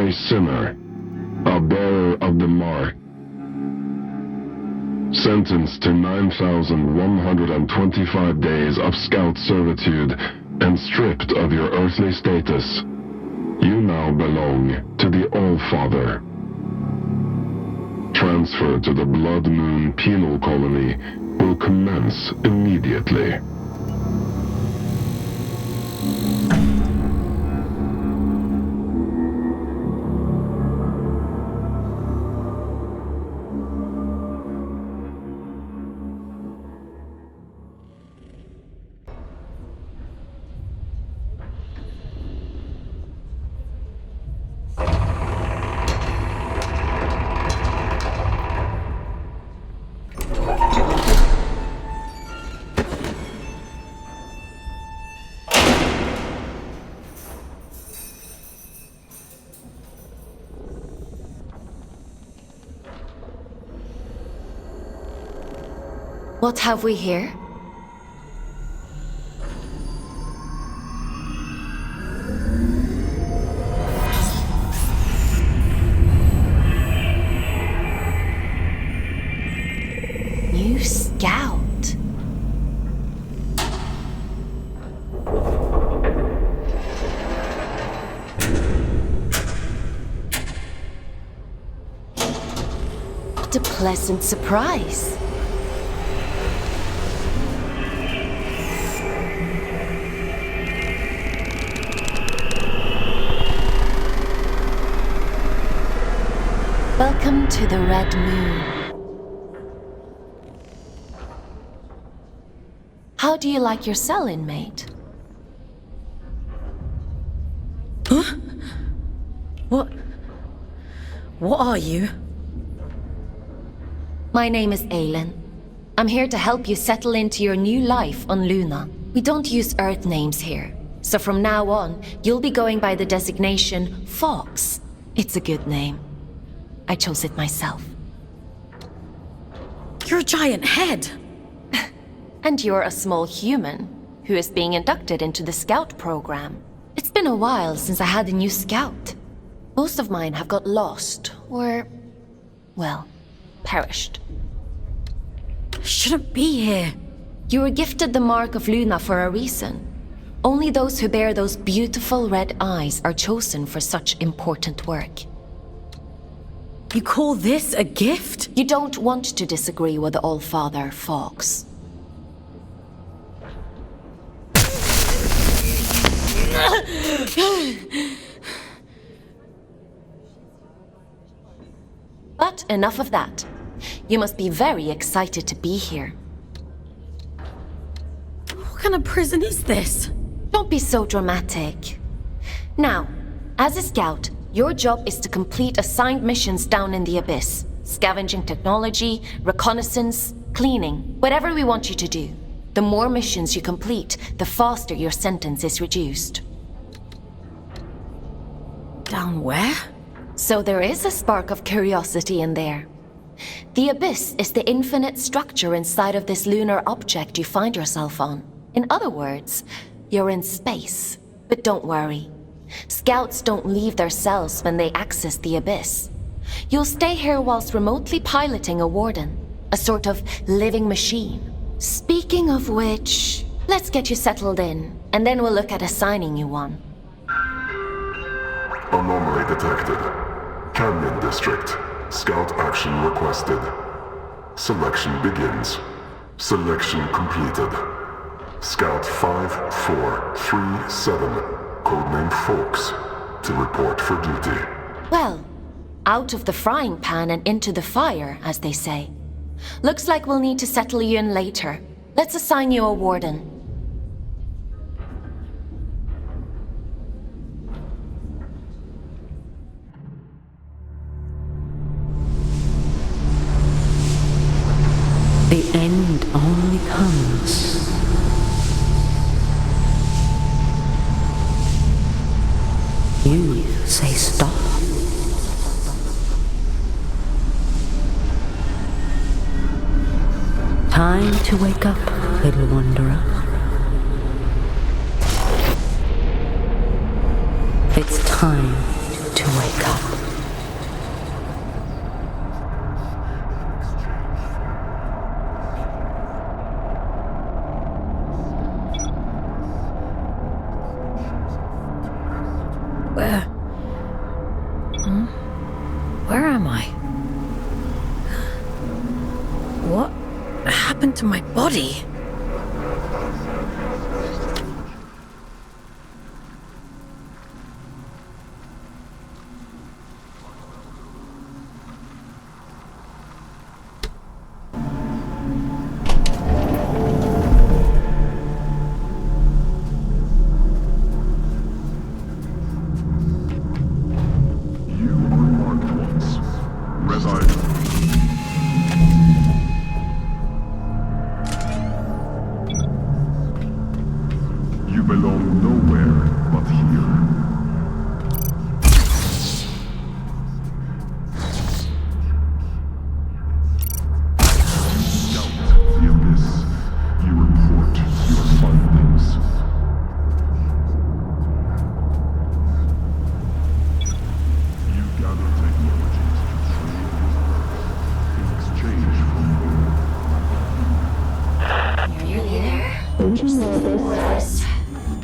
a sinner, a bearer of the mark, sentenced to 9,125 days of scout servitude and stripped of your earthly status. You now belong to the All-Father. Transfer to the Blood Moon Penal Colony will commence immediately. What have we here? New scout. What a pleasant surprise. Welcome to the Red Moon. How do you like your cell, inmate? Huh? What are you? My name is Aylin. I'm here to help you settle into your new life on Luna. We don't use Earth names here, so from now on, you'll be going by the designation Fawkes. It's a good name. I chose it myself. You're a giant head. And you're a small human who is being inducted into the scout program. It's been a while since I had a new scout. Most of mine have got lost or, well, perished. Shouldn't be here. You were gifted the mark of Luna for a reason. Only those who bear those beautiful red eyes are chosen for such important work. You call this a gift? You don't want to disagree with the All-Father, Fawkes. But enough of that. You must be very excited to be here. What kind of prison is this? Don't be so dramatic. Now, as a scout, your job is to complete assigned missions down in the Abyss. Scavenging technology, reconnaissance, cleaning, whatever we want you to do. The more missions you complete, the faster your sentence is reduced. Down where? So there is a spark of curiosity in there. The Abyss is the infinite structure inside of this lunar object you find yourself on. In other words, you're in space. But don't worry. Scouts don't leave their cells when they access the Abyss. You'll stay here whilst remotely piloting a warden, a sort of living machine. Speaking of which, let's get you settled in, and then we'll look at assigning you one. Anomaly detected. Canyon District. Scout action requested. Selection begins. Selection completed. Scout 5437, codename Fawkes, to report for duty. Well, out of the frying pan and into the fire, as they say. Looks like we'll need to settle you in later. Let's assign you a warden. The end only comes. You say stop. Time to wake up, little wanderer. It's time to wake up. happened to my body?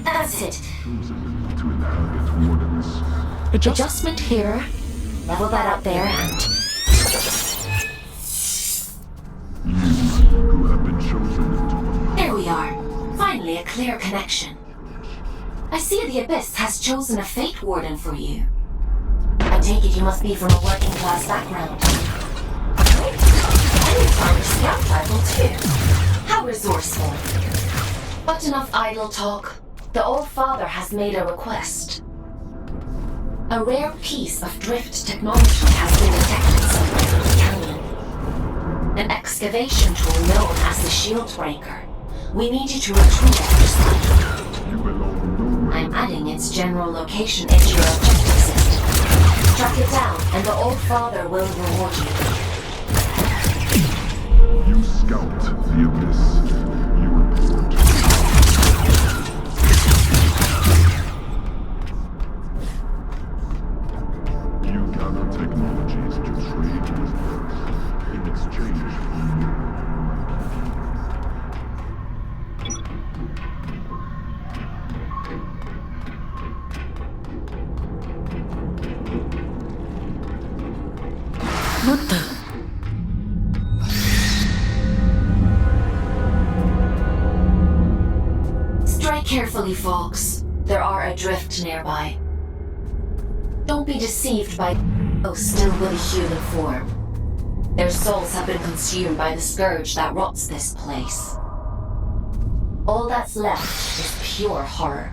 That's it. Adjustment here. Level that up there and... You have been chosen. There we are. Finally a clear connection. I see the Abyss has chosen a Fate Warden for you. I take it you must be from a working class background. And you found a scout rifle too. How resourceful. But enough idle talk. The Old Father has made a request. A rare piece of drift technology has been detected somewhere in the canyon. An excavation tool known as the Shield Breaker. We need you to retrieve it for study. I'm adding its general location into your objective system. Track it down, and the Old Father will reward you. You scout the Abyss. You report. You gather technologies to trade with Earth in exchange for you. What the? Strike carefully, Fawkes. There are adrift nearby. Don't be deceived by those still with a human form. Their souls have been consumed by the scourge that rots this place. All that's left is pure horror.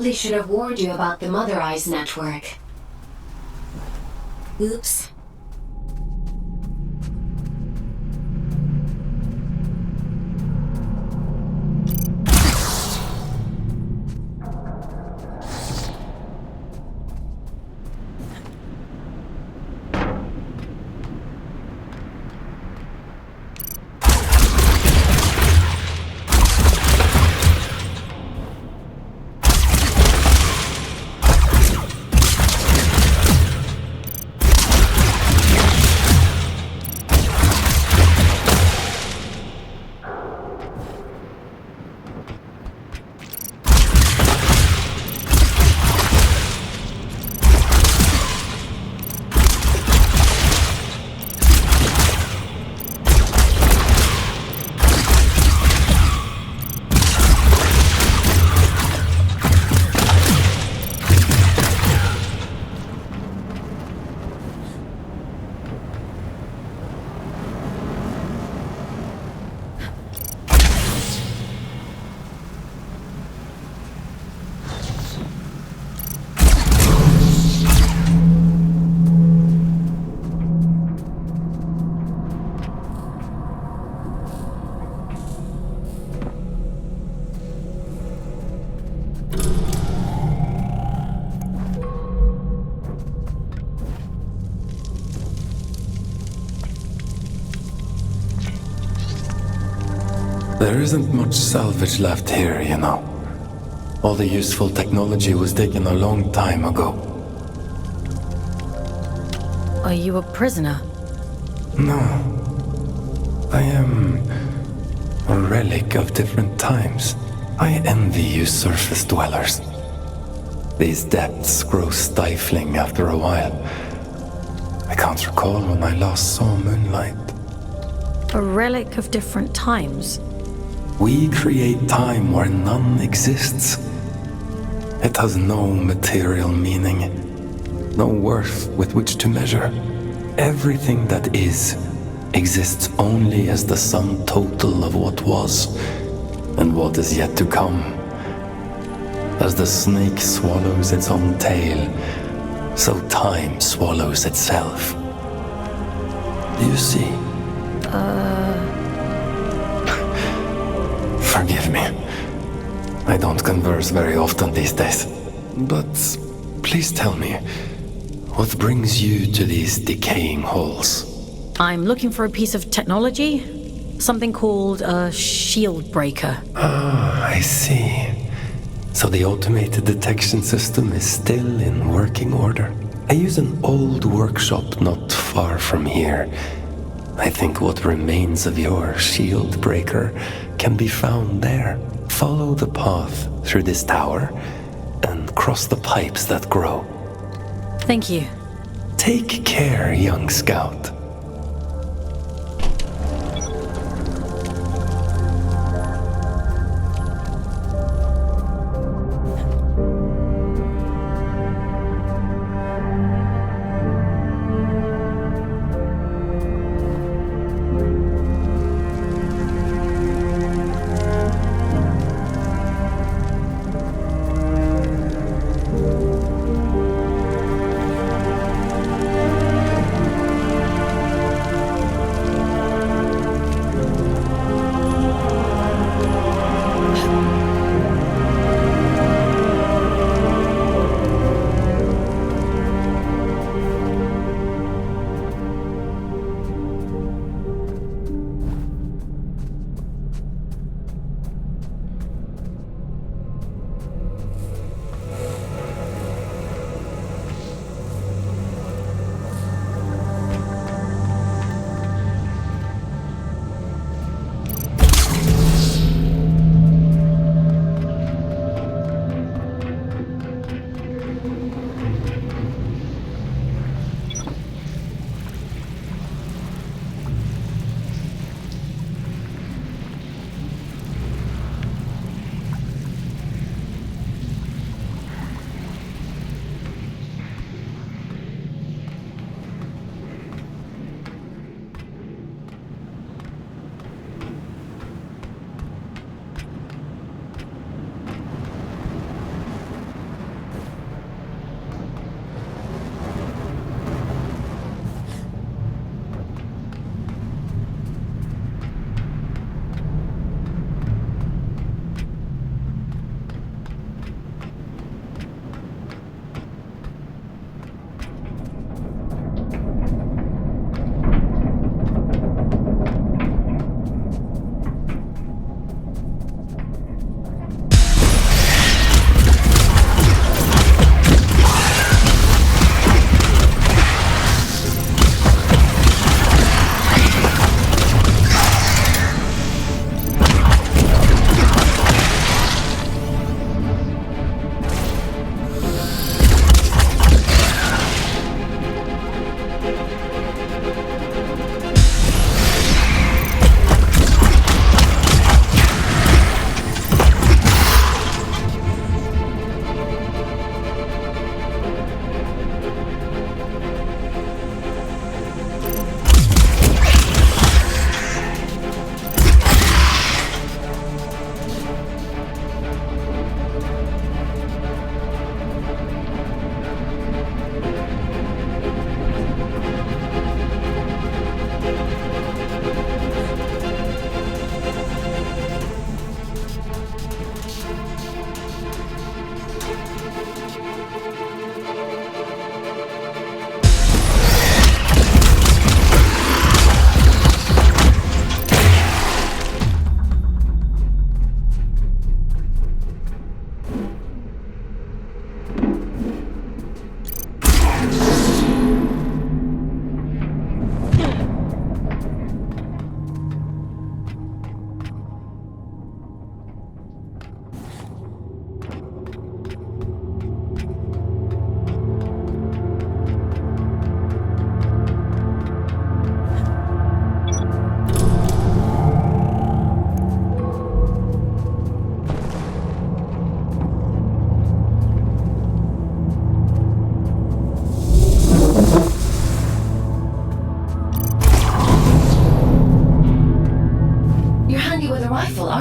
probably should have warned you about the Mother Eyes network. Oops. There isn't much salvage left here, you know. All the useful technology was taken a long time ago. Are you a prisoner? No. I am a relic of different times. I envy you surface dwellers. These depths grow stifling after a while. I can't recall when I last saw moonlight. A relic of different times? We create time where none exists. It has no material meaning, no worth with which to measure. Everything that is exists only as the sum total of what was and what is yet to come. As the snake swallows its own tail, so time swallows itself. Do you see? Forgive me. I don't converse very often these days. But please tell me, what brings you to these decaying halls? I'm looking for a piece of technology. Something called a shield breaker. Ah, I see. So the automated detection system is still in working order. I use an old workshop not far from here. I think what remains of your shield breaker can be found there. Follow the path through this tower and cross the pipes that grow. Thank you. Take care, young scout.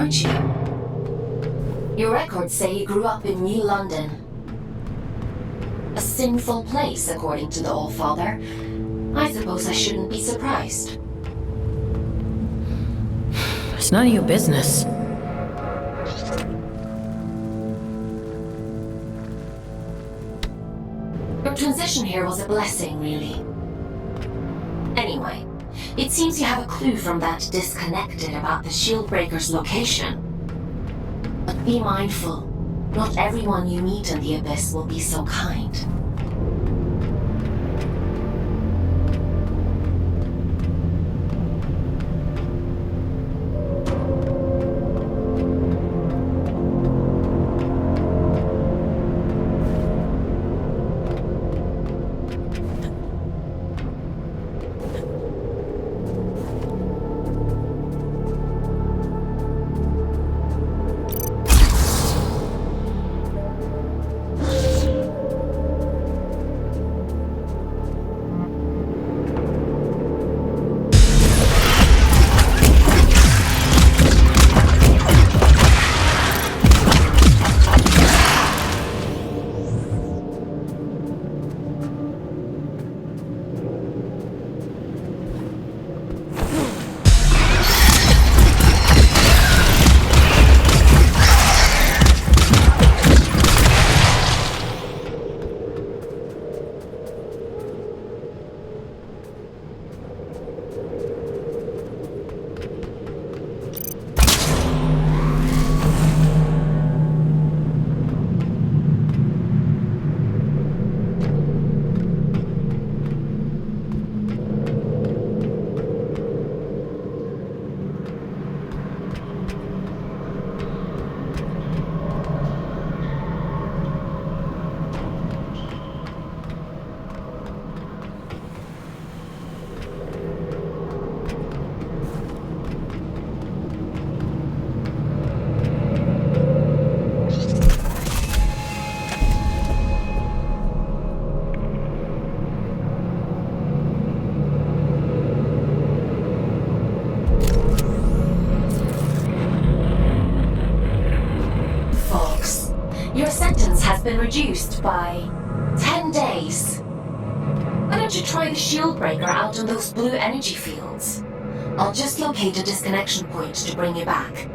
aren't you? Your records say you grew up in New London. A sinful place, according to the Allfather. I suppose I shouldn't be surprised. It's none of your business. Your transition here was a blessing, really. Anyway, it seems you have a clue from that disconnected about the Shieldbreaker's location. But be mindful. Not everyone you meet in the Abyss will be so kind. Your sentence has been reduced by 10 days. Why don't you try the Shieldbreaker out on those blue energy fields? I'll just locate a disconnection point to bring you back.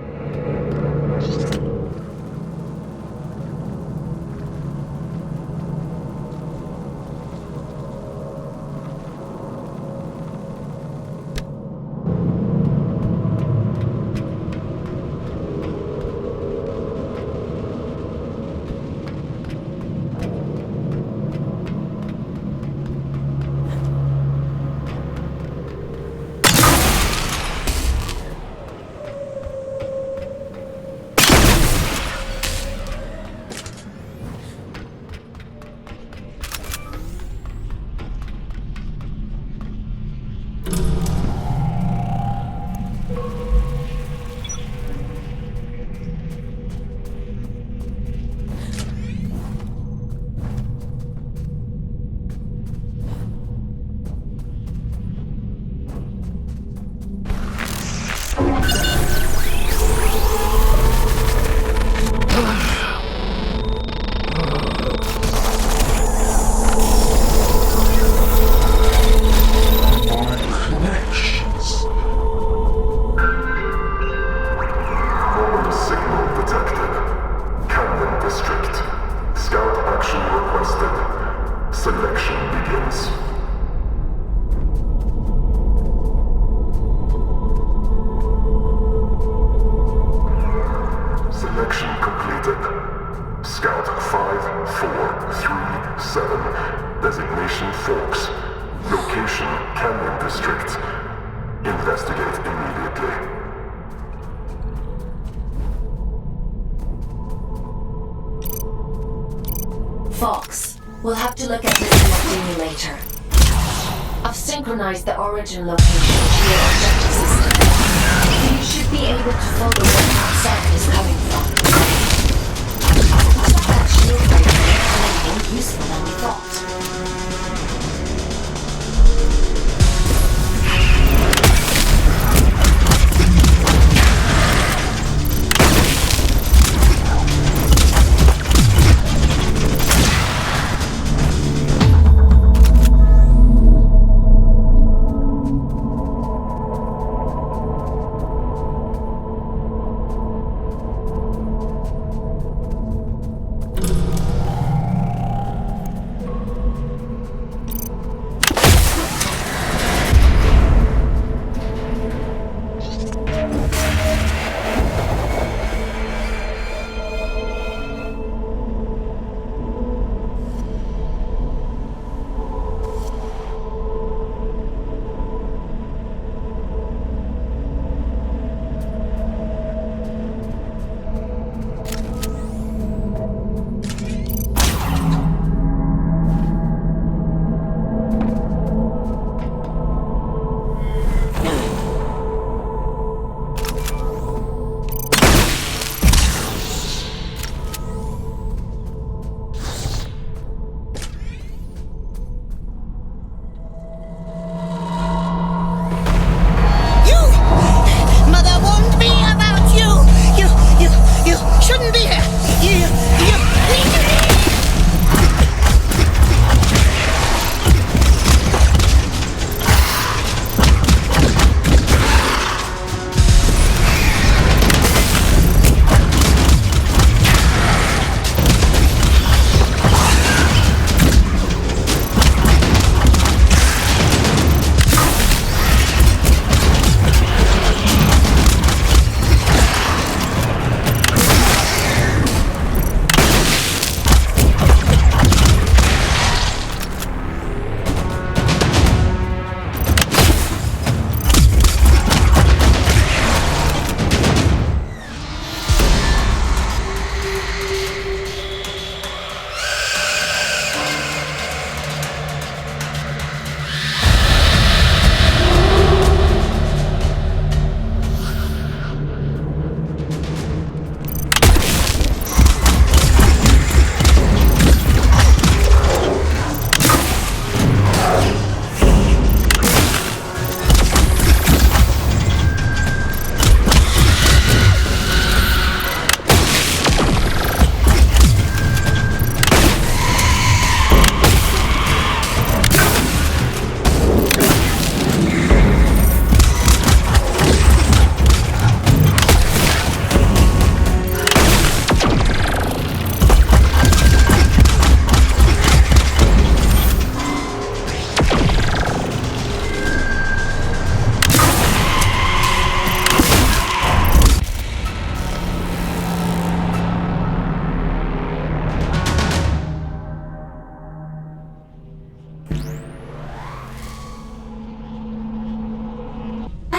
Designation Fawkes. Location Canyon District. Investigate immediately. Fawkes, we'll have to look at this in more later. I've synchronized the origin location to your objective system. You should be able to follow where that sound is coming from. Looks like that shield breaker is more useful than we thought.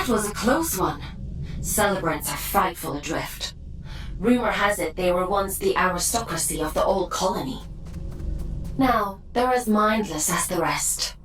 was a close one. Celebrants are frightful adrift. Rumor has it they were once the aristocracy of the old colony. Now, they're as mindless as the rest.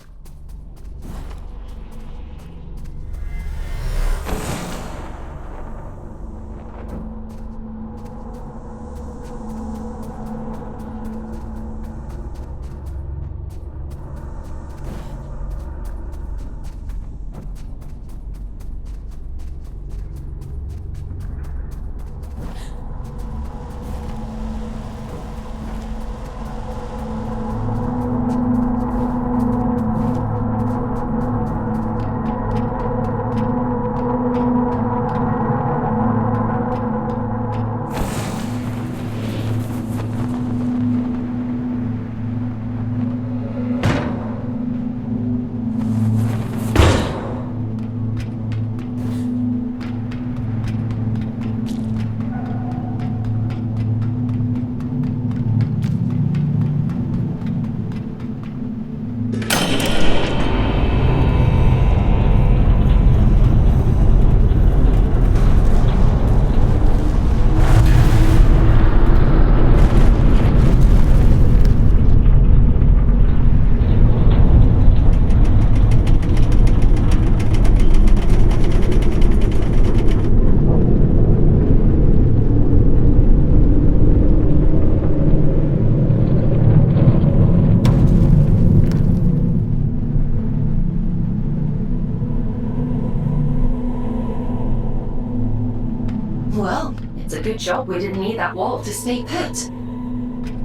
Well, it's a good job we didn't need that wall to stay put.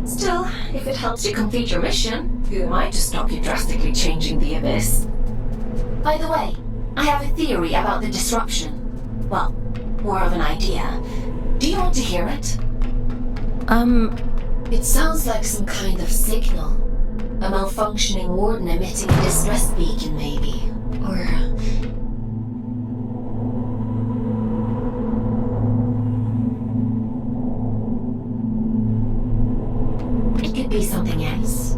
Still, if it helps you complete your mission, who am I to stop you drastically changing the Abyss? By the way, I have a theory about the disruption. Well, more of an idea. Do you want to hear it? It sounds like some kind of signal. A malfunctioning warden emitting a distress beacon, maybe. Or... it could be something else.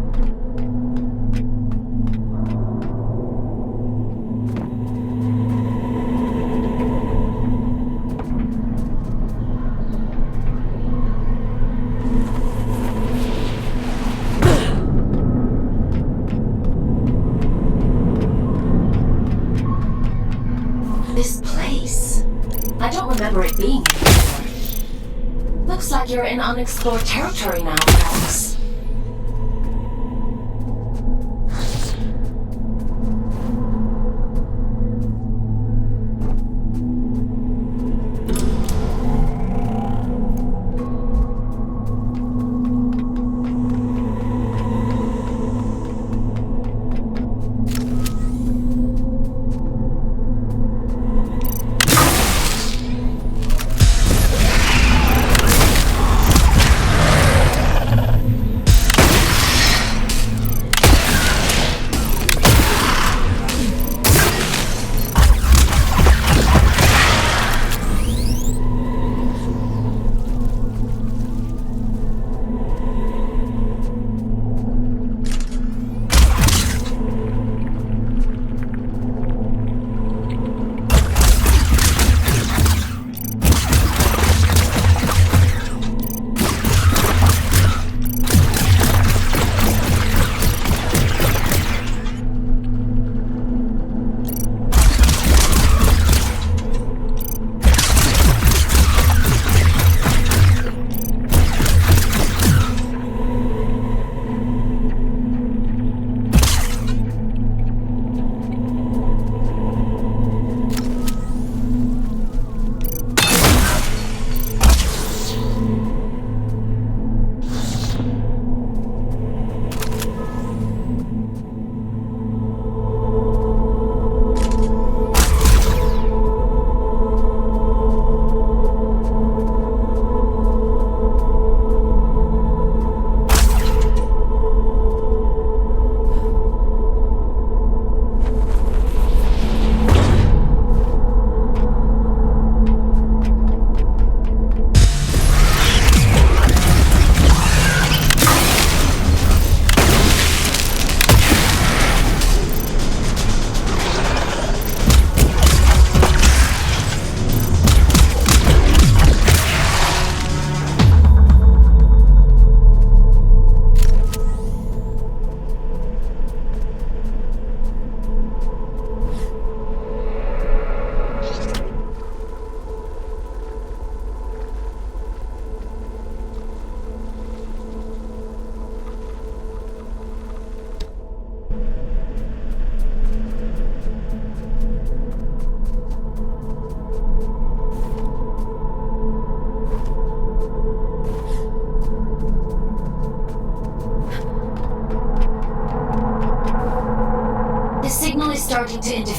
This place. I don't remember it being here before. Looks like you're in unexplored territory now, Fawkes.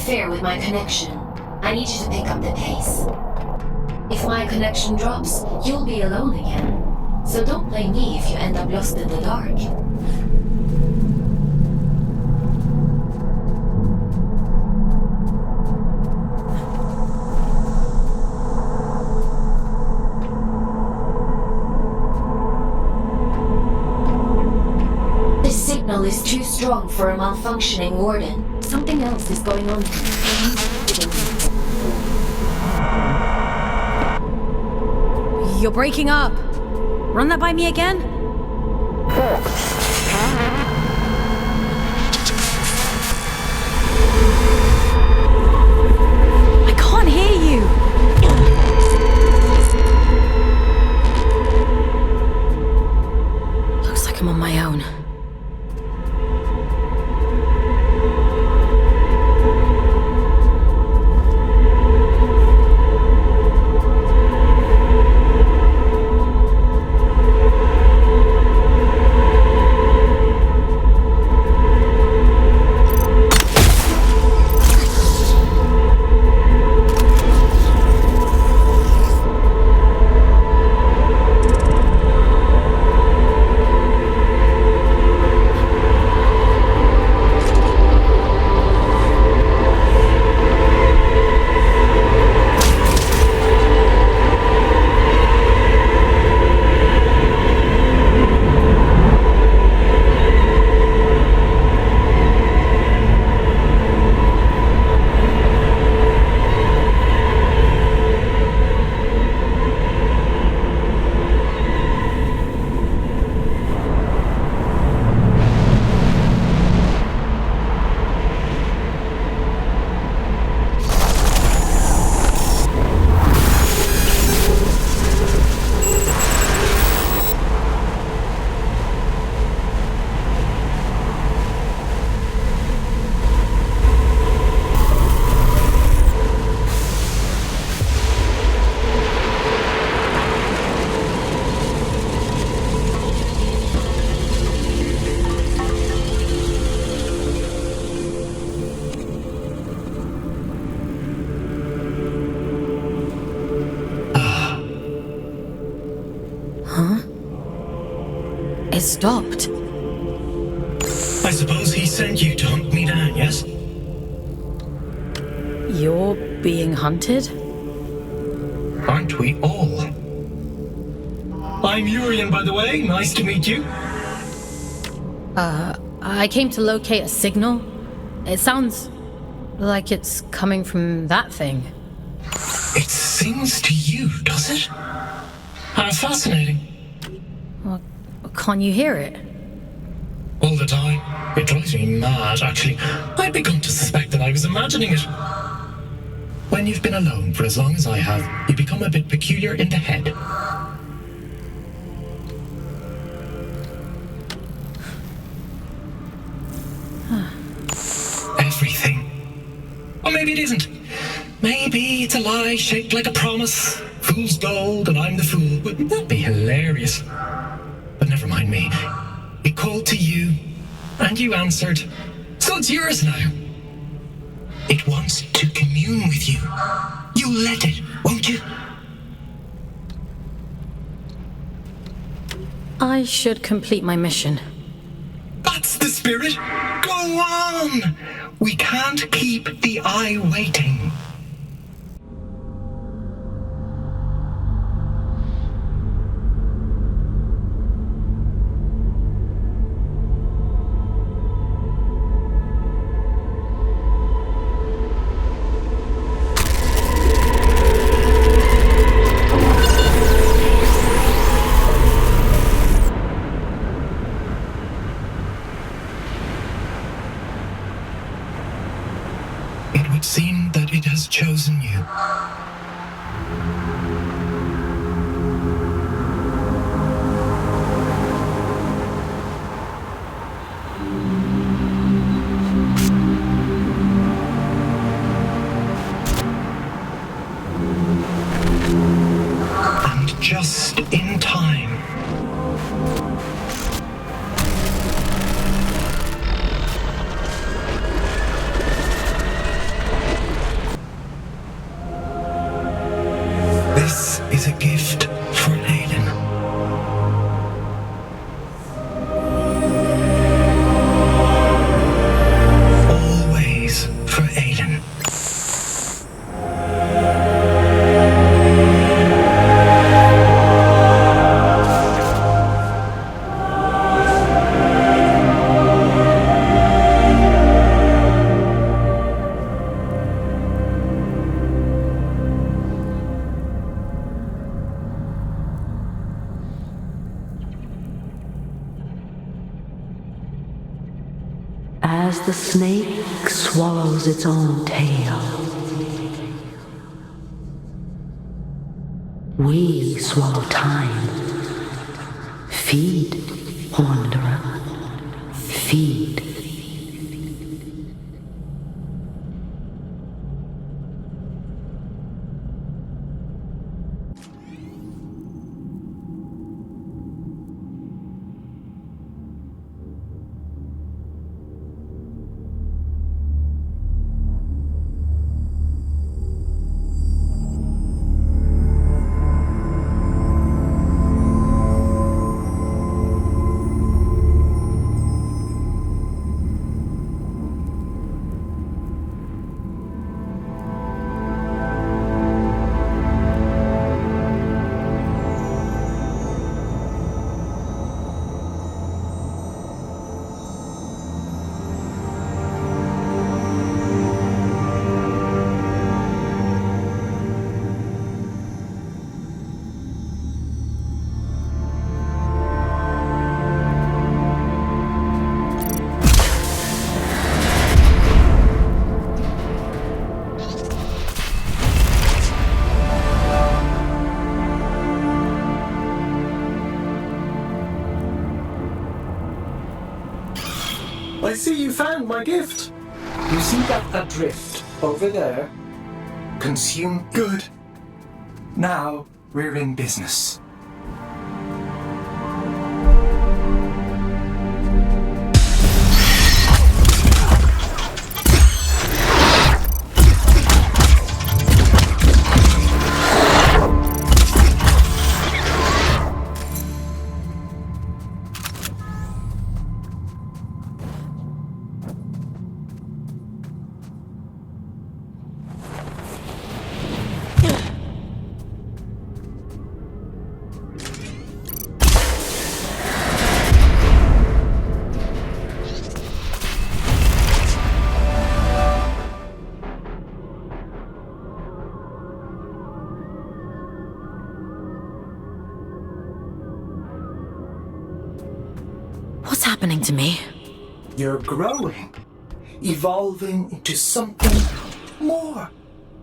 fair with my connection. I need you to pick up the pace. If my connection drops, you'll be alone again. So don't blame me if you end up lost in the dark. This signal is too strong for a malfunctioning warden. Something else is going on here. You're breaking up. Run that by me again? I can't hear you. Looks like I'm on my own. It stopped. I suppose he sent you to hunt me down, yes? You're being hunted? Aren't we all? I'm Urian, by the way. Nice to meet you. I came to locate a signal. It sounds like it's coming from that thing. It sings to you, does it? How fascinating. Well, can't you hear it? All the time. It drives me mad, actually. I'd begun to suspect that I was imagining it. When you've been alone for as long as I have, you become a bit peculiar in the head. Everything. Or maybe it isn't. Maybe it's a lie shaped like a promise. Fool's gold and I'm the fool. Wouldn't that be hilarious? But never mind me. It called to you, and you answered. So it's yours now. It wants to commune with you. You let it, won't you? I should complete my mission. That's the spirit. Go on. We can't keep the eye waiting. It would seem that it has chosen you. And just in time. This is a gift for Aiden. Always for Aiden. As the snake swallows its own tail, we swallow time. Feed, wanderer. Feed. I see you found my gift. You see that adrift over there? Consume good. Now we're in business. What's happening to me? You're growing, evolving into something more.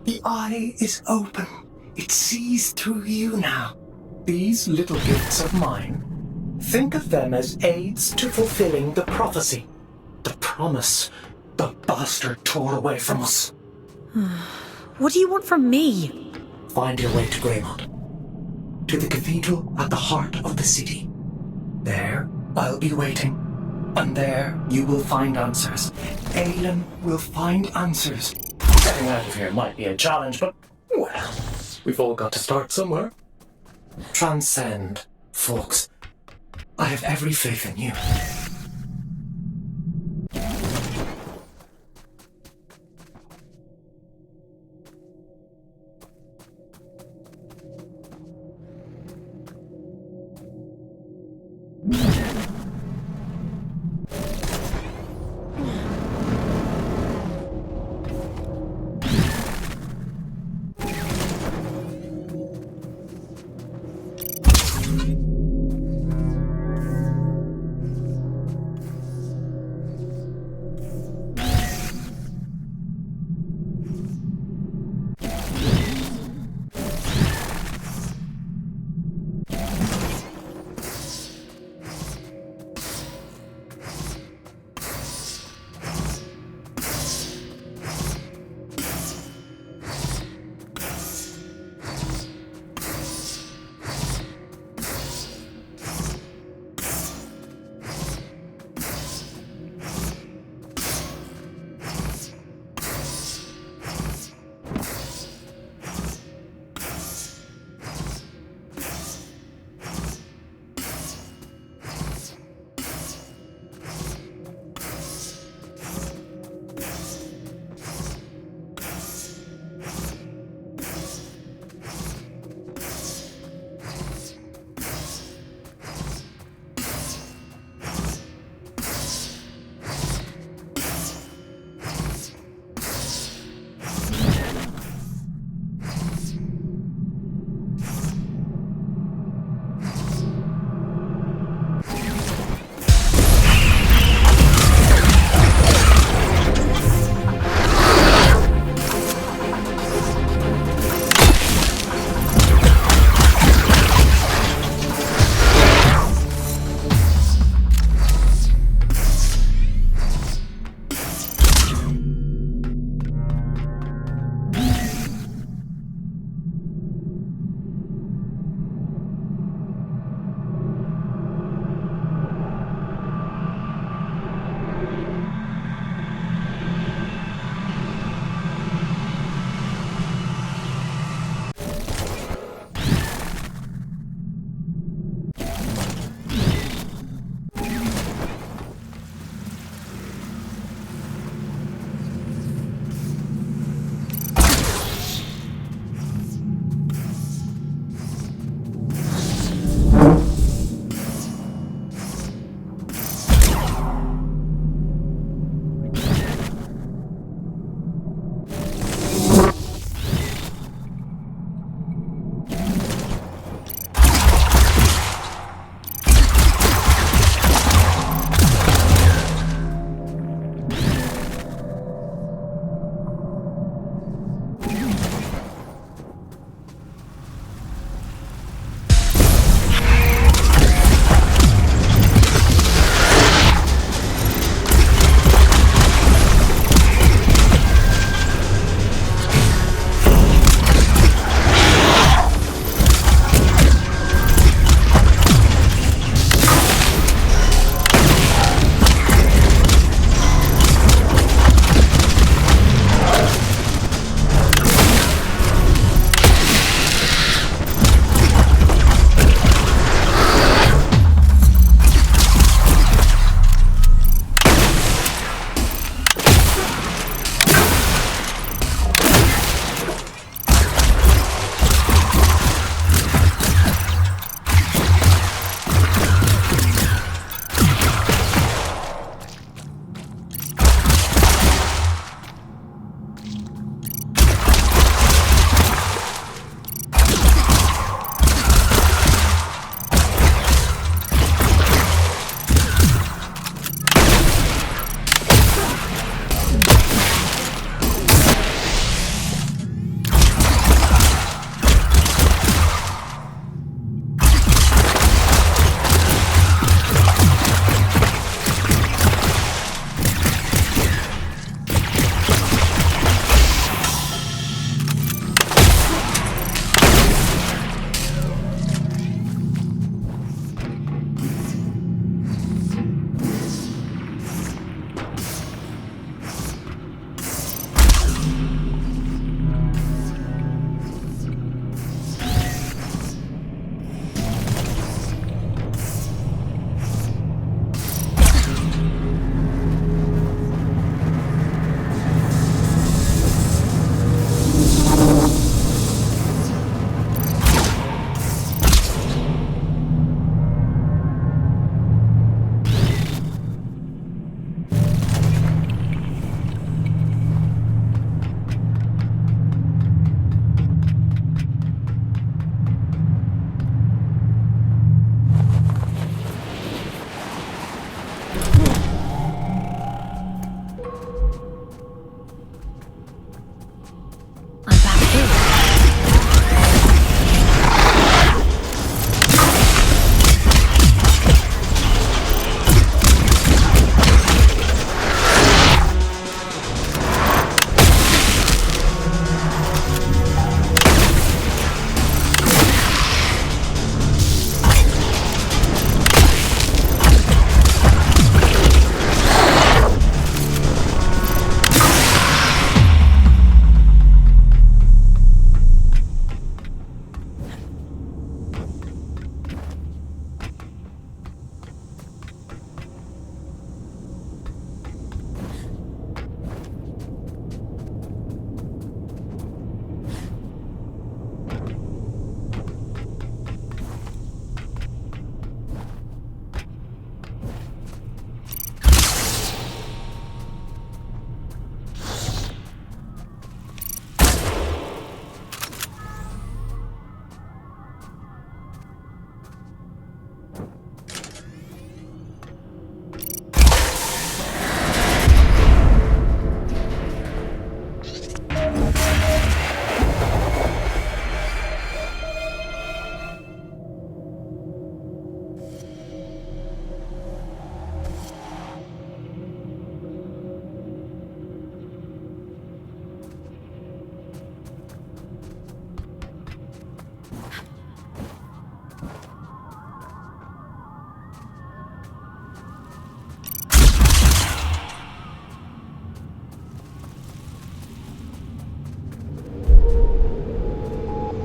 The eye is open. It sees through you now. These little gifts of mine, think of them as aids to fulfilling the prophecy, the promise the bastard tore away from us. What do you want from me? Find your way to Greymont, to the cathedral at the heart of the city. There, I'll be waiting, and there you will find answers. Aiden will find answers. Getting out of here might be a challenge, but, well, we've all got to start somewhere. Transcend, Fawkes. I have every faith in you.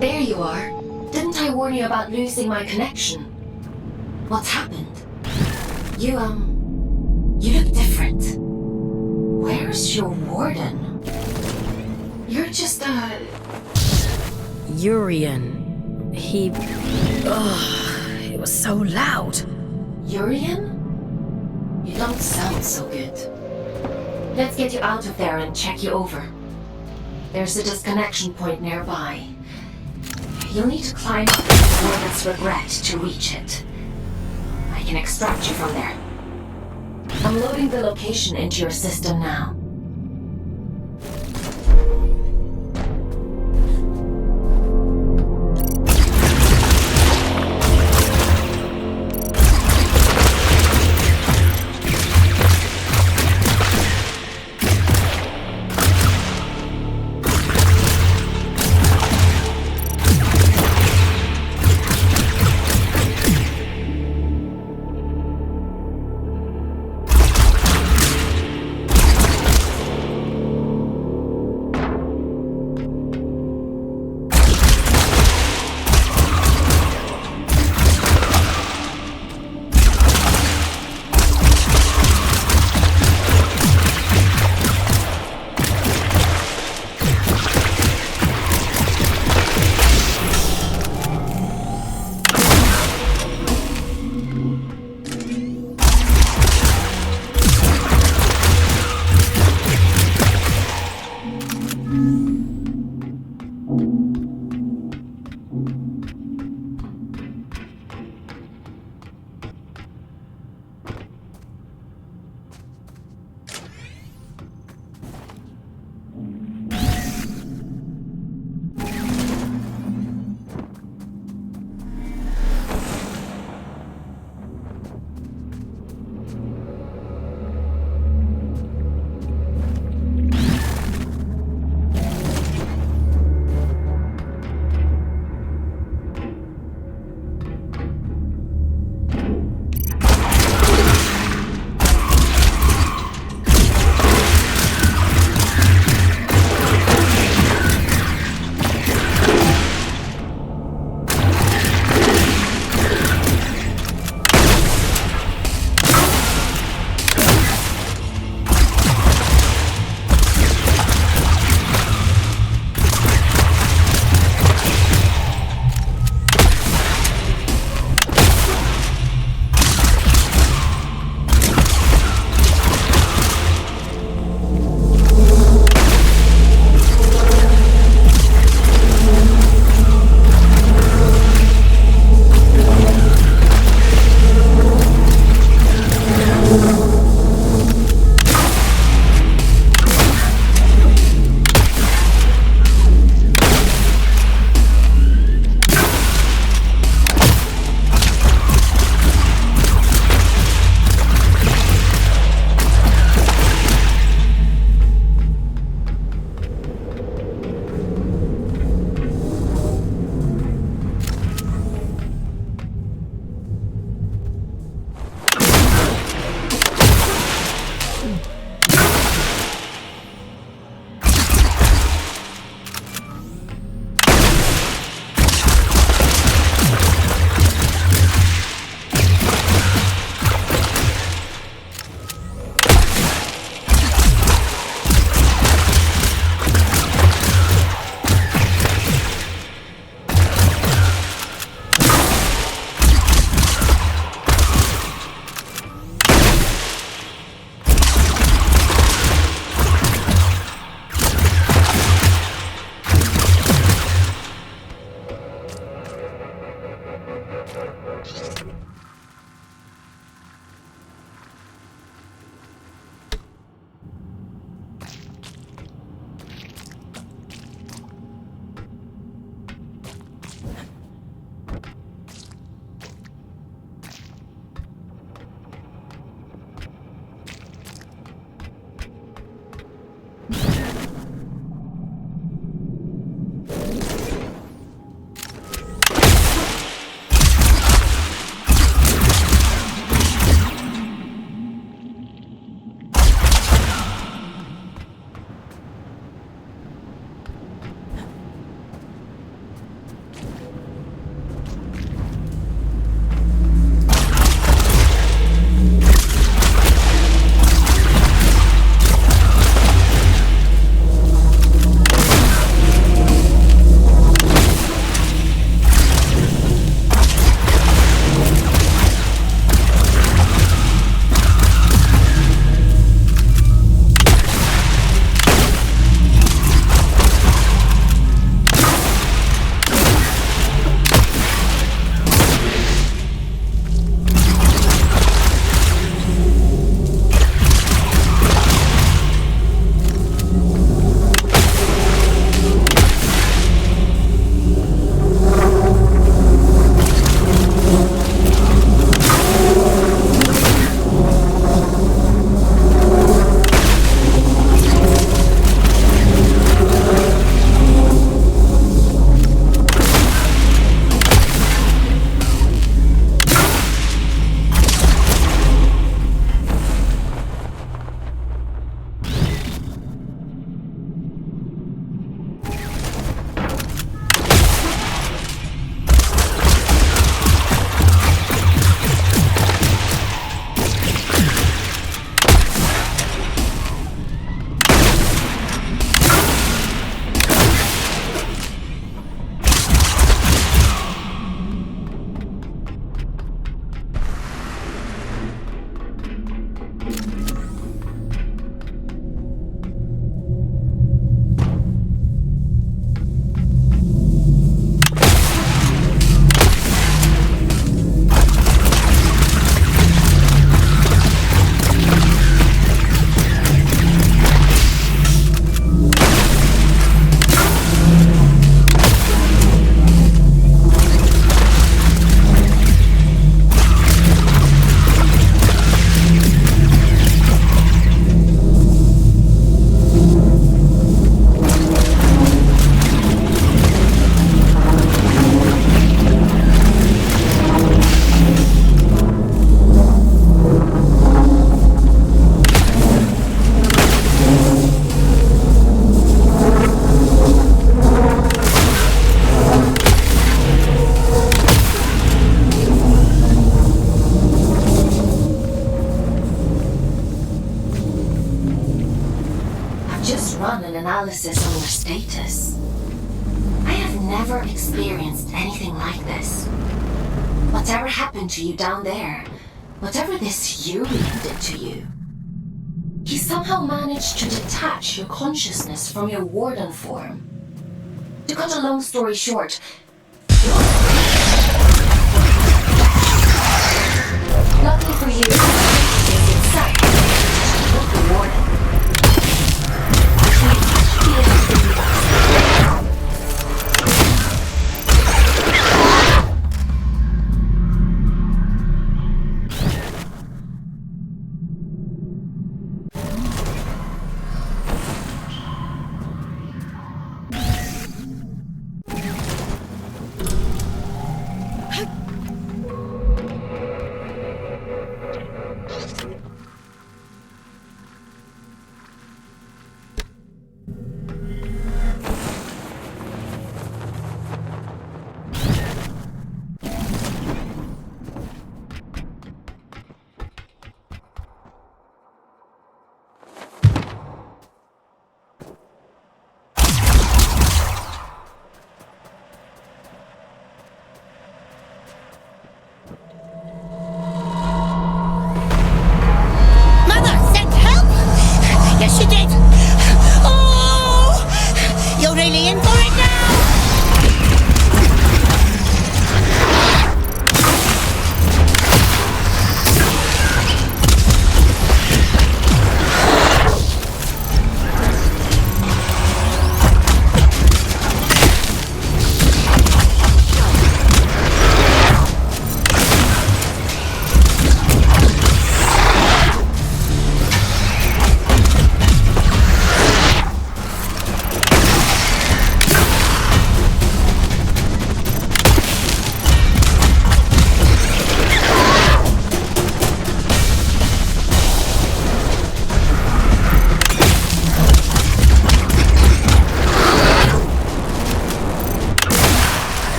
There you are. Didn't I warn you about losing my connection? What's happened? You look different. Where's your warden? You're just, Urian. He... Ugh, it was so loud. Urian? You don't sound so good. Let's get you out of there and check you over. There's a disconnection point nearby. You'll need to climb up the Warden's Regret to reach it. I can extract you from there. I'm loading the location into your system now. status. I have never experienced anything like this. Whatever happened to you down there, whatever this Yuri did to you, he somehow managed to detach your consciousness from your warden form. To cut a long story short, luckily for you, is inside, not the warden.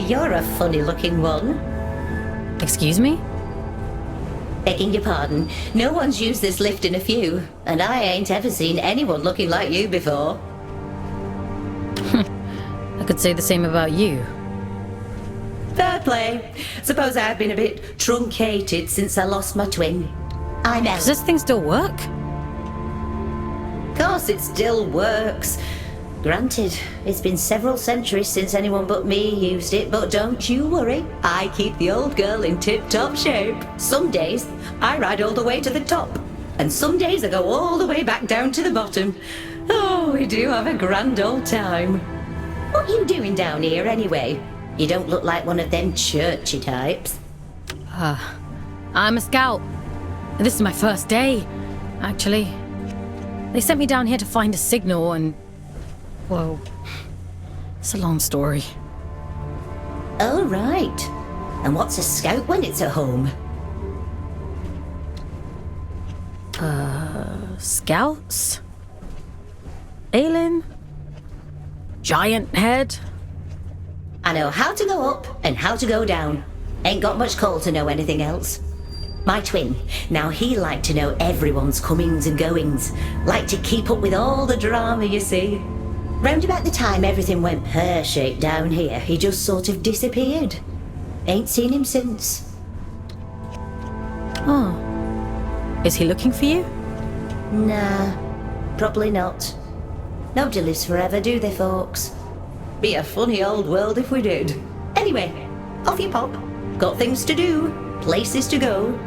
You're a funny-looking one. Excuse me? Begging your pardon, no one's used this lift in a few, and I ain't ever seen anyone looking like you before. I could say the same about you. Fair play. Suppose I've been a bit truncated since I lost my twin. I'm Does this thing still work? Of course it still works. Granted, it's been several centuries since anyone but me used it, but don't you worry. I keep the old girl in tip-top shape. Some days, I ride all the way to the top, and some days I go all the way back down to the bottom. Oh, we do have a grand old time. What you doing down here, anyway? You don't look like one of them churchy types. I'm a scout. This is my first day, actually. They sent me down here to find a signal and... well, it's a long story. Oh, right. And what's a scout when it's at home? Scouts? Aelin? Giant head? I know how to go up and how to go down. Ain't got much call to know anything else. My twin, now he liked to know everyone's comings and goings. Liked to keep up with all the drama, you see. Round about the time everything went pear-shaped down here, he just sort of disappeared. Ain't seen him since. Oh. Is he looking for you? Nah, probably not. Nobody lives forever, do they, Fawkes? Be a funny old world if we did. Anyway, off you pop. Got things to do, places to go.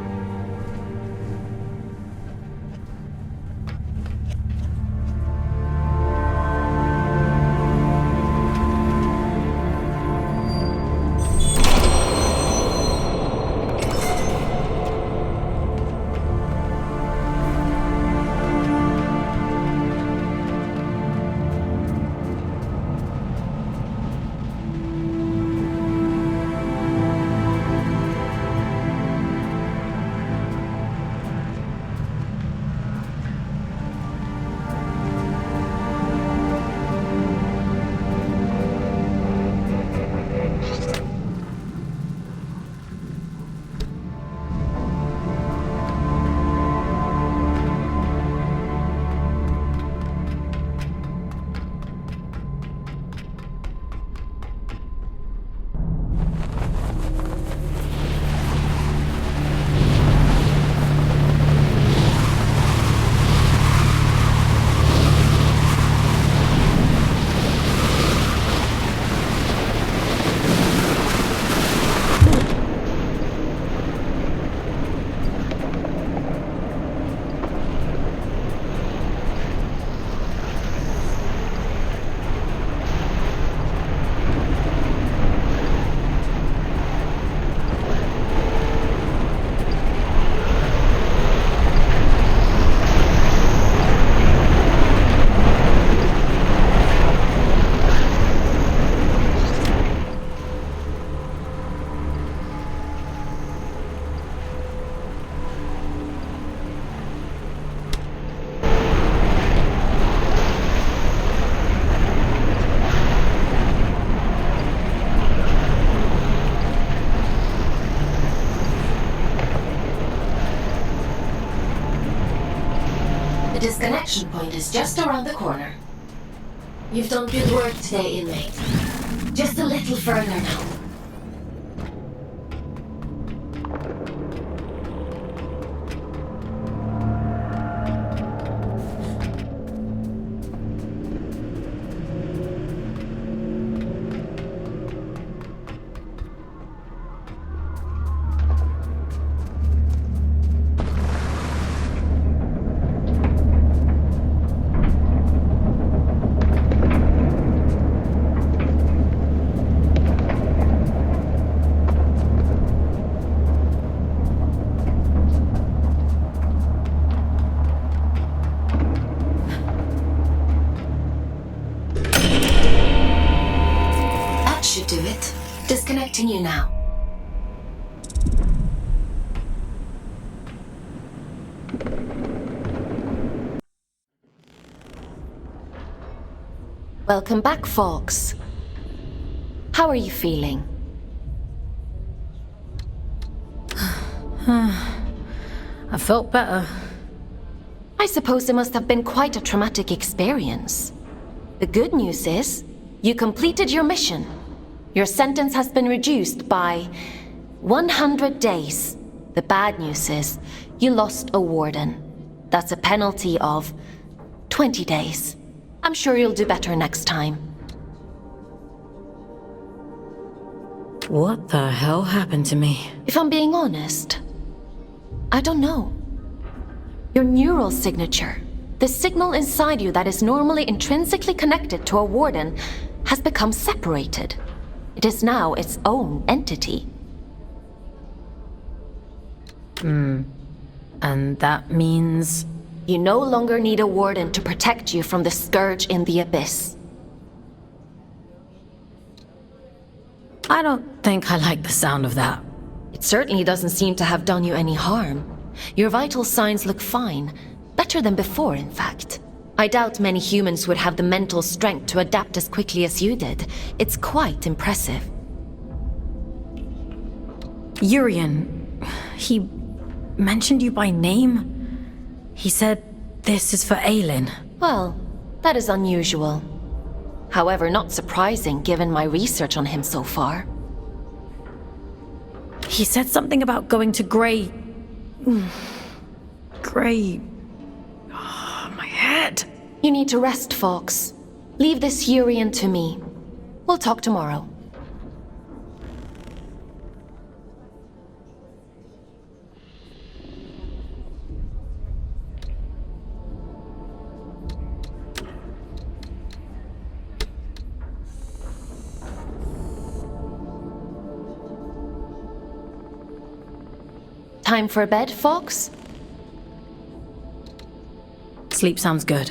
The disconnection point is just around the corner. You've done good work today, inmate. Just a little further now. you now. Welcome back, Fawkes. How are you feeling? I felt better. I suppose it must have been quite a traumatic experience. The good news is, you completed your mission. Your sentence has been reduced by 100 days. The bad news is, you lost a warden. That's a penalty of 20 days. I'm sure you'll do better next time. What the hell happened to me? If I'm being honest, I don't know. Your neural signature, the signal inside you that is normally intrinsically connected to a warden, has become separated. It is now its own entity. And that means... You no longer need a warden to protect you from the scourge in the abyss. I don't think I like the sound of that. It certainly doesn't seem to have done you any harm. Your vital signs look fine. Better than before, in fact. I doubt many humans would have the mental strength to adapt as quickly as you did. It's quite impressive. Urian, he mentioned you by name? He said this is for Aelin. Well, that is unusual. However, not surprising given my research on him so far. He said something about going to Grey... Grey... Oh, my head. You need to rest, Fawkes. Leave this Urian to me. We'll talk tomorrow. Time for bed, Fawkes? Sleep sounds good.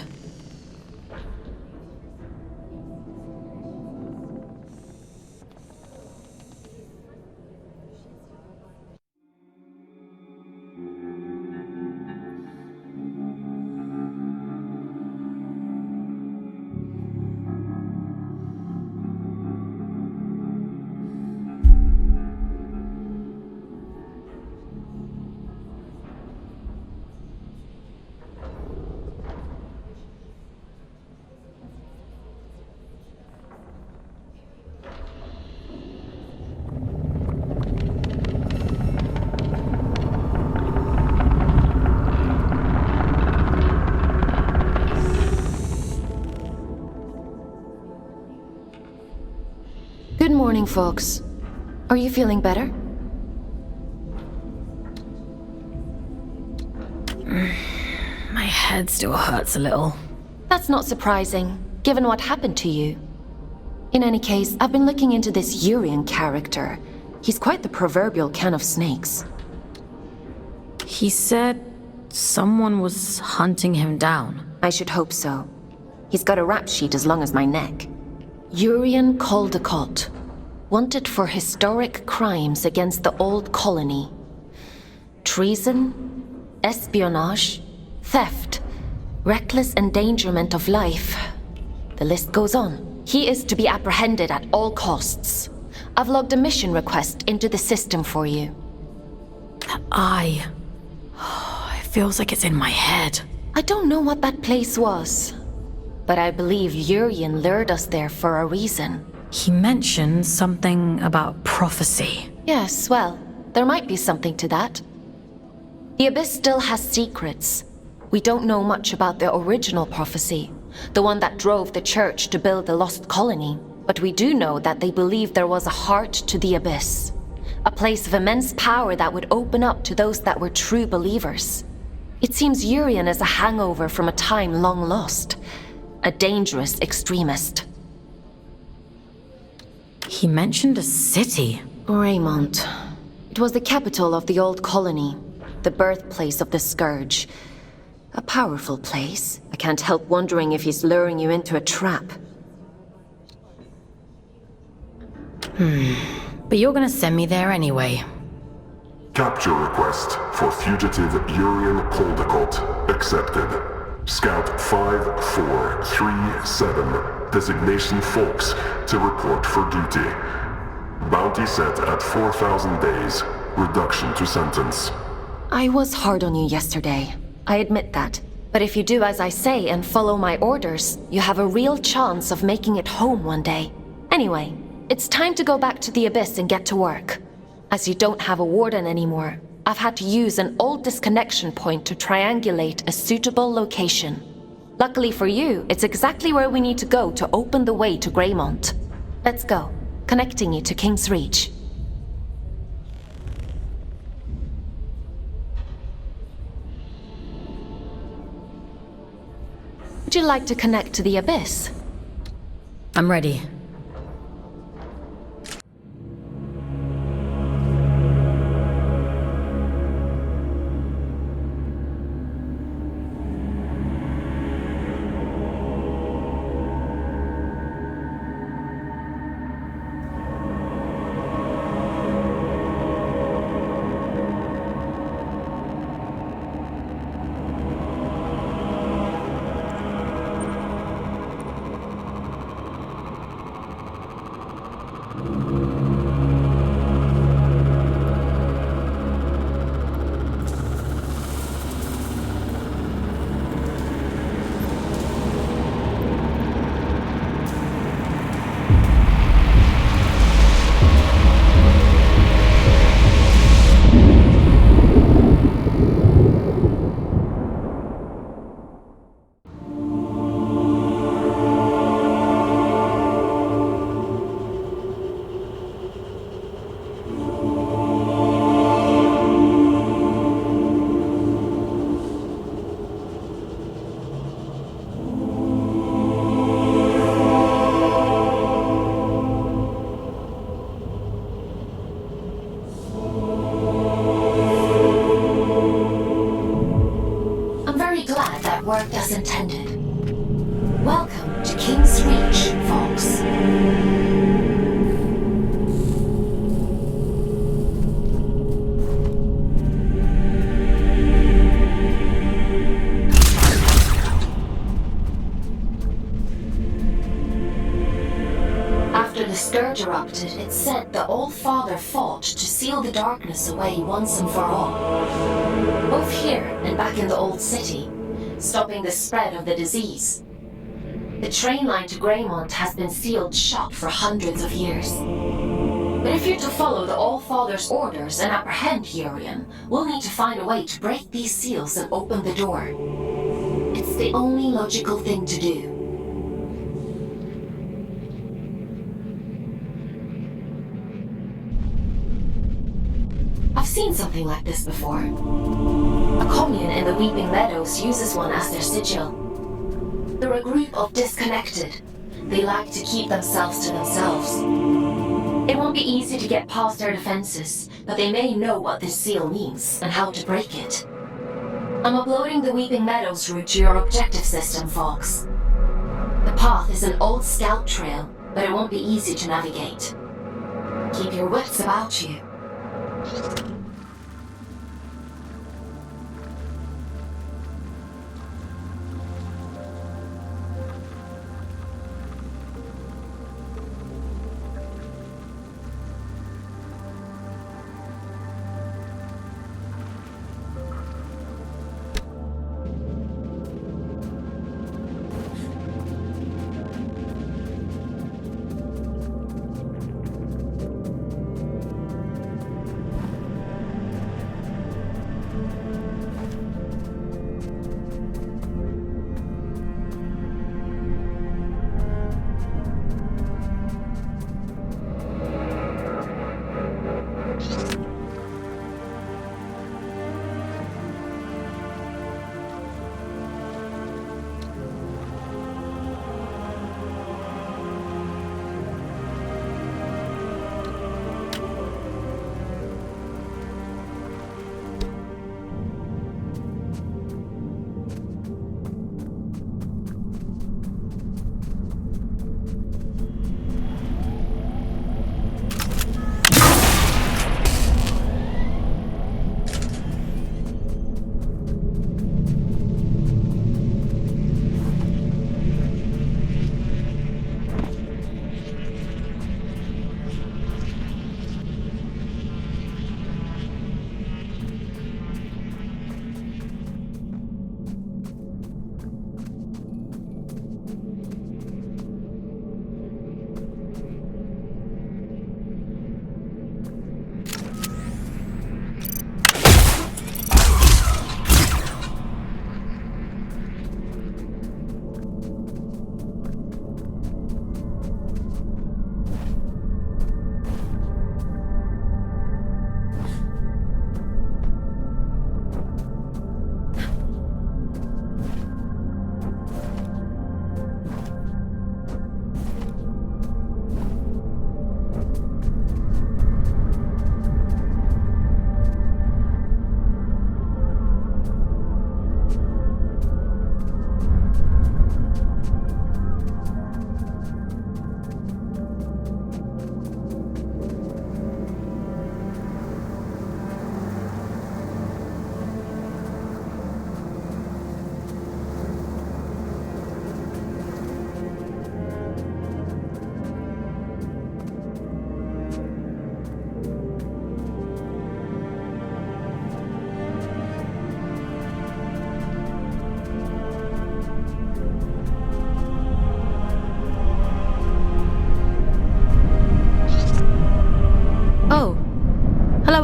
Good morning, Fawkes. Are you feeling better? My head still hurts a little. That's not surprising, given what happened to you. In any case, I've been looking into this Urian character. He's quite the proverbial can of snakes. He said someone was hunting him down. I should hope so. He's got a rap sheet as long as my neck. Urian Caldecott, wanted for historic crimes against the old colony. Treason, espionage, theft, reckless endangerment of life. The list goes on. He is to be apprehended at all costs. I've logged a mission request into the system for you. That eye... it feels like it's in my head. I don't know what that place was, but I believe Urian lured us there for a reason. He mentioned something about prophecy. Yes, well, there might be something to that. The Abyss still has secrets. We don't know much about the original prophecy, the one that drove the Church to build the lost colony. But we do know that they believed there was a heart to the Abyss, a place of immense power that would open up to those that were true believers. It seems Urian is a hangover from a time long lost, a dangerous extremist. He mentioned a city. Raymond. It was the capital of the old colony, the birthplace of the Scourge. A powerful place. I can't help wondering if he's luring you into a trap. But you're gonna send me there anyway. Capture request for fugitive Urian Coldicult accepted. Scout 5437, designation Fawkes, to report for duty. Bounty set at 4,000 days. Reduction to sentence. I was hard on you yesterday. I admit that. But if you do as I say and follow my orders, you have a real chance of making it home one day. Anyway, it's time to go back to the Abyss and get to work. As you don't have a warden anymore, I've had to use an old disconnection point to triangulate a suitable location. Luckily for you, it's exactly where we need to go to open the way to Greymont. Let's go, connecting you to King's Reach. Would you like to connect to the Abyss? I'm ready. Worked as intended. Welcome to King's Reach, Fawkes. After the Scourge erupted, it said the Old Father fought to seal the darkness away once and for all. Both here and back in the Old City, stopping the spread of the disease. The train line to Greymont has been sealed shut for hundreds of years. But if you're to follow the All-Father's orders and apprehend Urian, we'll need to find a way to break these seals and open the door. It's the only logical thing to do. I've seen something like this before. A commune in the Weeping Meadows uses one as their sigil. They're a group of disconnected. They like to keep themselves to themselves. It won't be easy to get past their defenses, but they may know what this seal means and how to break it. I'm uploading the Weeping Meadows route to your objective system, Fawkes. The path is an old scout trail, but it won't be easy to navigate. Keep your wits about you.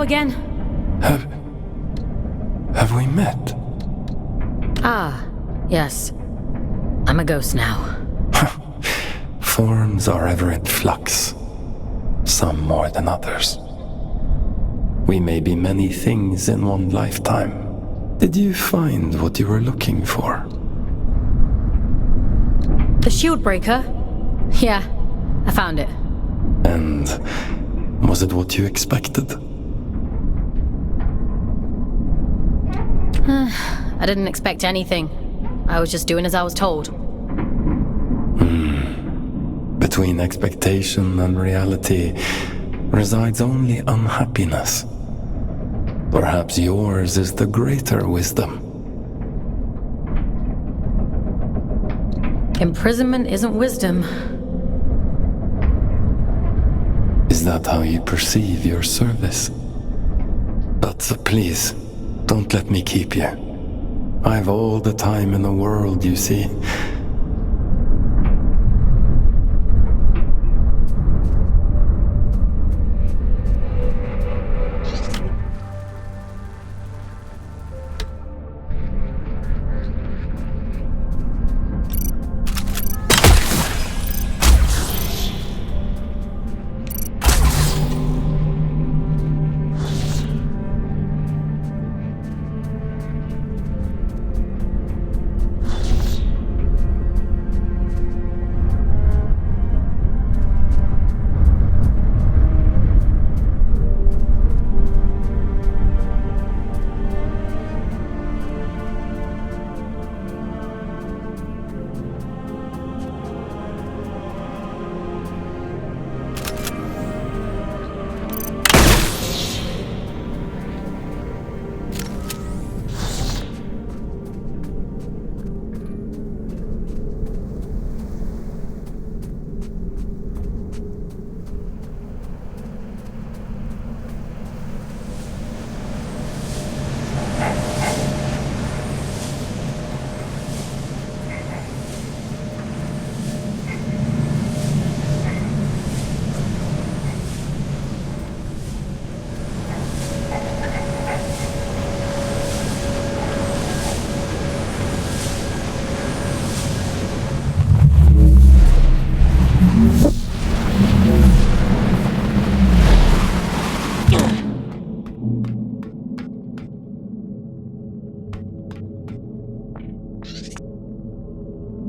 again. Have we met? Ah, yes. I'm a ghost now. Forms are ever in flux, some more than others. We may be many things in one lifetime. Did you find what you were looking for? The shield breaker? Yeah, I found it. And was it what you expected? I didn't expect anything. I was just doing as I was told. Between expectation and reality resides only unhappiness. Perhaps yours is the greater wisdom. Imprisonment isn't wisdom. Is that how you perceive your service? But please, don't let me keep you. I've all the time in the world, you see.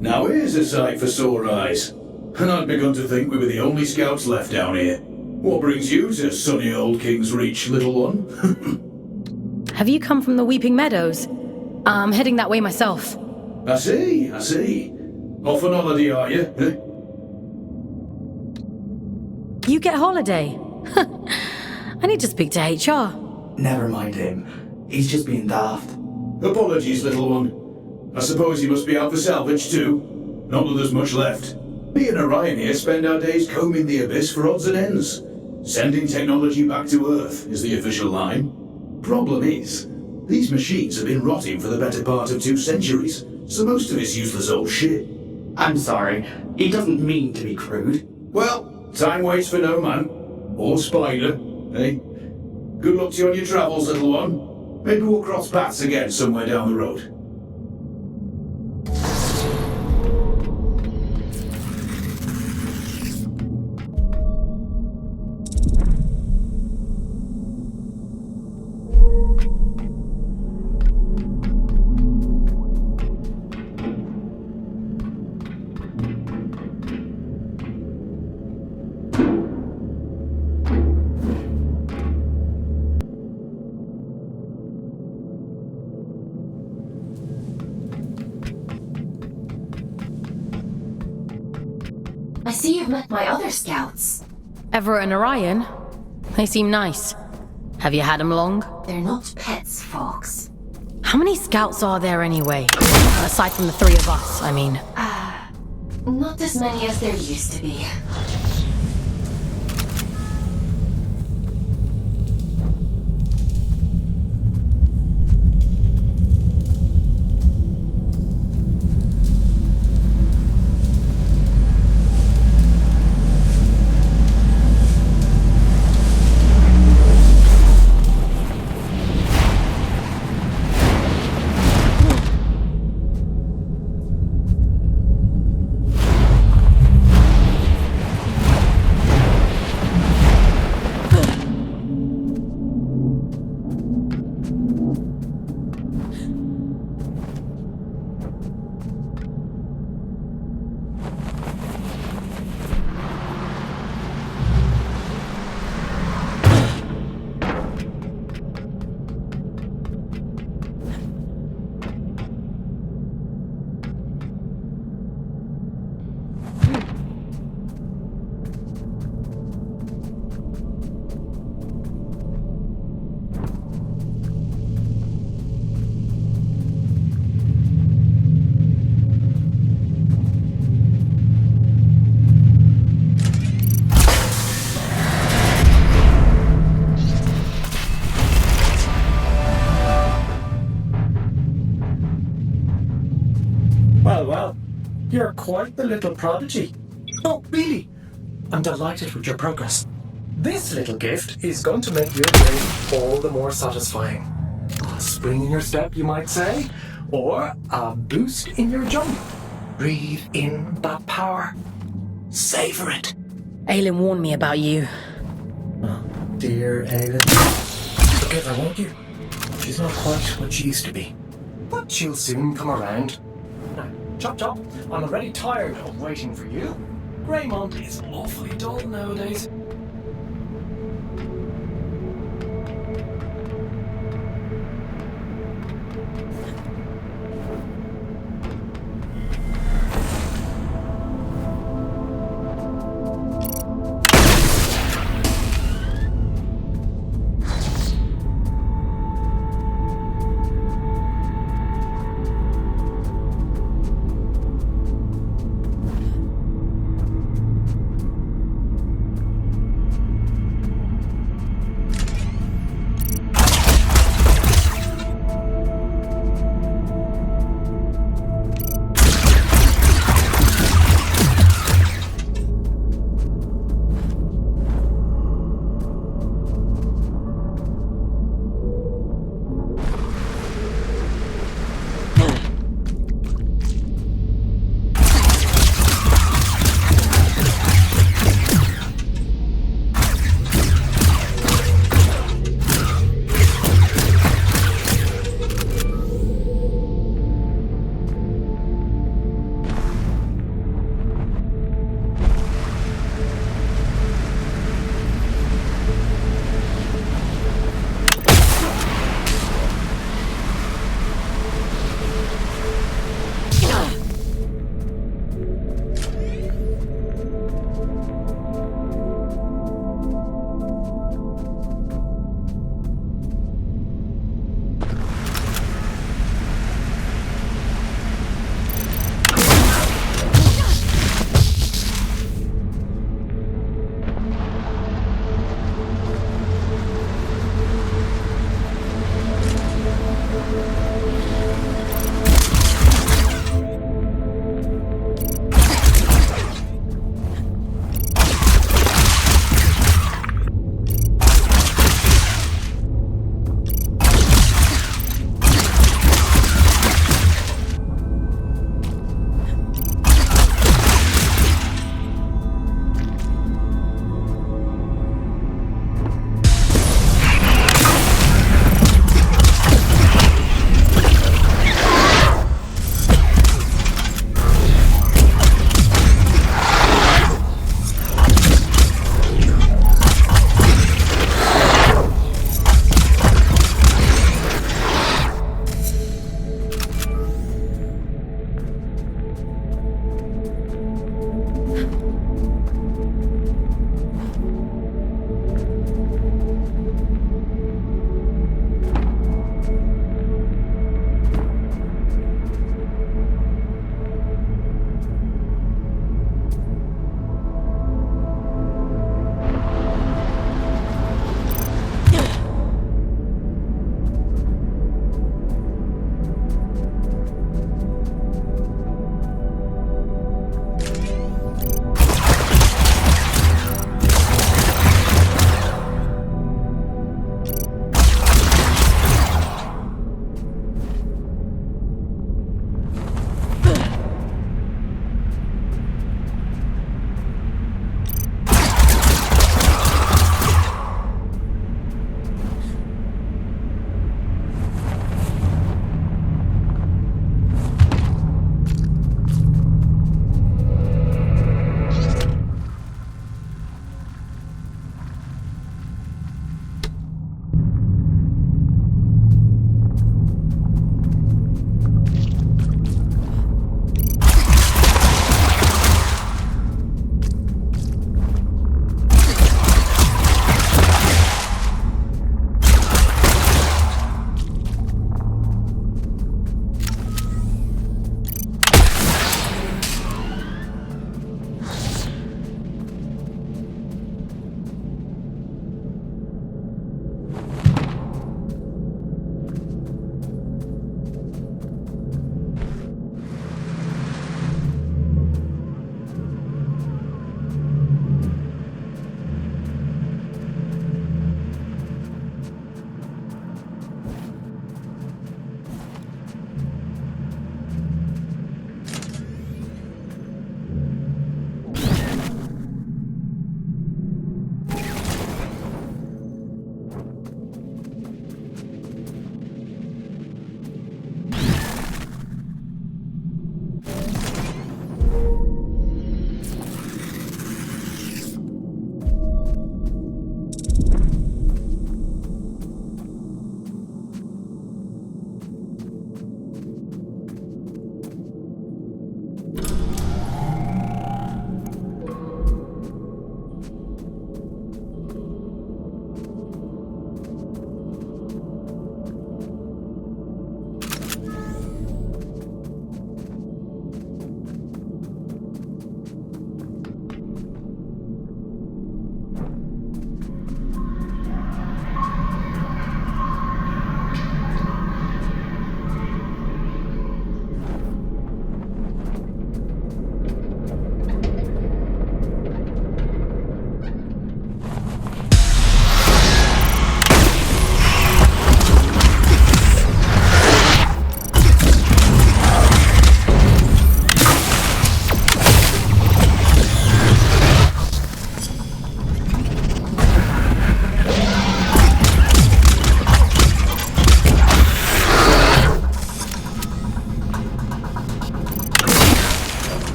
Now here's a sight for sore eyes. And I'd begun to think we were the only scouts left down here. What brings you to sunny old King's Reach, little one? Have you come from the Weeping Meadows? I'm heading that way myself. I see. Off on holiday, are you? Eh? You get holiday? I need to speak to HR. Never mind him. He's just being daft. Apologies, little one. I suppose you must be out for salvage too. Not that there's much left. Me and Orion here spend our days combing the abyss for odds and ends. Sending technology back to Earth is the official line. Problem is, these machines have been rotting for the better part of 2 centuries, so most of it's useless old shit. I'm sorry. He doesn't mean to be crude. Well, time waits for no man. Or spider, eh? Good luck to you on your travels, little one. Maybe we'll cross paths again somewhere down the road. I see you've met my other scouts. Everett and Orion? They seem nice. Have you had them long? They're not pets, Fawkes. How many scouts are there anyway? Aside from the 3 of us, I mean. Not as many as there used to be. You're quite the little prodigy. Oh, really? I'm delighted with your progress. This little gift is going to make your day all the more satisfying. A spring in your step, you might say, or a boost in your jump. Breathe in that power. Savor it. Aylin warned me about you. Oh, dear Aiden. Forgive her, won't you? She's not quite what she used to be. But she'll soon come around. Now, Chop Chop, I'm already tired of waiting for you. Greymont is awfully dull nowadays.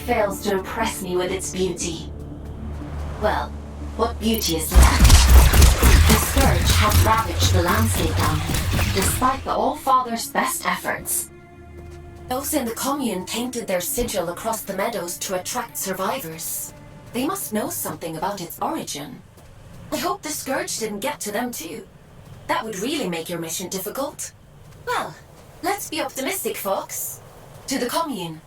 fails to impress me with its beauty. Well, what beauty is left? The scourge has ravaged the landscape down here, despite the All-Father's best efforts. Those in the commune painted their sigil across the meadows to attract survivors. They must know something about its origin. I hope the scourge didn't get to them too. That would really make your mission difficult. Well, let's be optimistic, Fawkes. To the commune.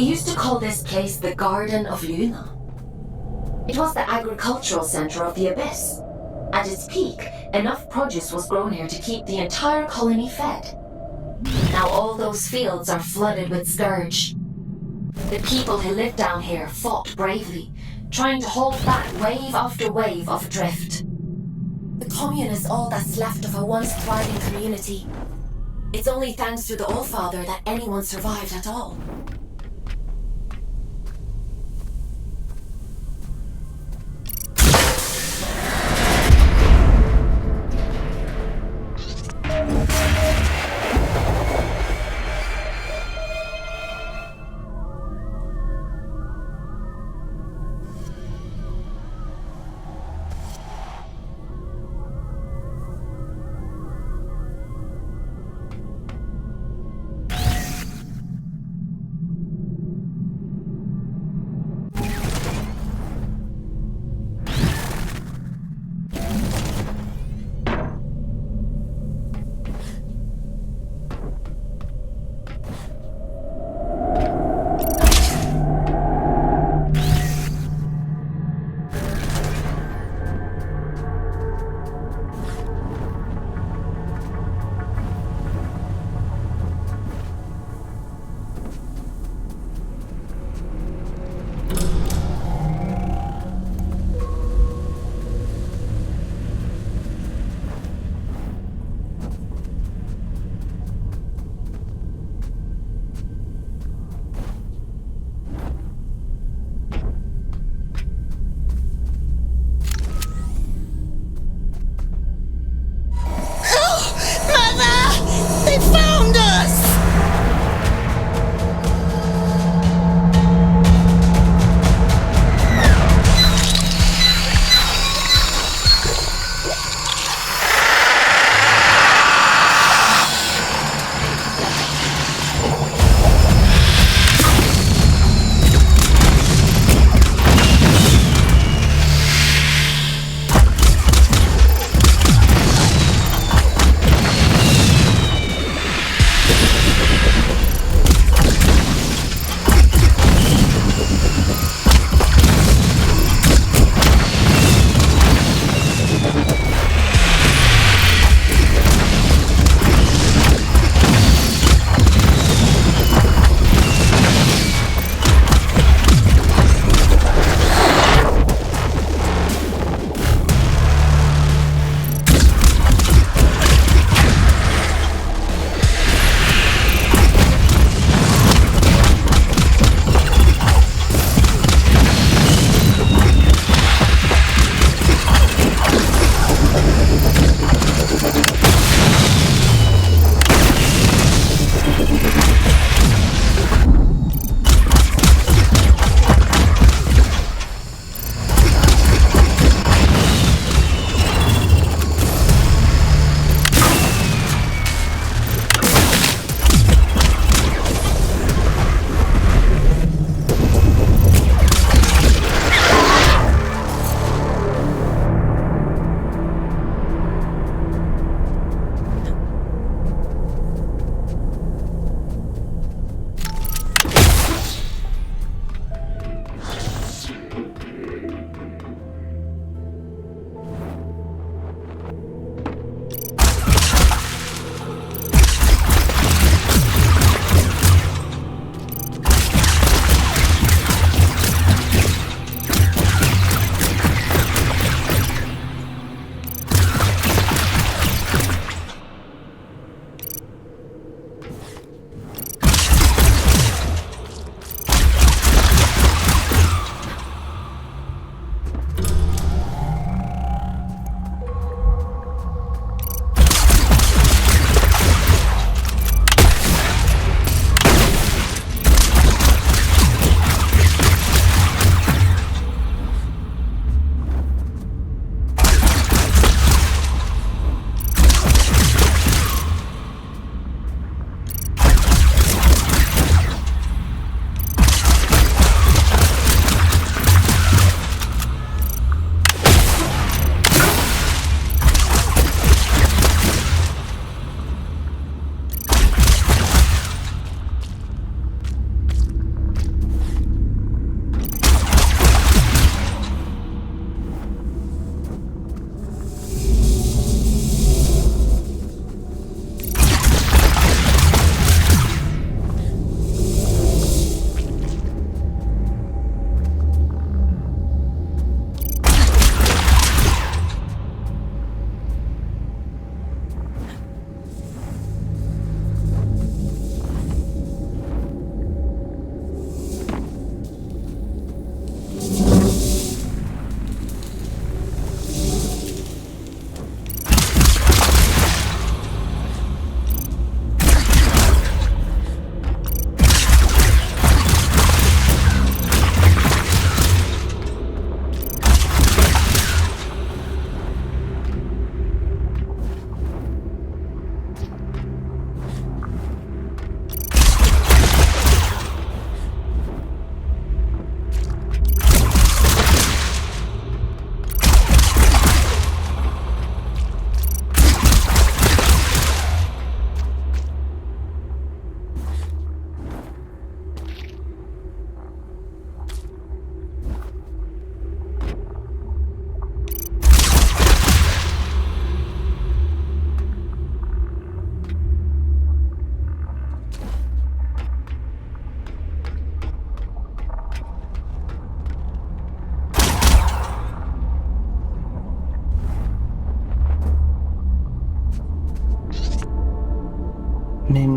used to call this place the Garden of Luna. It was the agricultural center of the Abyss. At its peak, enough produce was grown here to keep the entire colony fed. Now all those fields are flooded with scourge. The people who lived down here fought bravely, trying to hold back wave after wave of drift. The commune is all that's left of a once thriving community. It's only thanks to the Allfather that anyone survived at all.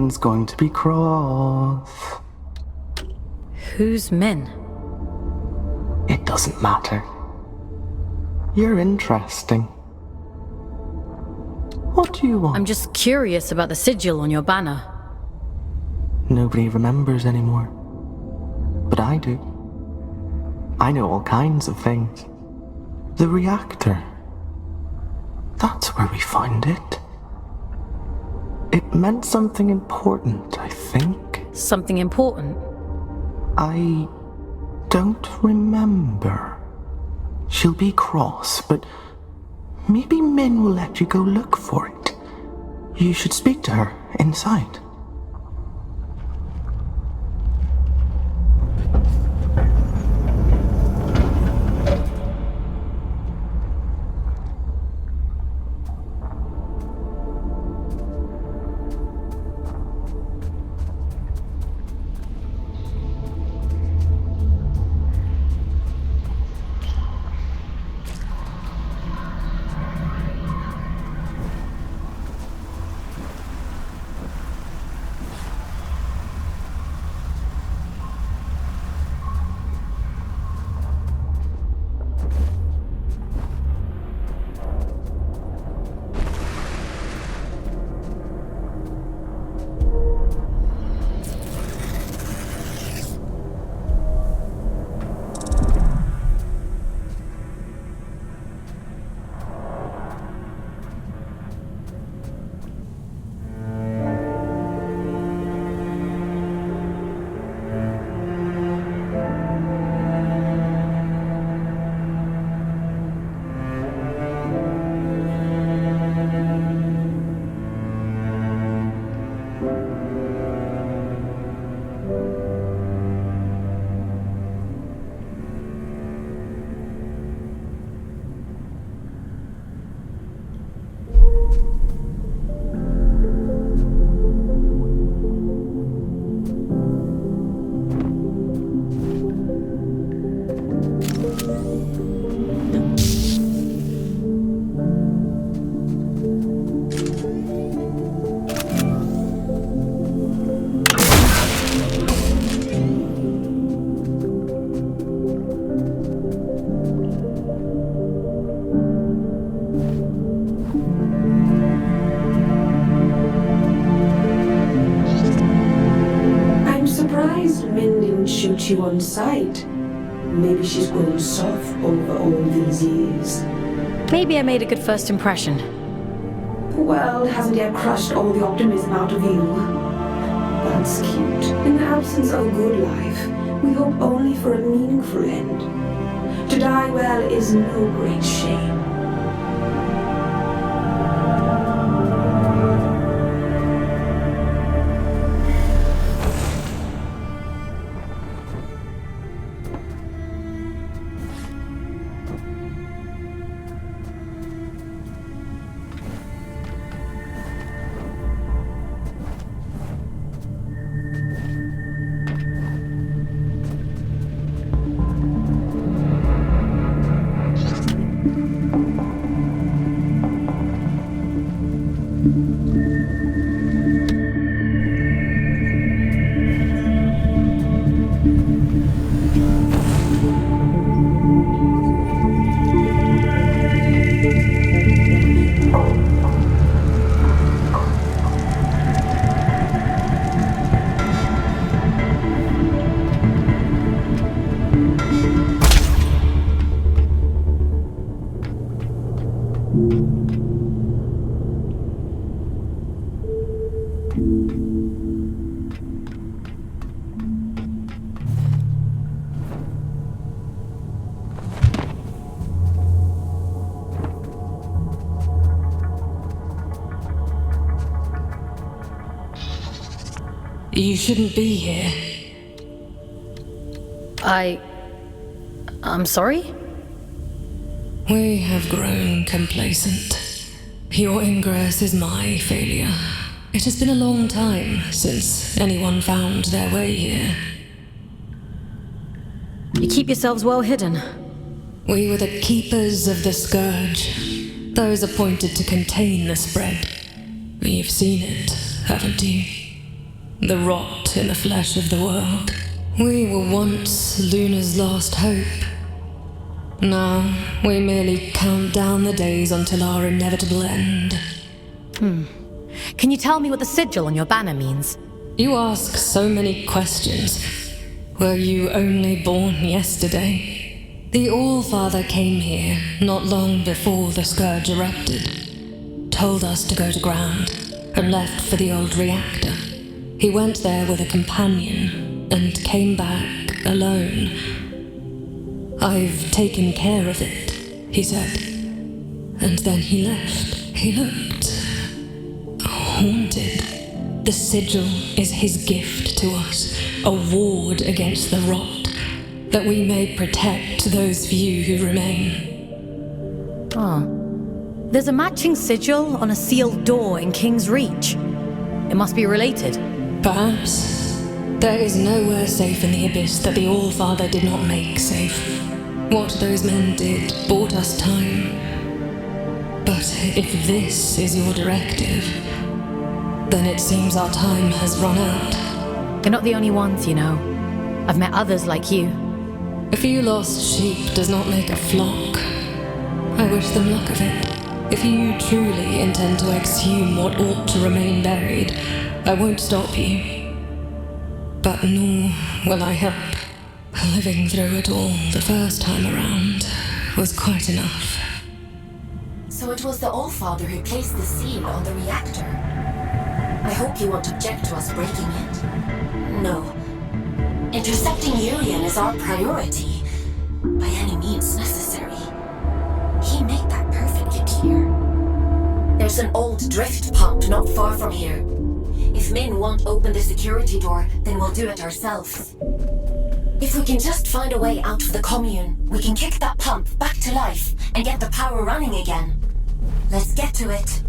Men's going to be cross. Who's men? It doesn't matter. You're interesting. What do you want? I'm just curious about the sigil on your banner. Nobody remembers anymore. But I do. I know all kinds of things. The reactor. That's where we found it. It meant something important, I think. Something important? I don't remember. She'll be cross, but maybe Min will let you go look for it. You should speak to her inside. Shoot you on sight. Maybe she's grown soft over all these years. Maybe I made a good first impression. The world hasn't yet crushed all the optimism out of you. That's cute. In the absence of a good life, we hope only for a meaningful end. To die well is no great shame. You shouldn't be here. I'm sorry? We have grown complacent. Your ingress is my failure. It has been a long time since anyone found their way here. You keep yourselves well hidden. We were the keepers of the Scourge, those appointed to contain the spread. You've seen it, haven't you? the rot in the flesh of the world. We were once Luna's last hope. Now, we merely count down the days until our inevitable end. Can you tell me what the sigil on your banner means? You ask so many questions. Were you only born yesterday? The All-Father came here not long before the Scourge erupted, told us to go to ground, and left for the old reactor. He went there with a companion, and came back alone. "I've taken care of it," he said. And then he left. He looked haunted. The sigil is his gift to us, a ward against the rot, that we may protect those few who remain. There's a matching sigil on a sealed door in King's Reach. It must be related. Perhaps. There is nowhere safe in the Abyss that the All-Father did not make safe. What those men did bought us time. But if this is your directive, then it seems our time has run out. You're not the only ones, you know. I've met others like you. A few lost sheep does not make a flock. I wish them luck of it. If you truly intend to exhume what ought to remain buried, I won't stop you. But nor will I help. Living through it all the first time around was quite enough. So it was the All-Father who placed the seal on the reactor. I hope you won't object to us breaking it. No. Intercepting Urian is our priority, by any means necessary. He made that perfectly clear. There's an old drift pump not far from here. If Min won't open the security door, then we'll do it ourselves. If we can just find a way out of the commune, we can kick that pump back to life and get the power running again. Let's get to it.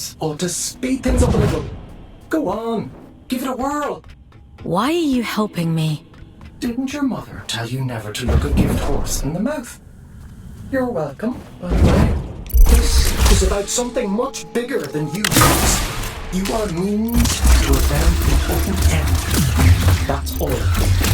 this ought to speed things up a little. Go on, give it a whirl. Why are you helping me? Didn't your mother tell you never to look a gift horse in the mouth? You're welcome, by the way. This is about something much bigger than you guys. You are means to a very important end. That's all.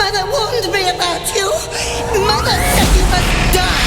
Mother warned me about you. Mother said you must die.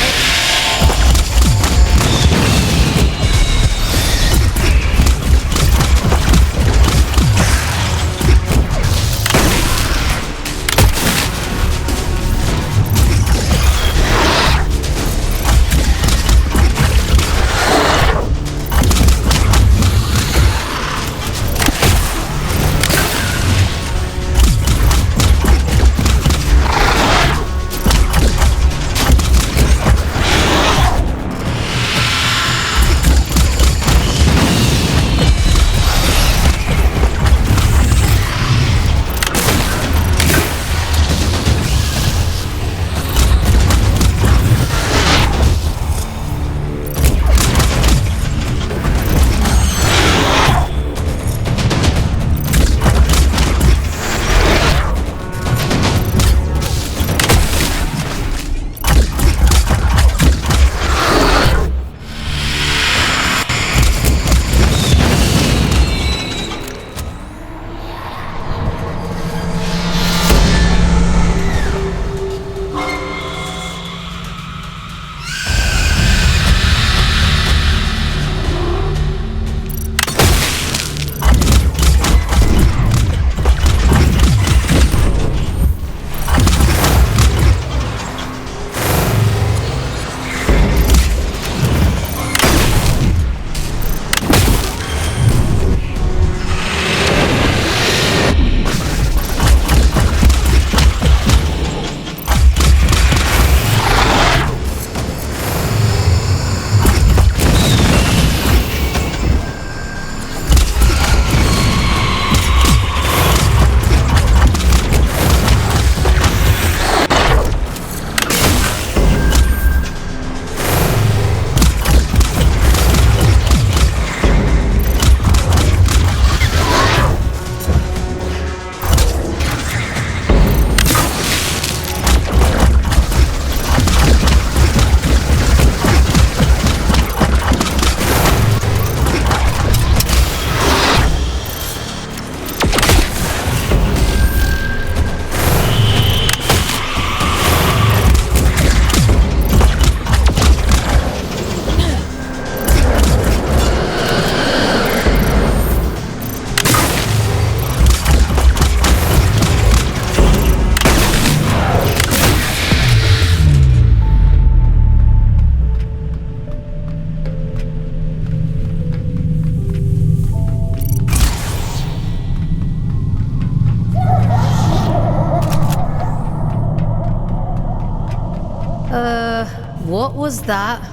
What was that?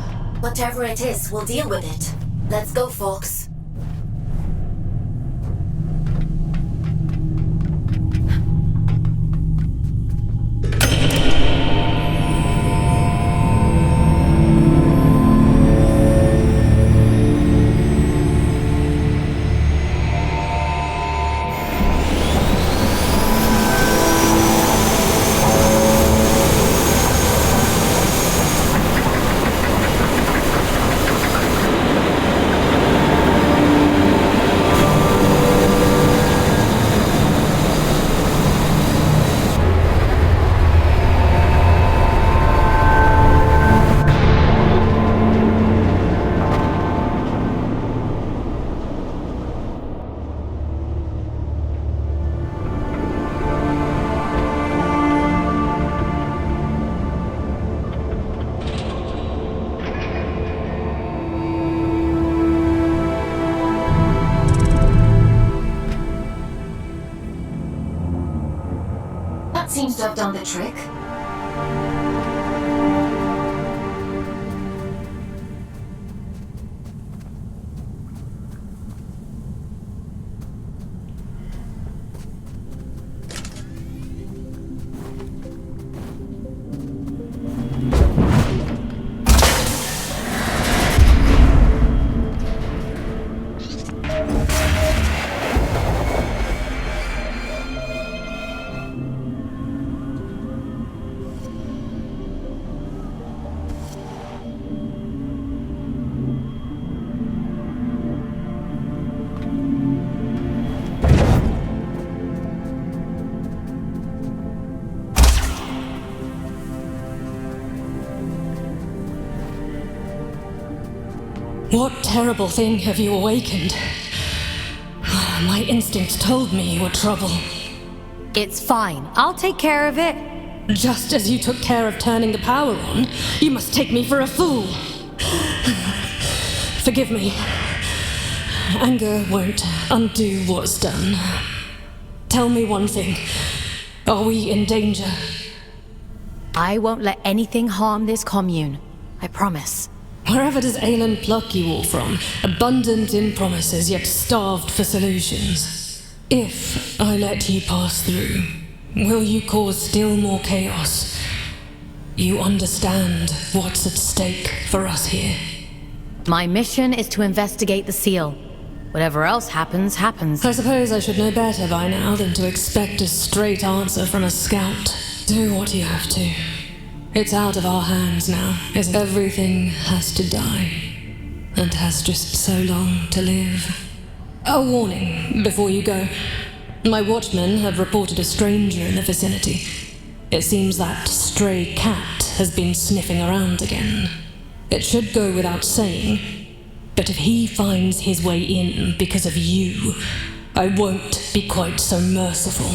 Whatever it is, we'll deal with it. Let's go, Fawkes. Seems to have done the trick. What terrible thing have you awakened? My instincts told me you were trouble. It's fine. I'll take care of it. Just as you took care of turning the power on, you must take me for a fool. Forgive me. Anger won't undo what's done. Tell me one thing. Are we in danger? I won't let anything harm this commune. I promise. Wherever does Aelin pluck you all from? Abundant in promises, yet starved for solutions. If I let you pass through, will you cause still more chaos? You understand what's at stake for us here. My mission is to investigate the seal. Whatever else happens, happens. I suppose I should know better by now than to expect a straight answer from a scout. Do what you have to. It's out of our hands now, isn't it? Everything has to die, and has just so long to live. A warning before you go. My watchmen have reported a stranger in the vicinity. It seems that stray cat has been sniffing around again. It should go without saying, but if he finds his way in because of you, I won't be quite so merciful.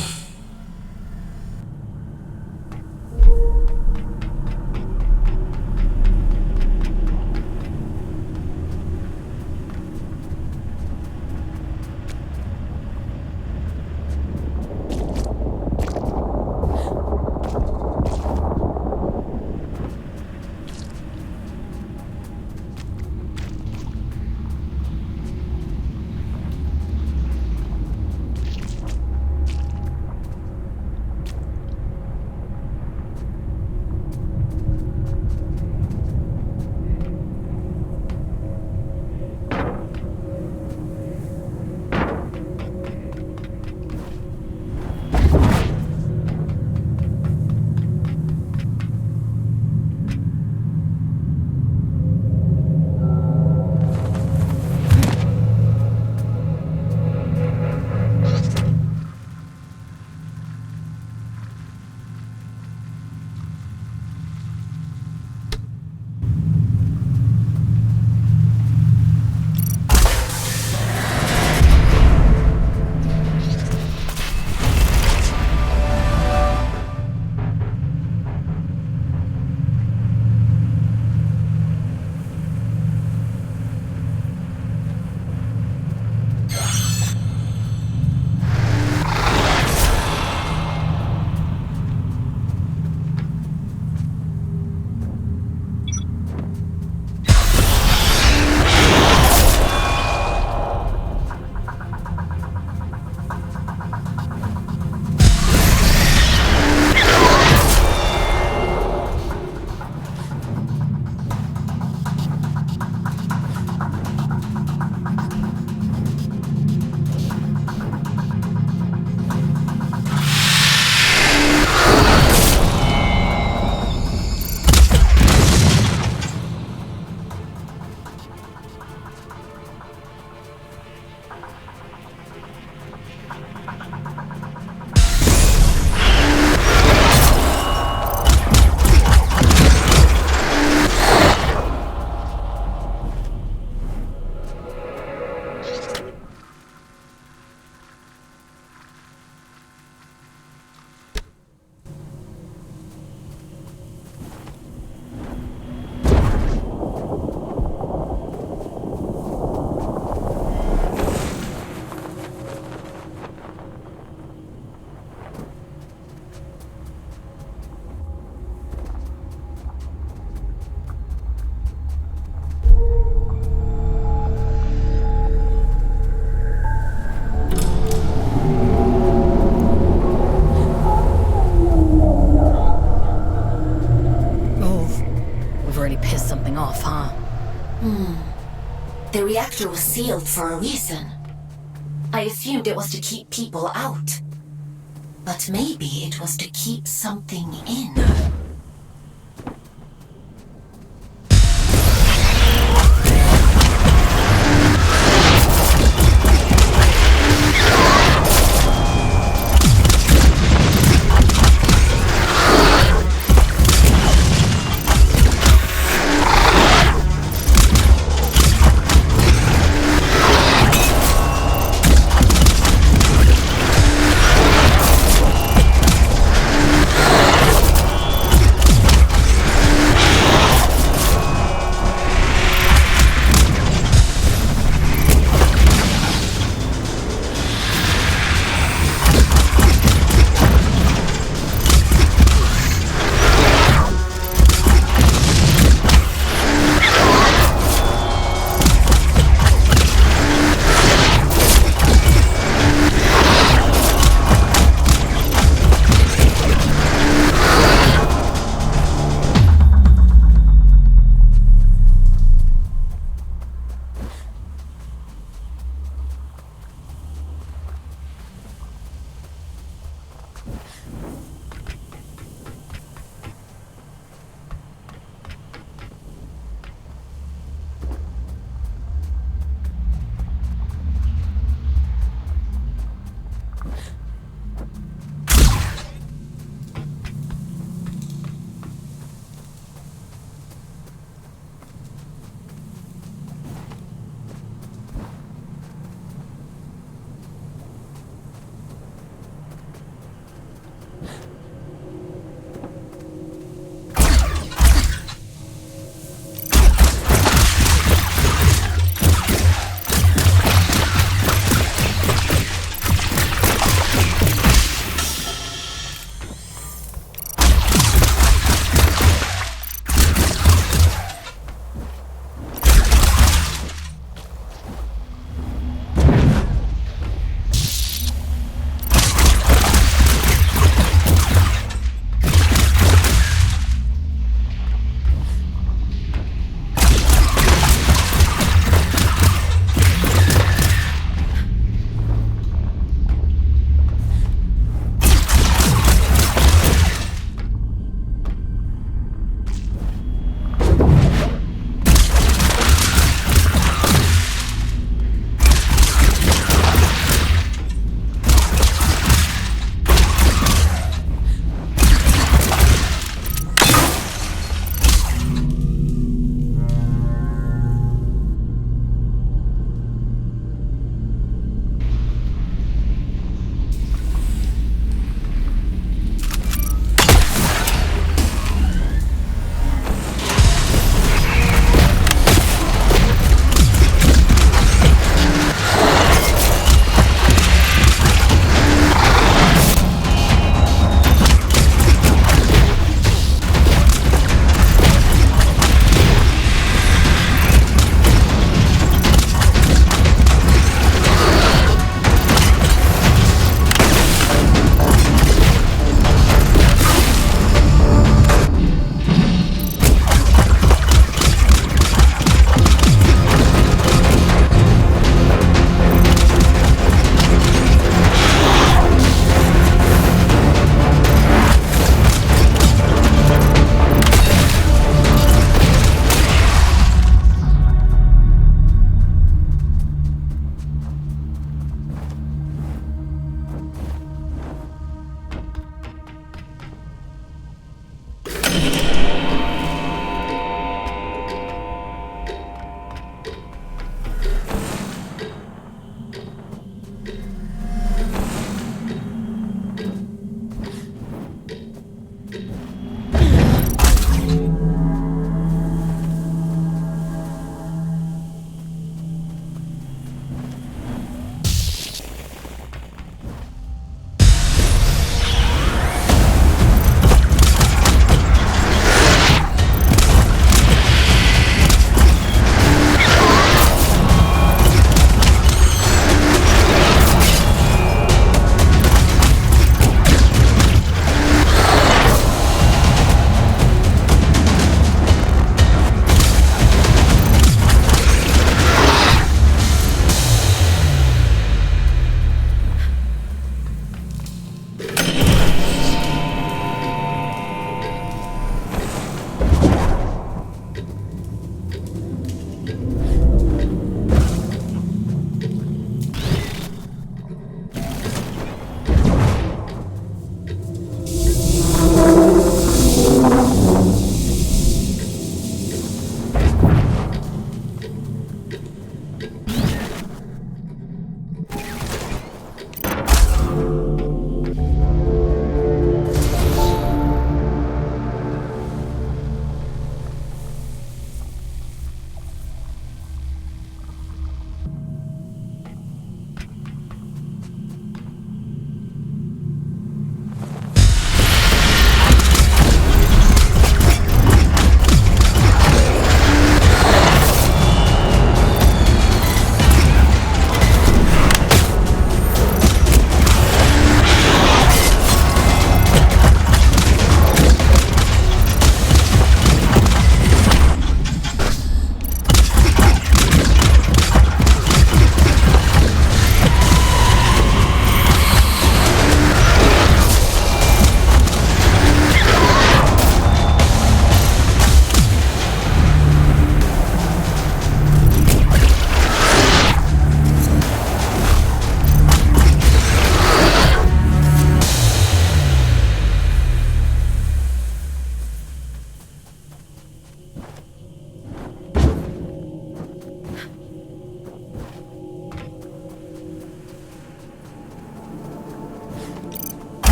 The reactor was sealed for a reason. I assumed it was to keep people out. But maybe it was to keep something in.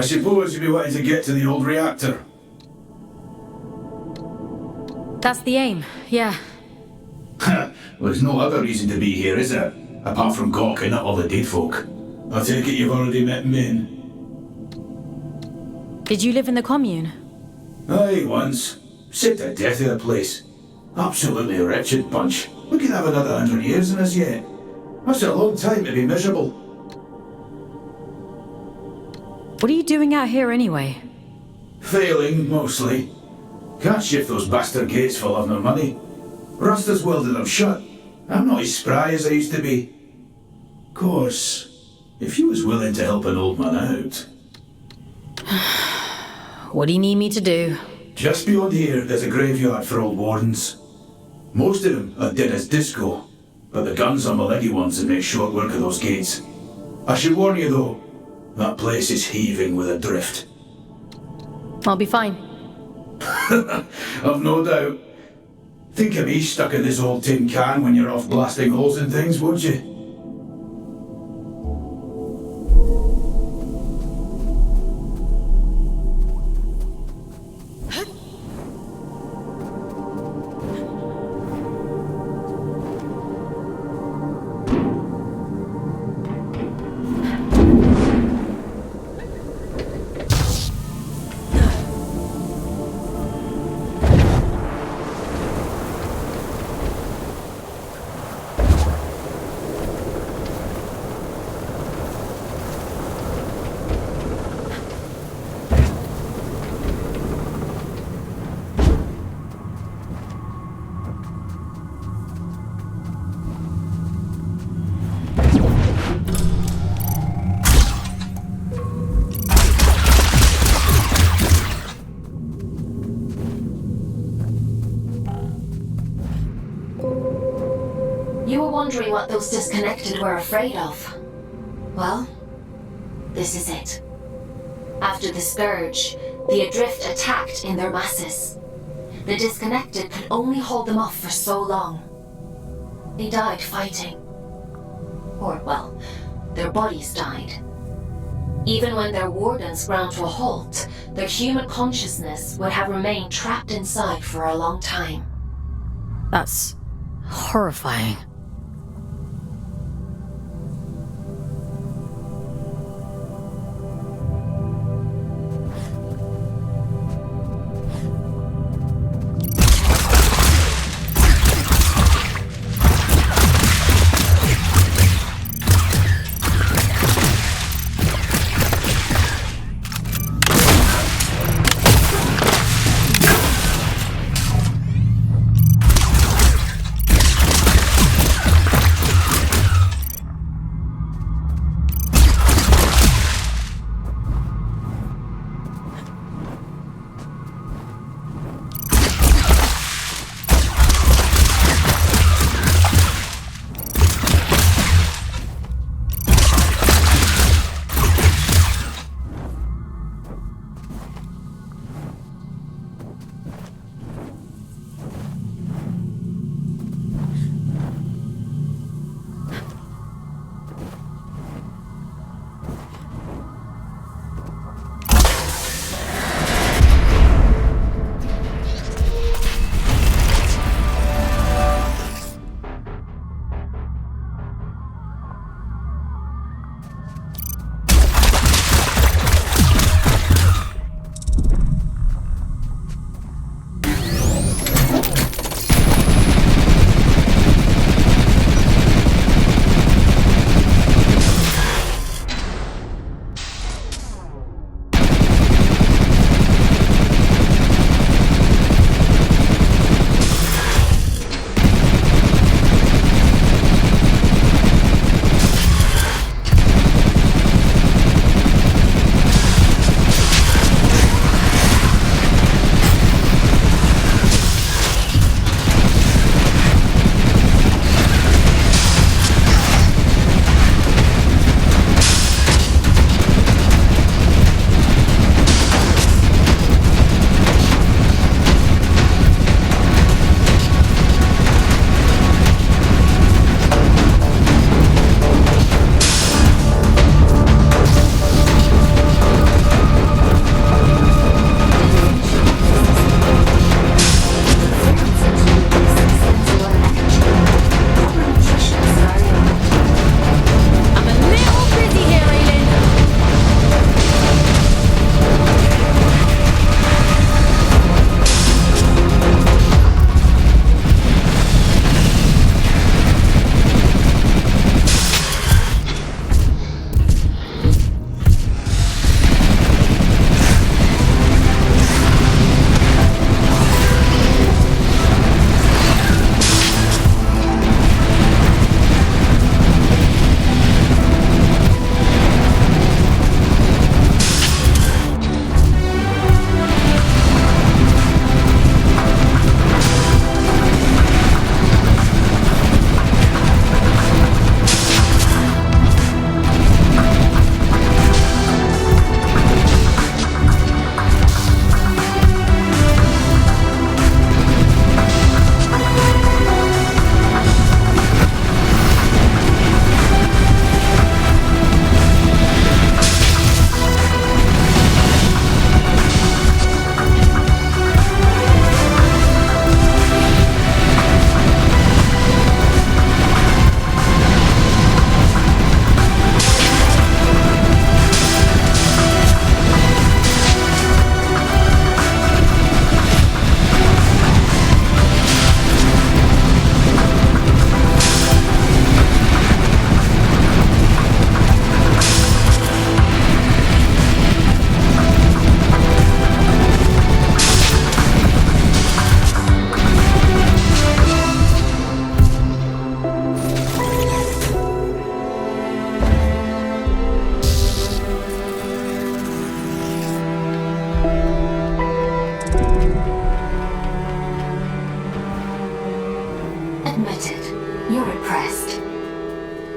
I suppose you'll be wanting to get to the old reactor. That's the aim, yeah. Well, there's no other reason to be here, is there? Apart from gawking at all the dead folk. I take it you've already met Min. Did you live in the commune? Aye, once. Sick to death of the place. Absolutely wretched bunch. We could have another 100 years in us yet. That's a long time to be miserable. What are you doing out here anyway? Failing, mostly. Can't shift those bastard gates for love nor money. Rasta's welded them shut. I'm not as spry as I used to be. Of course, if you was willing to help an old man out... What do you need me to do? Just beyond here, there's a graveyard for old wardens. Most of them are dead as disco, but the guns are my leggy ones and make short work of those gates. I should warn you though, that place is heaving with a drift. I'll be fine. I've no doubt. Think of me stuck in this old tin can when you're off blasting holes in things, won't you? You were wondering what those disconnected were afraid of. Well, this is it. After the Scourge, the Adrift attacked in their masses. The disconnected could only hold them off for so long. They died fighting. Or, well, their bodies died. Even when their wardens ground to a halt, their human consciousness would have remained trapped inside for a long time. That's horrifying.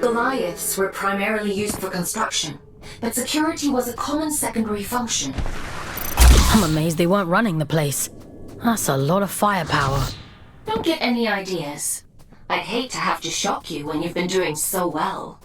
Goliaths were primarily used for construction, but security was a common secondary function. I'm amazed they weren't running the place. That's a lot of firepower. Don't get any ideas. I'd hate to have to shock you when you've been doing so well.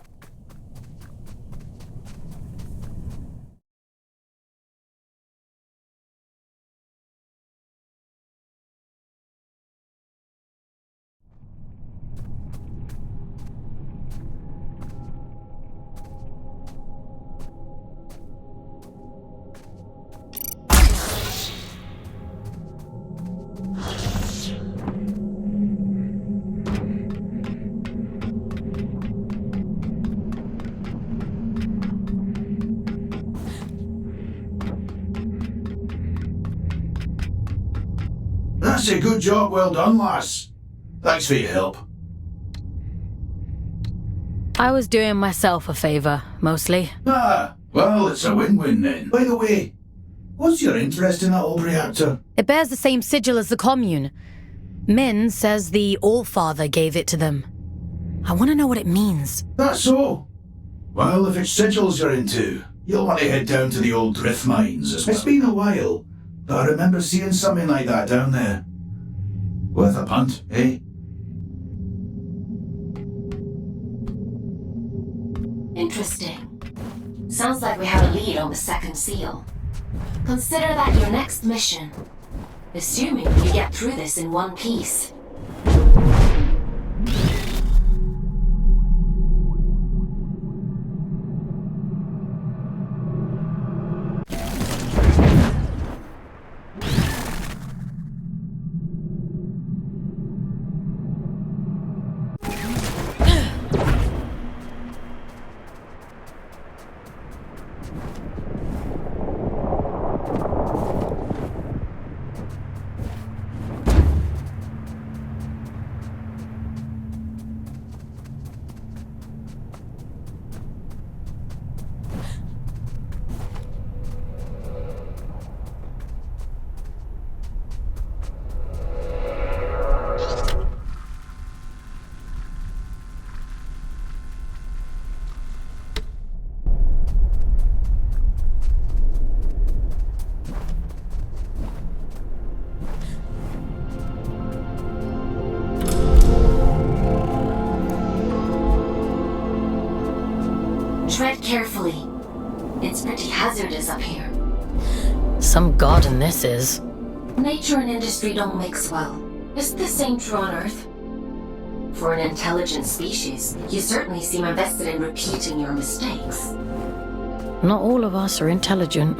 That's a good job, well done, lass. Thanks for your help. I was doing myself a favor, mostly. Ah, well, it's a win-win then. By the way, what's your interest in that old reactor? It bears the same sigil as the commune. Min says the Allfather gave it to them. I want to know what it means. That's so. Well, if it's sigils you're into, you'll want to head down to the old drift mines as well. It's been a while, but I remember seeing something like that down there. Worth a punt, eh? Interesting. Sounds like we have a lead on the second seal. Consider that your next mission. Assuming you get through this in one piece. Tread carefully. It's pretty hazardous up here. Some garden this is. Nature and industry don't mix well. Is the same true on Earth? For an intelligent species, you certainly seem invested in repeating your mistakes. Not all of us are intelligent.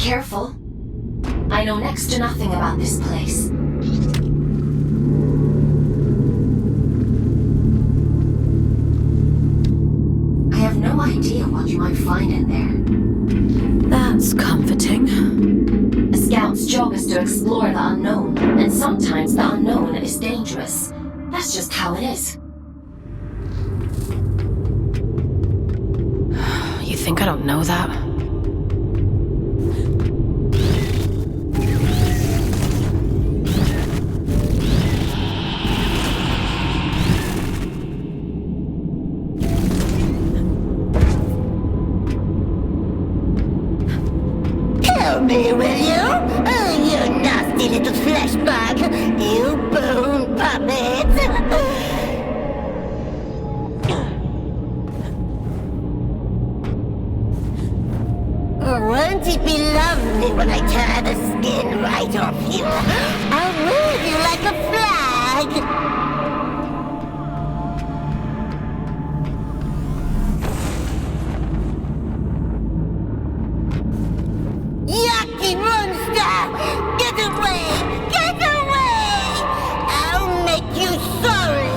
careful. I know next to nothing about this place. I have no idea what you might find in there. That's comforting. A scout's job is to explore the unknown, and sometimes the unknown is dangerous. That's just how it is. You think I don't know that? Help me, will you? Oh, you nasty little flesh bug. You bone puppet. Won't it be lovely when I tear the skin right off you? I'll wave you like a flag. Yucky monster! Get away! Get away! I'll make you sorry!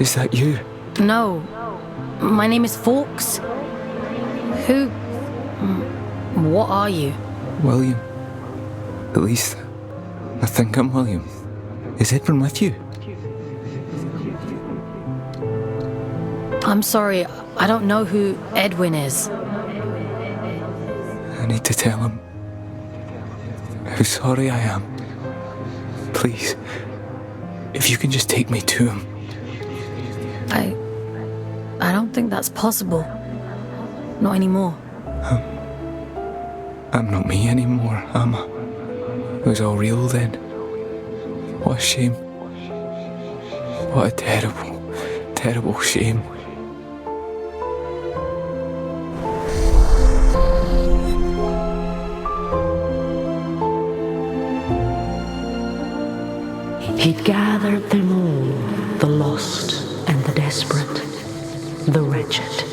Is that you? No. My name is Fawkes. Who... What are you? William. At least, I think I'm William. Is Edwin with you? I'm sorry, I don't know who Edwin is. I need to tell him how sorry I am. Please, if you can just take me to him. I don't think that's possible. Not anymore. I'm not me anymore, am I? It was all real then. What a shame. What a terrible, terrible shame. He'd gathered them all, the lost and the desperate, the wretched.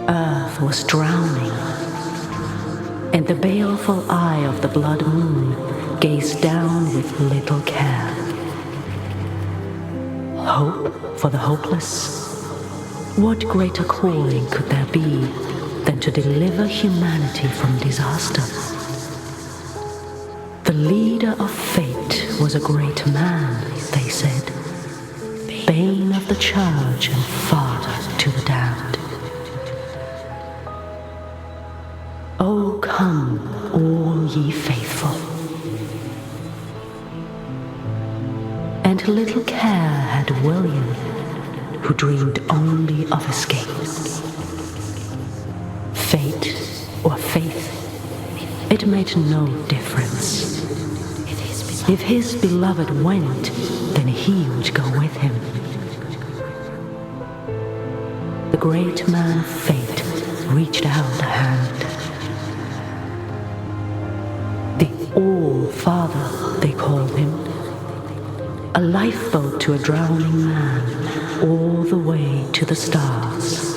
Earth was drowning, and the baleful eye of the blood moon gazed down with little care. Hope for the hopeless? What greater calling could there be than to deliver humanity from disaster? The leader of fate was a great man, they said, bane of the church and father to the damned. Oh, come, all ye faithful. And little care had William, who dreamed only of escape. Fate or faith, it made no difference. If his beloved went, then he would go with him. The great man Fate reached out a hand. The All-Father, they called him. A lifeboat to a drowning man, all the way to the stars.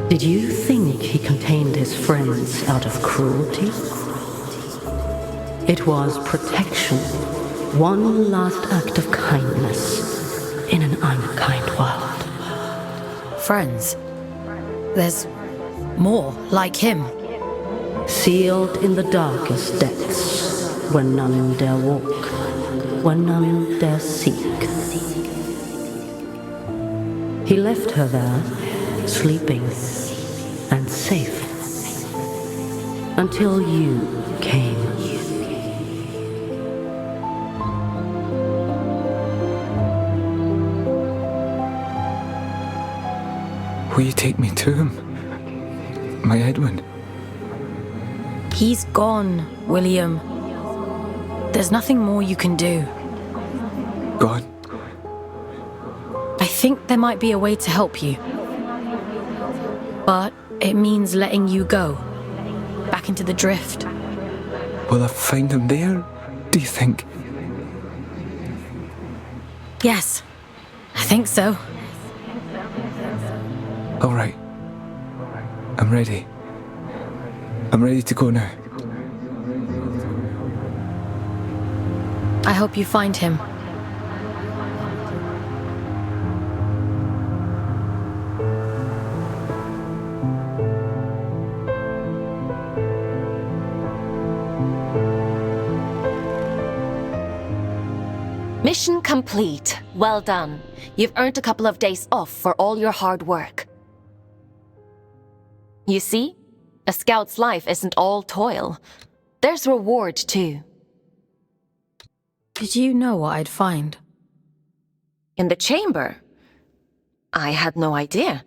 Did you think he contained his friends out of cruelty? It was protection, one last act of kindness in an unkind world. Friends? There's more like him. Sealed in the darkest depths, where none dare walk, where none dare seek. He left her there, sleeping and safe, until you came. Will you take me to him? My Edwin? He's gone, William. There's nothing more you can do. God? I think there might be a way to help you. But it means letting you go. Back into the drift. Will I find him there, do you think? Yes, I think so. All right. I'm ready. I'm ready to go now. I hope you find him. Mission complete. Well done. You've earned a couple of days off for all your hard work. You see? A scout's life isn't all toil. There's reward, too. Did you know what I'd find? In the chamber? I had no idea.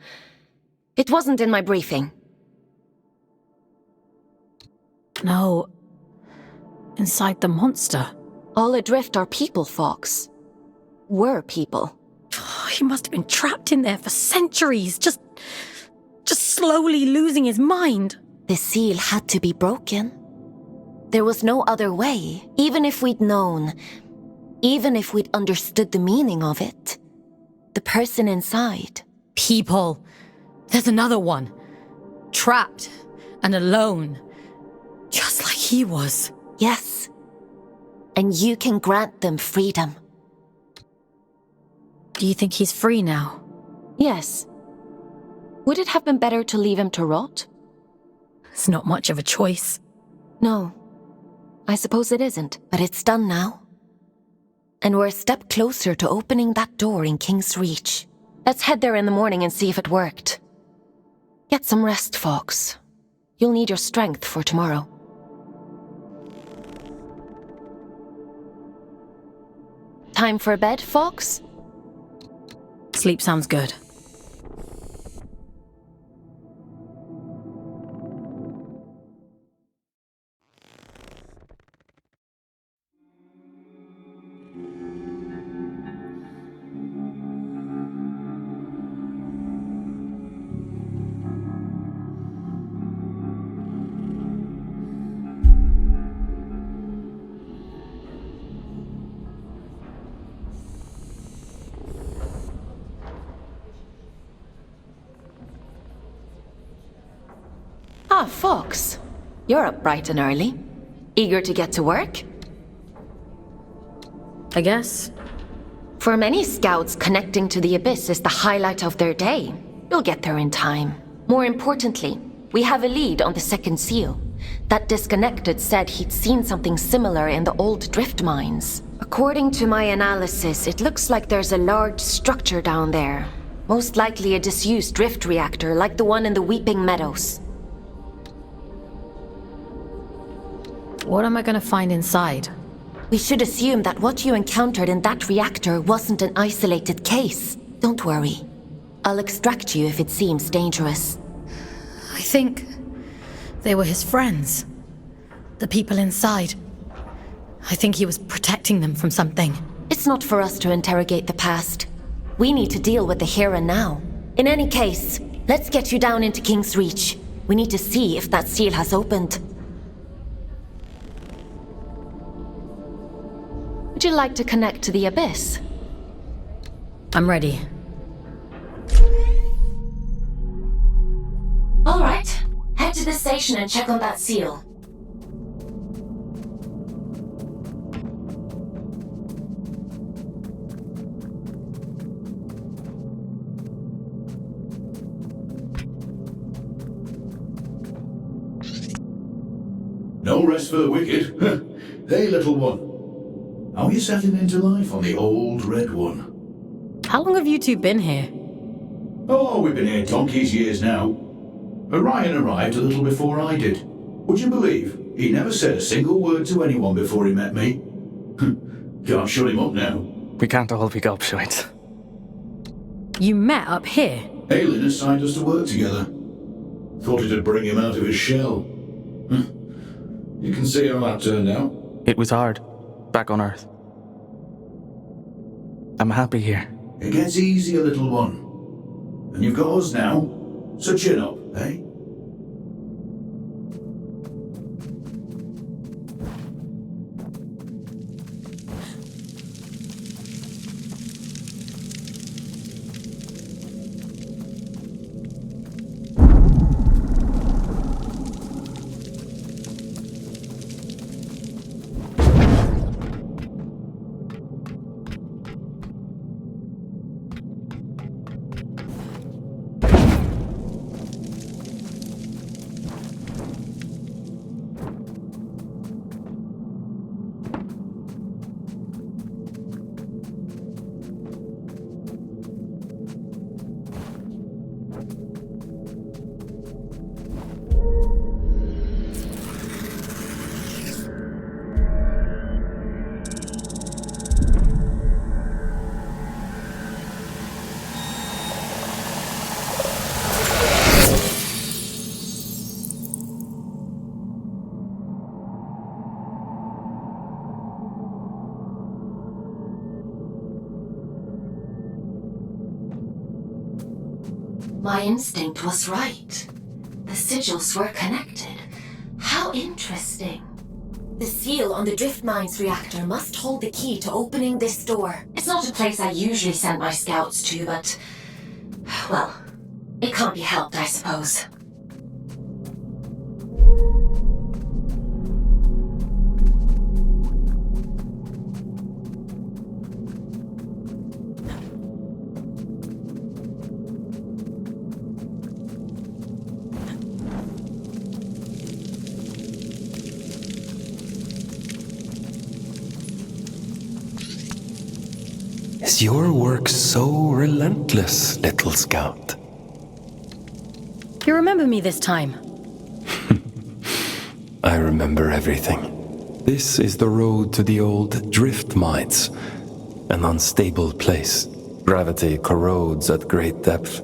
It wasn't in my briefing. No. Inside the monster. All adrift are people, Fawkes. Were people. He must have been trapped in there for centuries, just slowly losing his mind. The seal had to be broken. There was no other way, even if we'd known, even if we'd understood the meaning of it. the person inside. People. There's another one. Trapped and alone. Just like he was. Yes. And you can grant them freedom. Do you think he's free now? Yes. Would it have been better to leave him to rot? It's not much of a choice. No. I suppose it isn't, but it's done now. And we're a step closer to opening that door in King's Reach. Let's head there in the morning and see if it worked. Get some rest, Fawkes. You'll need your strength for tomorrow. Time for bed, Fawkes? Sleep sounds good. Ah, Fawkes. You're up bright and early. Eager to get to work? I guess. For many scouts, connecting to the Abyss is the highlight of their day. You'll get there in time. More importantly, we have a lead on the second seal. That disconnected said he'd seen something similar in the old drift mines. According to my analysis, it looks like there's a large structure down there. Most likely a disused drift reactor like the one in the Weeping Meadows. What am I gonna find inside? We should assume that what you encountered in that reactor wasn't an isolated case. Don't worry. I'll extract you if it seems dangerous. I think they were his friends. The people inside. I think he was protecting them from something. It's not for us to interrogate the past. We need to deal with the here and now. In any case, let's get you down into King's Reach. We need to see if that seal has opened. Would you like to connect to the Abyss? I'm ready. All right. Head to the station and check on that seal. No rest for the wicked. Hey, little one. How are you settling into life on the old red one? How long have you two been here? Oh, we've been here donkey's years now. Orion arrived a little before I did. Would you believe he never said a single word to anyone before he met me? Can't shut him up now. We can't all be gobshites. You met up here? Aelin assigned us to work together. Thought it'd bring him out of his shell. You can see how that turned out. It was hard, back on Earth. I'm happy here. It gets easier, little one. And you've got us now, so chin up, eh? My instinct was right. The sigils were connected. How interesting. The seal on the drift mines reactor must hold the key to opening this door. It's not a place I usually send my scouts to, but... well, it can't be helped, I suppose. Is your work so relentless, little scout? You remember me this time? I remember everything. This is the road to the old drift mines. An unstable place. Gravity corrodes at great depth.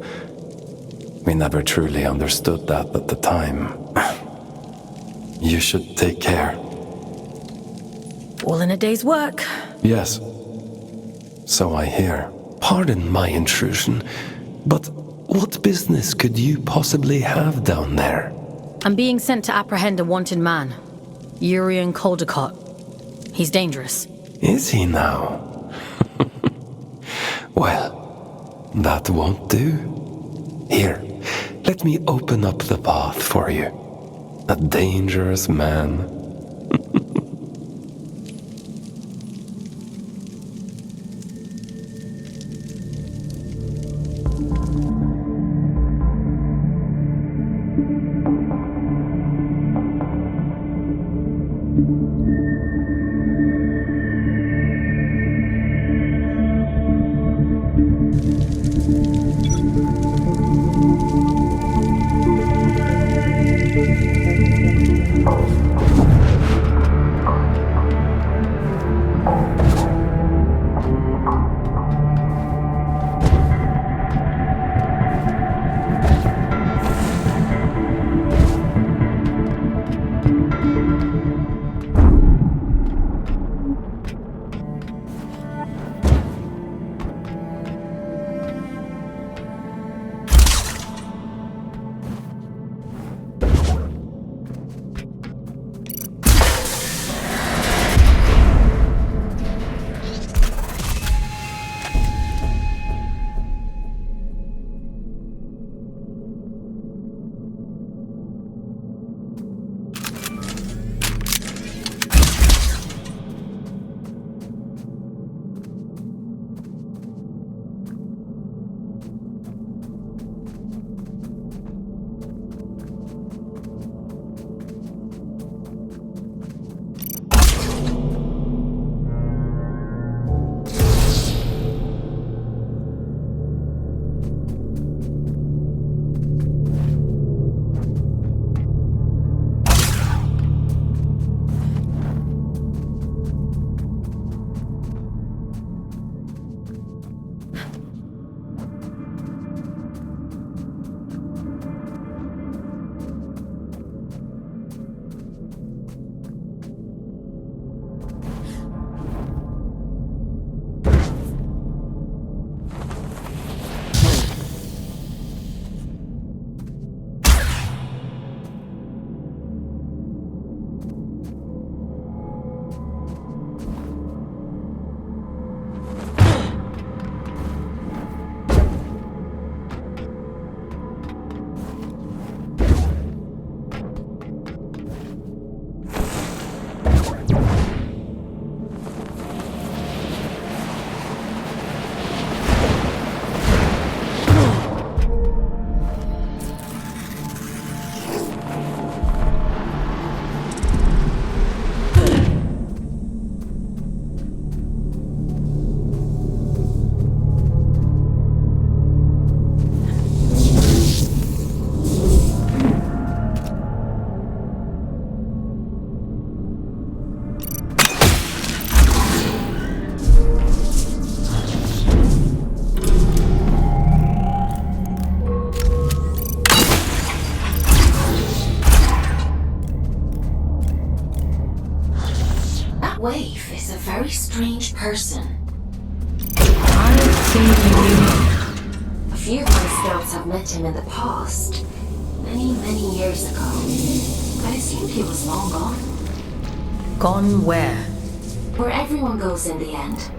We never truly understood that at the time. You should take care. All in a day's work. Yes. So I hear. Pardon my intrusion, but what business could you possibly have down there? I'm being sent to apprehend a wanted man. Urian Caldecott. He's dangerous. Is he now? Well, that won't do. Here, let me open up the path for you. A dangerous man. Waif is a very strange person. I think you knew him. A few of my scouts have met him in the past. Many, many years ago. I assumed he was long gone. Gone where? Where everyone goes in the end.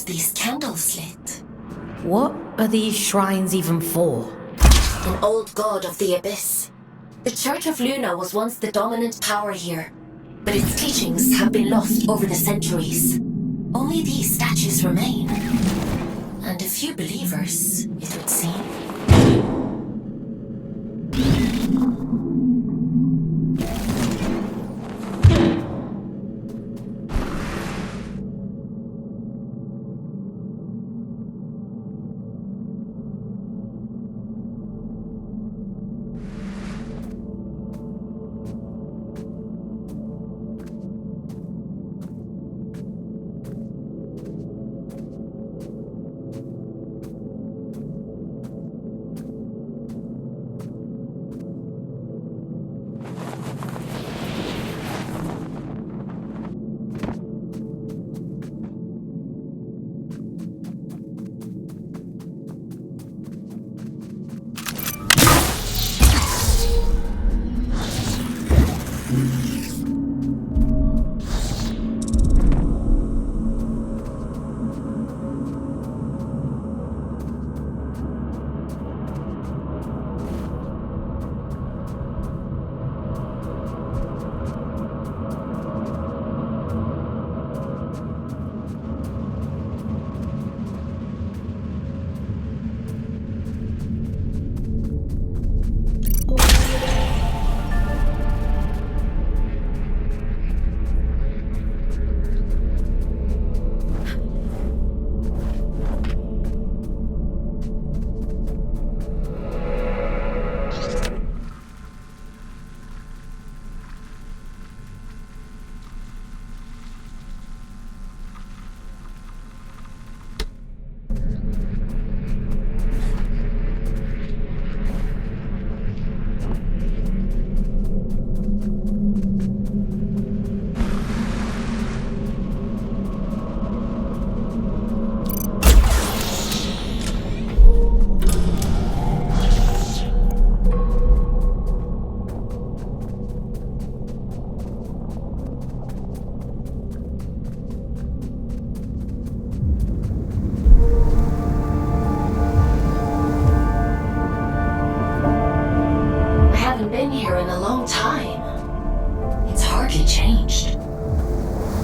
noticed these candles lit. What are these shrines even for? An old god of the abyss. The Church of Luna was once the dominant power here, but its teachings have been lost over the centuries. Only these statues remain. And a few believers, it would seem.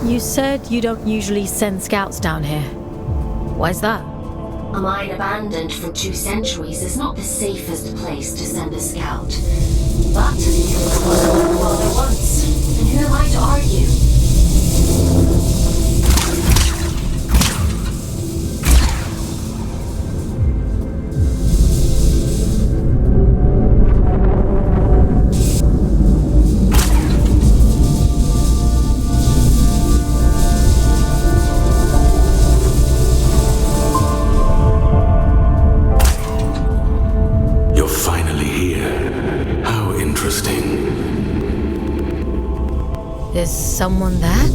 You said you don't usually send scouts down here. Why's that? A mine abandoned for 2 centuries is not the safest place to send a scout. But it was worthwhile there once, and who am I to argue? Is someone there?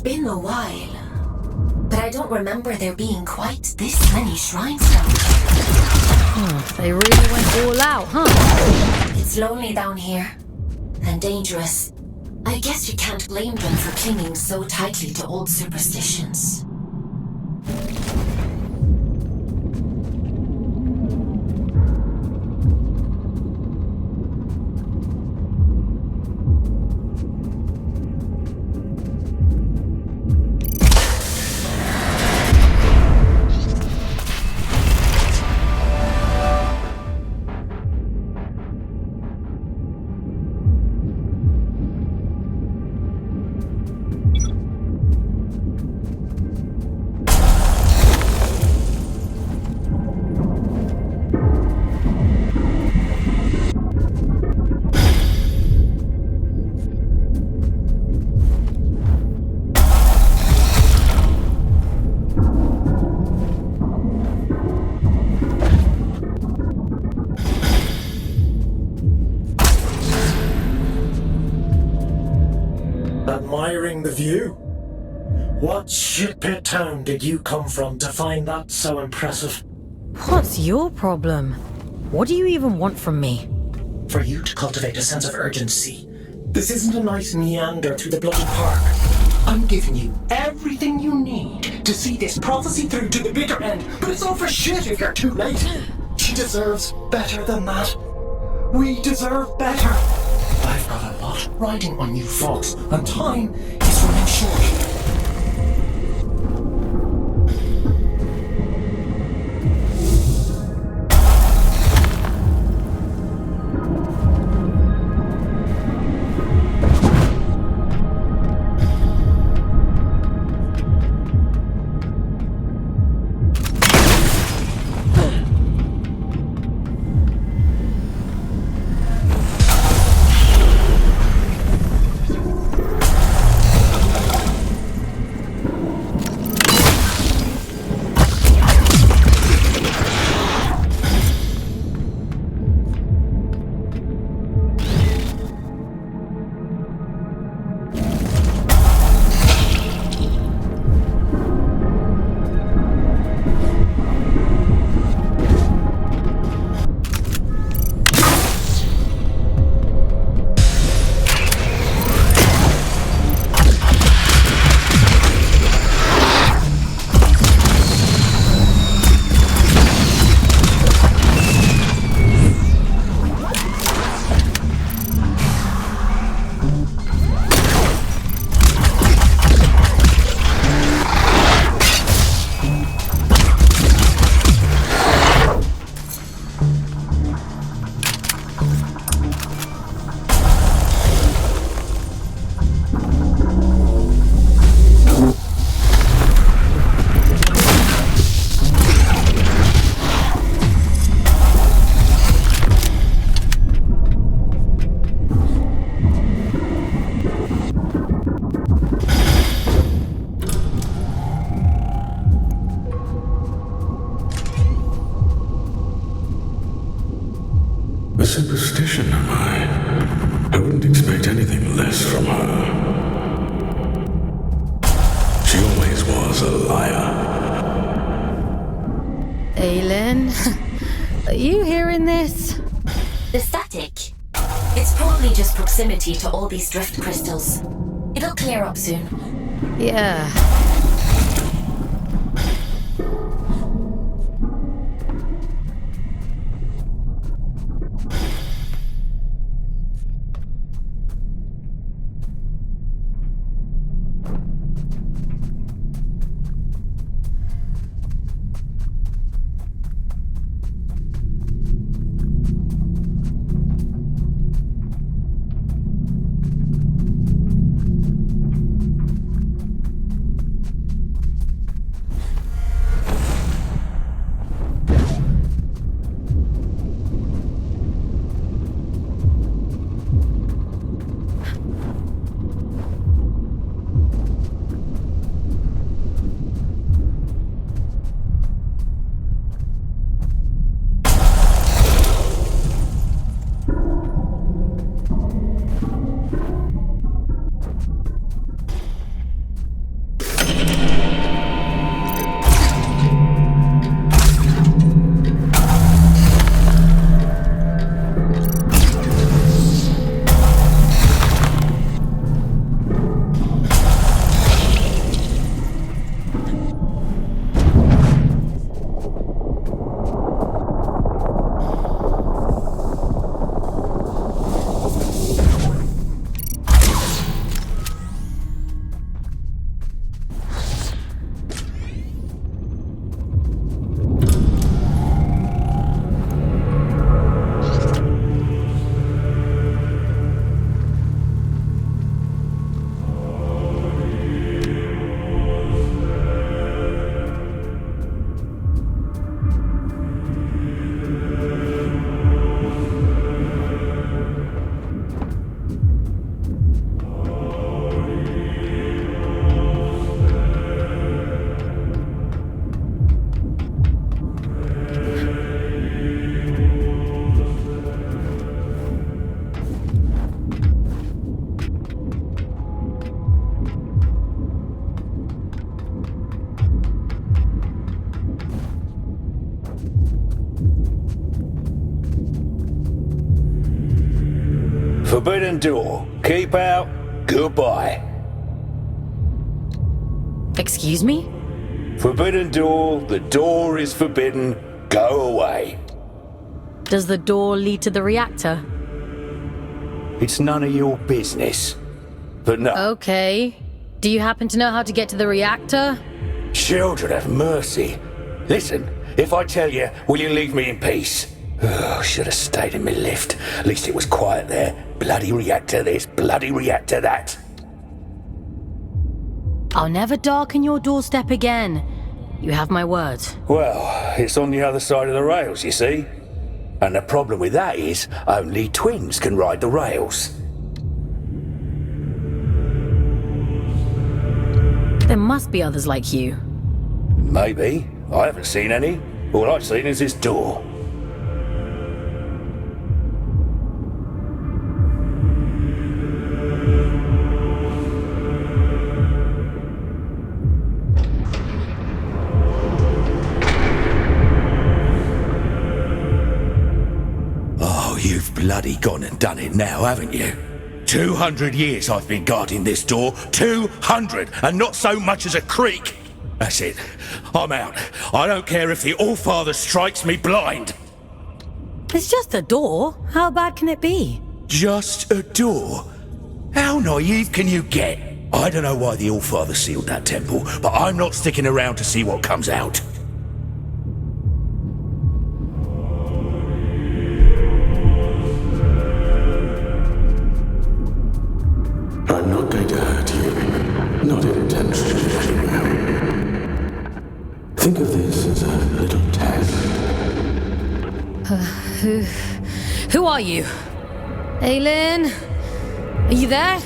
been a while, but I don't remember there being quite this many shrines down here. Oh, they really went all out, huh? It's lonely down here, and dangerous. I guess you can't blame them for clinging so tightly to old superstitions. Admiring the view? What shitpit town did you come from to find that so impressive? What's your problem? What do you even want from me? For you to cultivate a sense of urgency. This isn't a nice meander through the bloody park. I'm giving you everything you need to see this prophecy through to the bitter end, but it's all for shit if you're too late. She deserves better than that. We deserve better. I've got a lot riding on you, Fawkes, and time is running short. A superstition, am I? I wouldn't expect anything less from her. She always was a liar. Aylin, are you hearing this? The static. It's probably just proximity to all these drift crystals. It'll clear up soon. Yeah. Forbidden door. Keep out. Goodbye. Excuse me? Forbidden door. The door is forbidden. Go away. Does the door lead to the reactor? It's none of your business. But no. Okay. Do you happen to know how to get to the reactor? Children have mercy. Listen, if I tell you, will you leave me in peace? Oh, should have stayed in my lift. At least it was quiet there. Bloody reactor this, bloody reactor that. I'll never darken your doorstep again. You have my word. Well, it's on the other side of the rails, you see. And the problem with that is, only twins can ride the rails. There must be others like you. Maybe. I haven't seen any. All I've seen is this door. Oh, you've bloody gone and done it now, haven't you? 200 years I've been guarding this door. 200! And not so much as a creak! That's it. I'm out. I don't care if the All-Father strikes me blind. It's just a door. How bad can it be? Just a door? How naive can you get? I don't know why the All-Father sealed that temple, but I'm not sticking around to see what comes out. I'm not going to hurt you. Not intentionally, anyhow. Think of this as a little test. Who are you? Aylin? Are you there?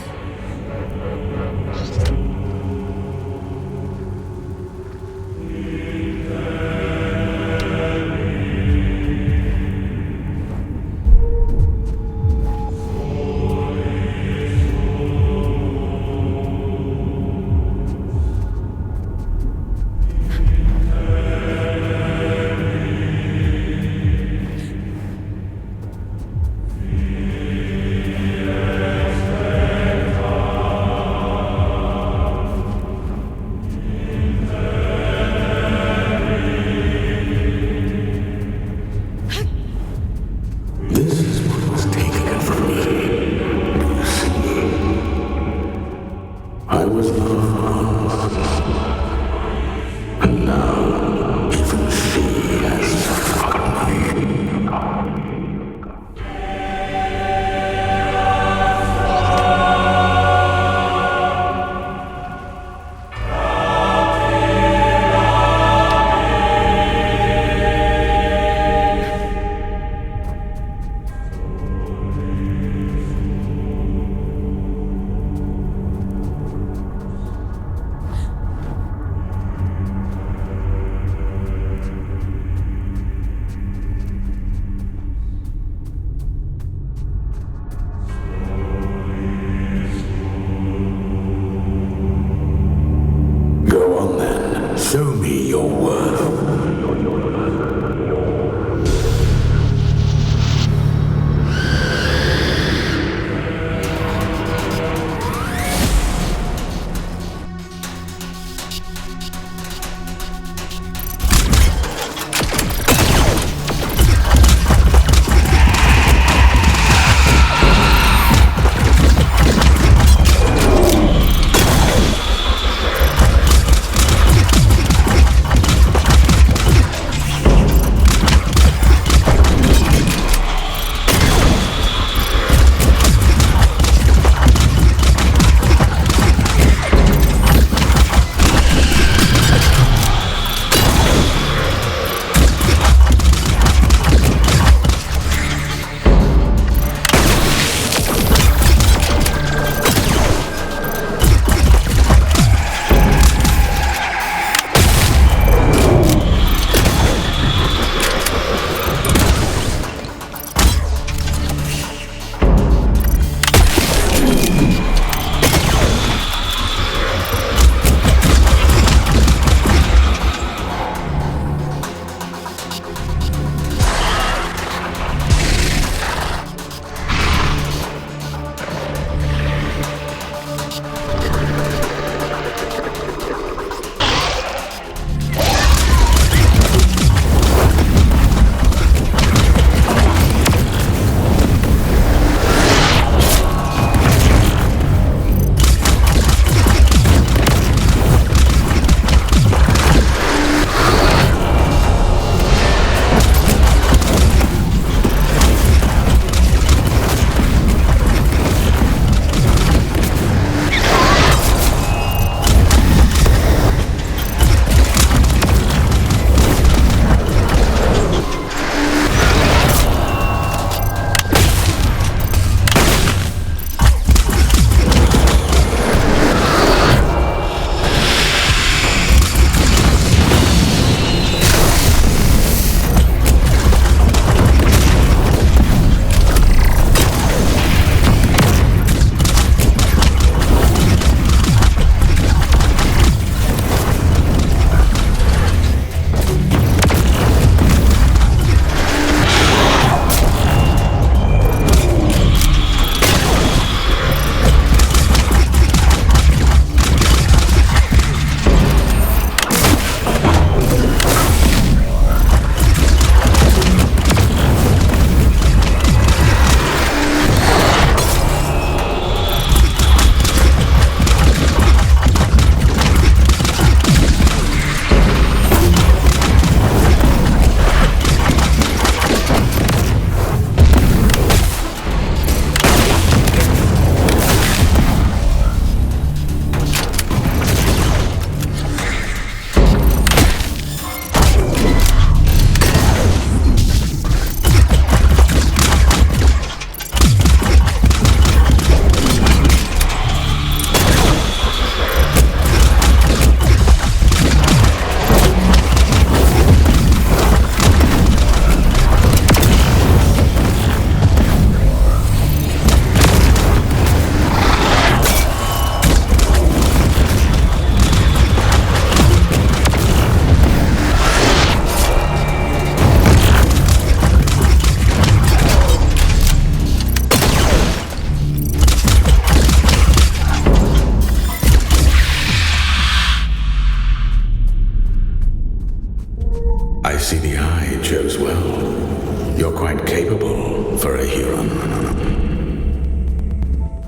capable for a Huron.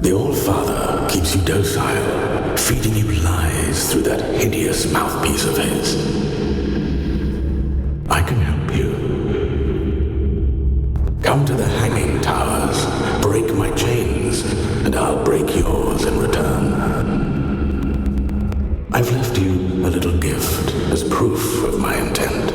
The All-Father keeps you docile, feeding you lies through that hideous mouthpiece of his. I can help you. Come to the hanging towers, break my chains, and I'll break yours in return. I've left you a little gift as proof of my intent.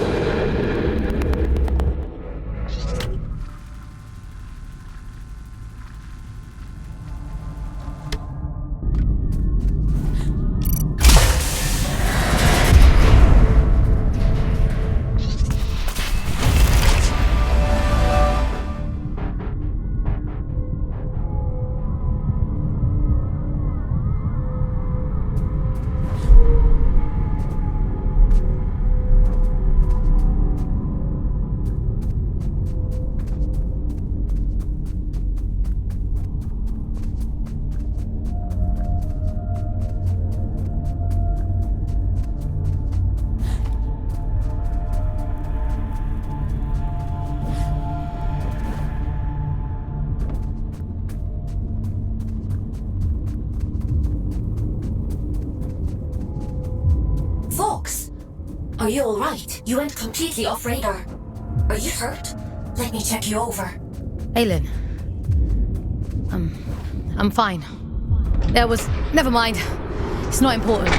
Fawkes! Are you alright? You went completely off radar. Are you hurt? Let me check you over. Aylin. I'm fine. Never mind. It's not important.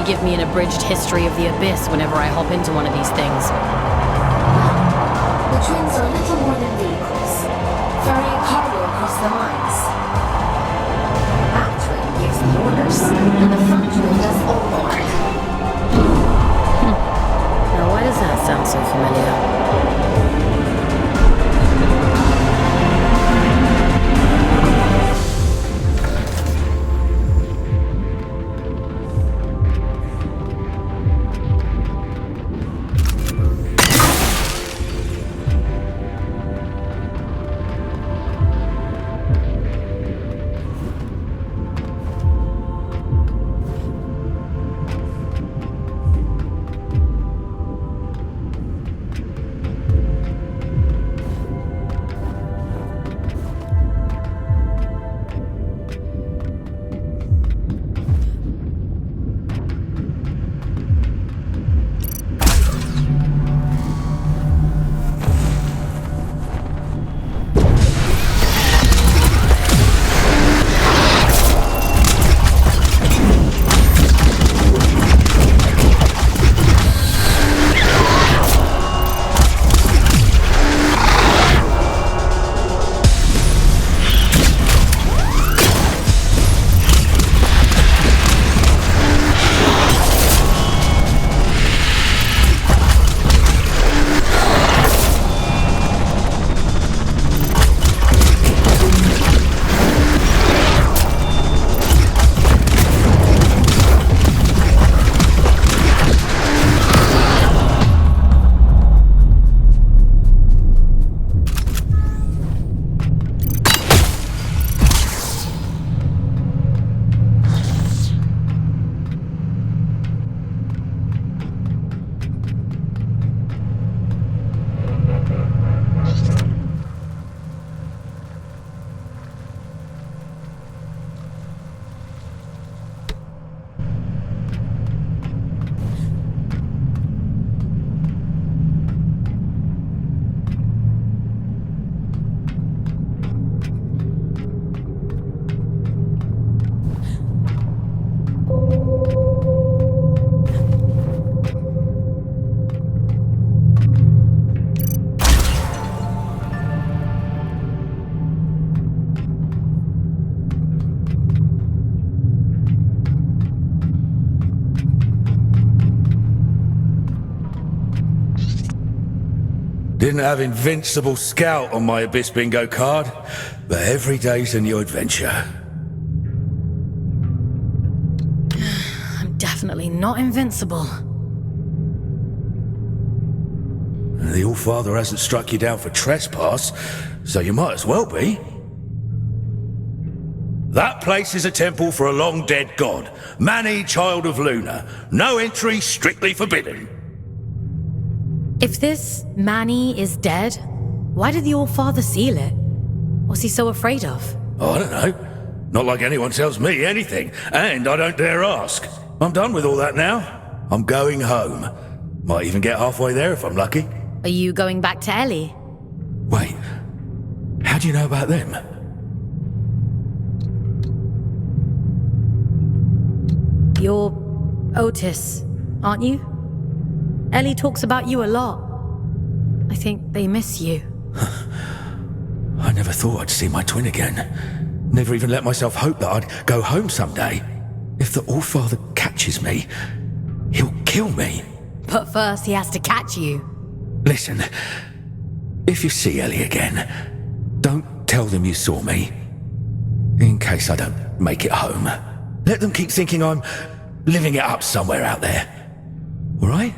Give me an abridged history of the Abyss whenever I hop into one of these things. The twins are little more than vehicles, ferrying cargo across the lines. That twin gives the orders, and the front twin does all the work. Now why does that sound so familiar? Didn't have Invincible Scout on my Abyss bingo card, but every day's a new adventure. I'm definitely not invincible. The Allfather hasn't struck you down for trespass, so you might as well be. That place is a temple for a long-dead god, Mani, child of Luna. No entry, strictly forbidden. If this Mani is dead, why did the Allfather seal it? What's he so afraid of? I don't know. Not like anyone tells me anything, and I don't dare ask. I'm done with all that now. I'm going home. Might even get halfway there if I'm lucky. Are you going back to Ellie? Wait, how do you know about them? You're Otis, aren't you? Ellie talks about you a lot. I think they miss you. I never thought I'd see my twin again. Never even let myself hope that I'd go home someday. If the Allfather catches me, he'll kill me. But first he has to catch you. Listen, if you see Ellie again, don't tell them you saw me. In case I don't make it home. Let them keep thinking I'm living it up somewhere out there. All right?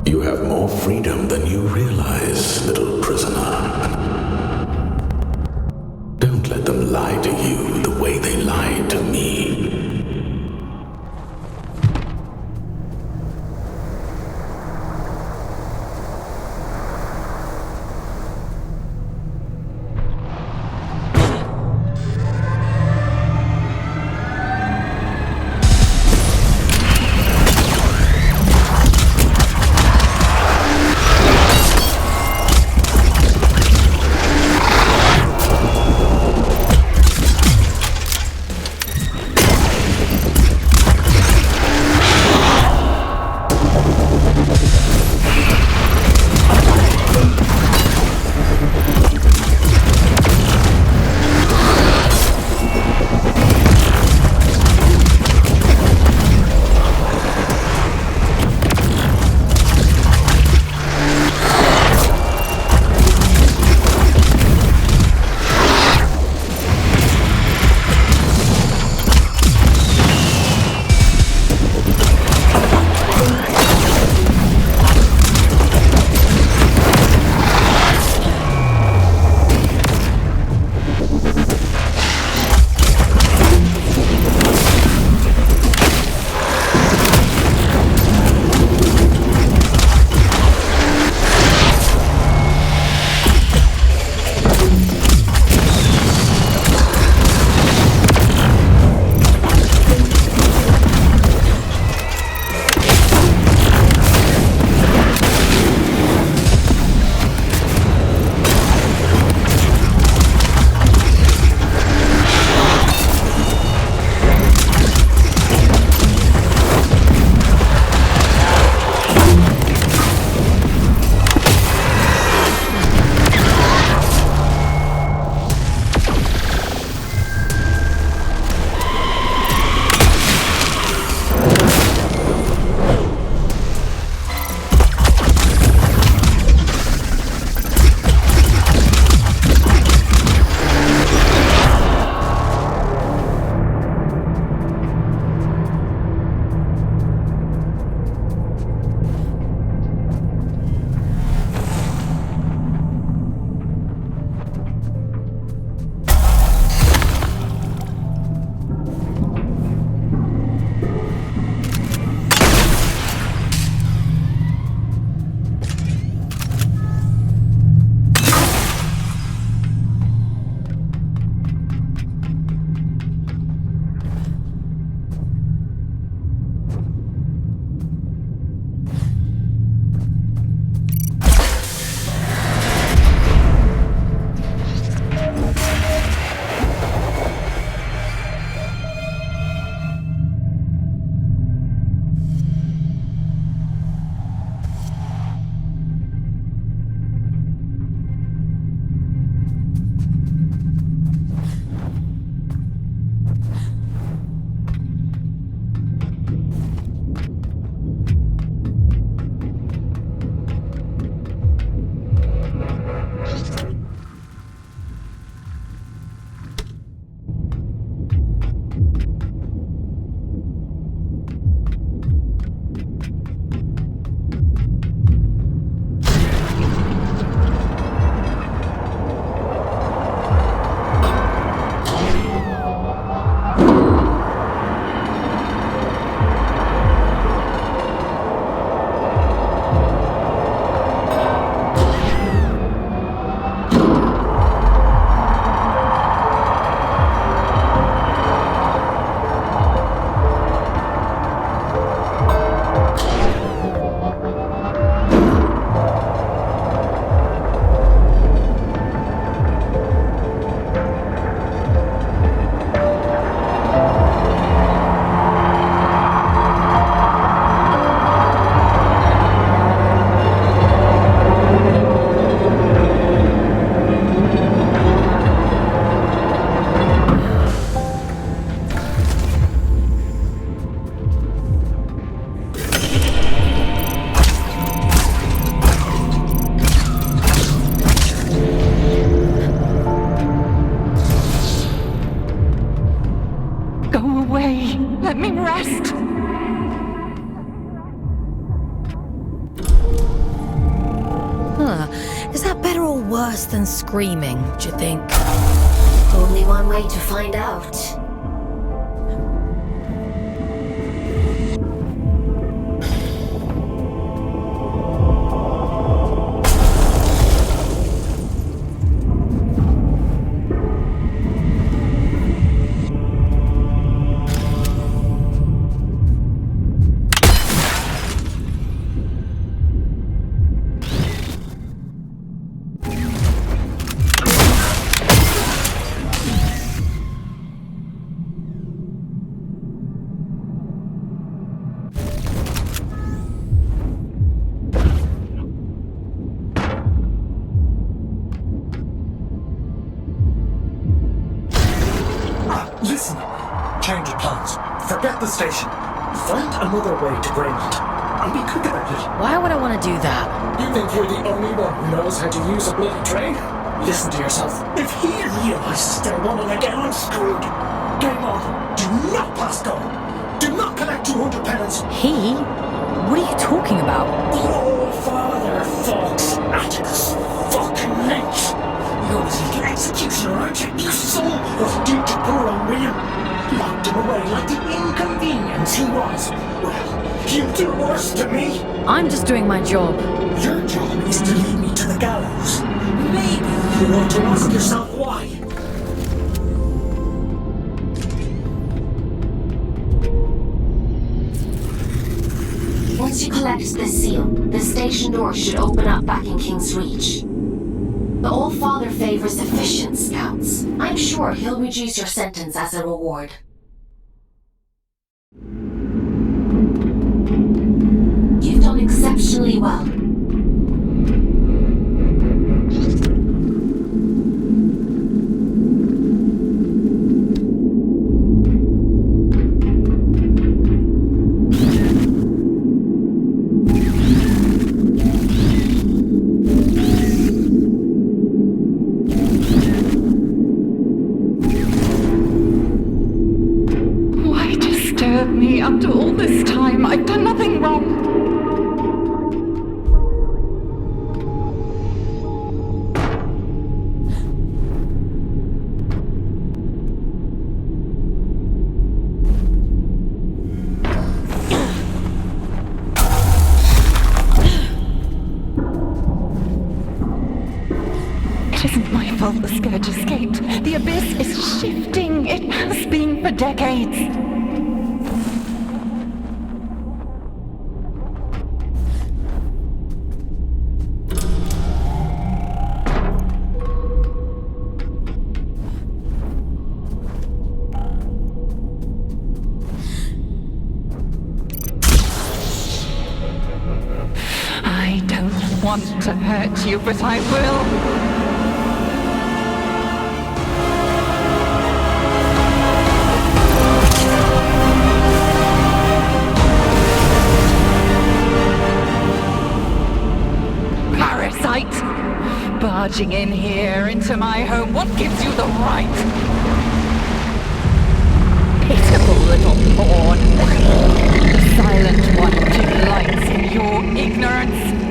You have more freedom than you realize, little prisoner. Don't let them lie to you the way they lied to me. Is that better or worse than screaming, do you think? Only one way to find out. Listen, change of plans. Forget the station. Find another way to Greenland. And be quick about it. Why would I want to do that? You think you're the only one who knows how to use a bloody train? Listen to yourself. If he realizes they're running again, I'm screwed. Game on. Do not pass go. Do not collect 200 penance. He? What are you talking about? The old father, Fawkes. Atticus. Fucking lynch. You're his little executioner, aren't you? You son of due to poor old William. Locked him away like the inconvenience he was. Well, you do worse to me. I'm just doing my job. Your job is to lead me to the gallows. Maybe you ought to ask yourself why. Once you collect this seal, the station door should open up back in King's Reach. The Old Father favors efficient scouts. I'm sure he'll reduce your sentence as a reward. You've done exceptionally well. After all this time, I've done nothing wrong. It isn't my fault the Scourge escaped. The Abyss is shifting. It has been for decades. I want to hurt you, but I will. Parasite! Barging in here into my home, what gives you the right? Pitiful little pawn. The silent one delights in your ignorance.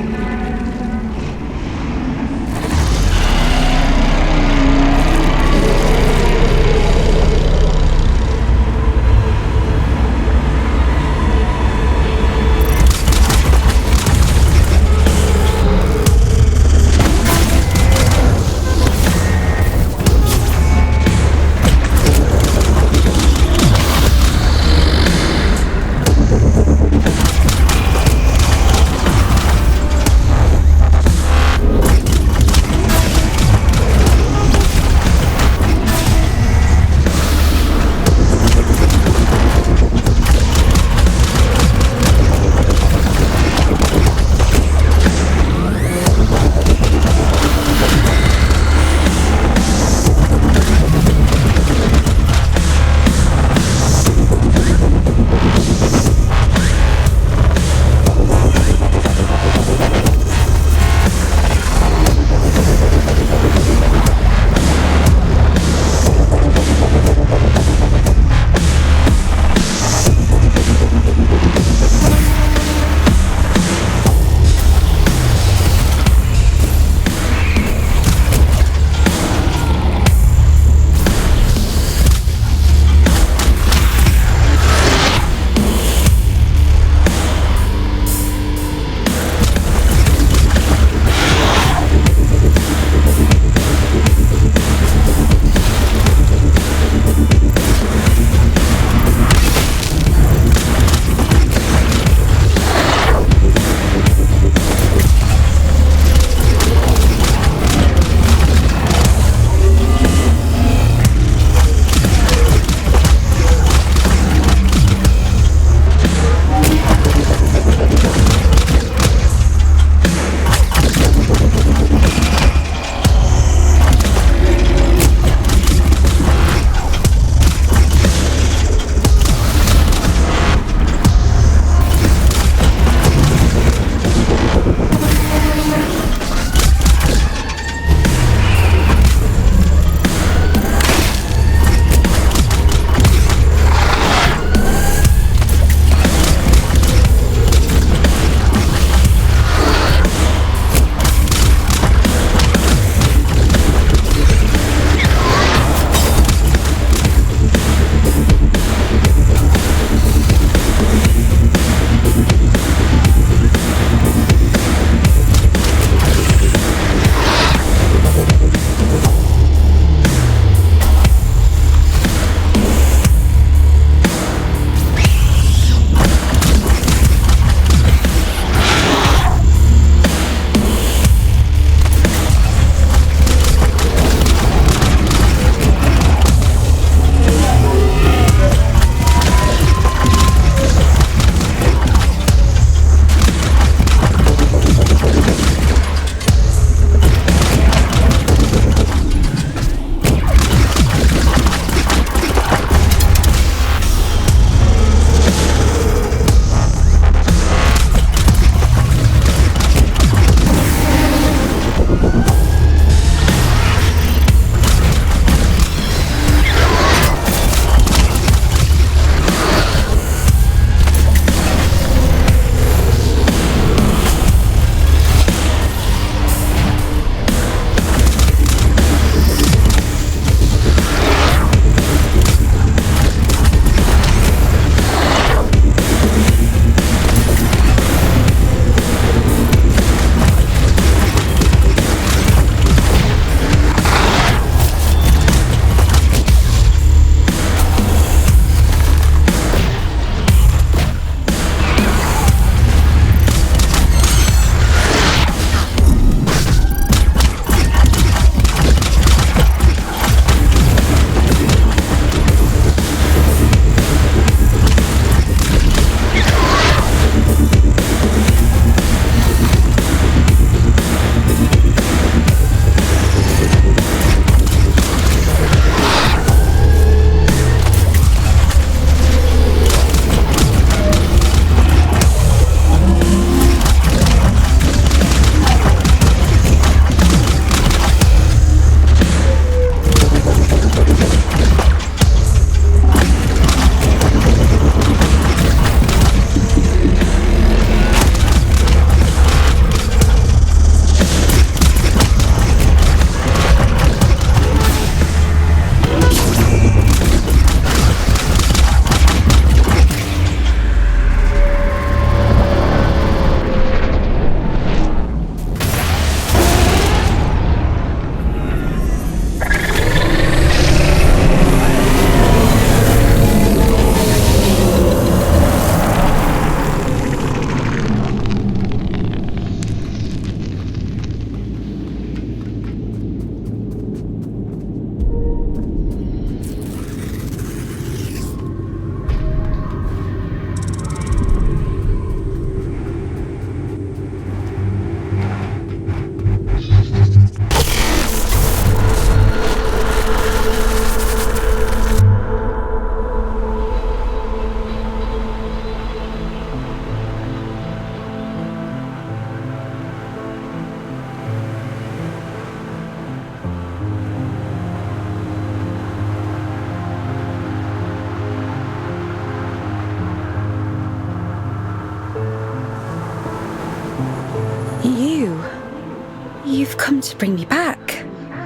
You've come to bring me back,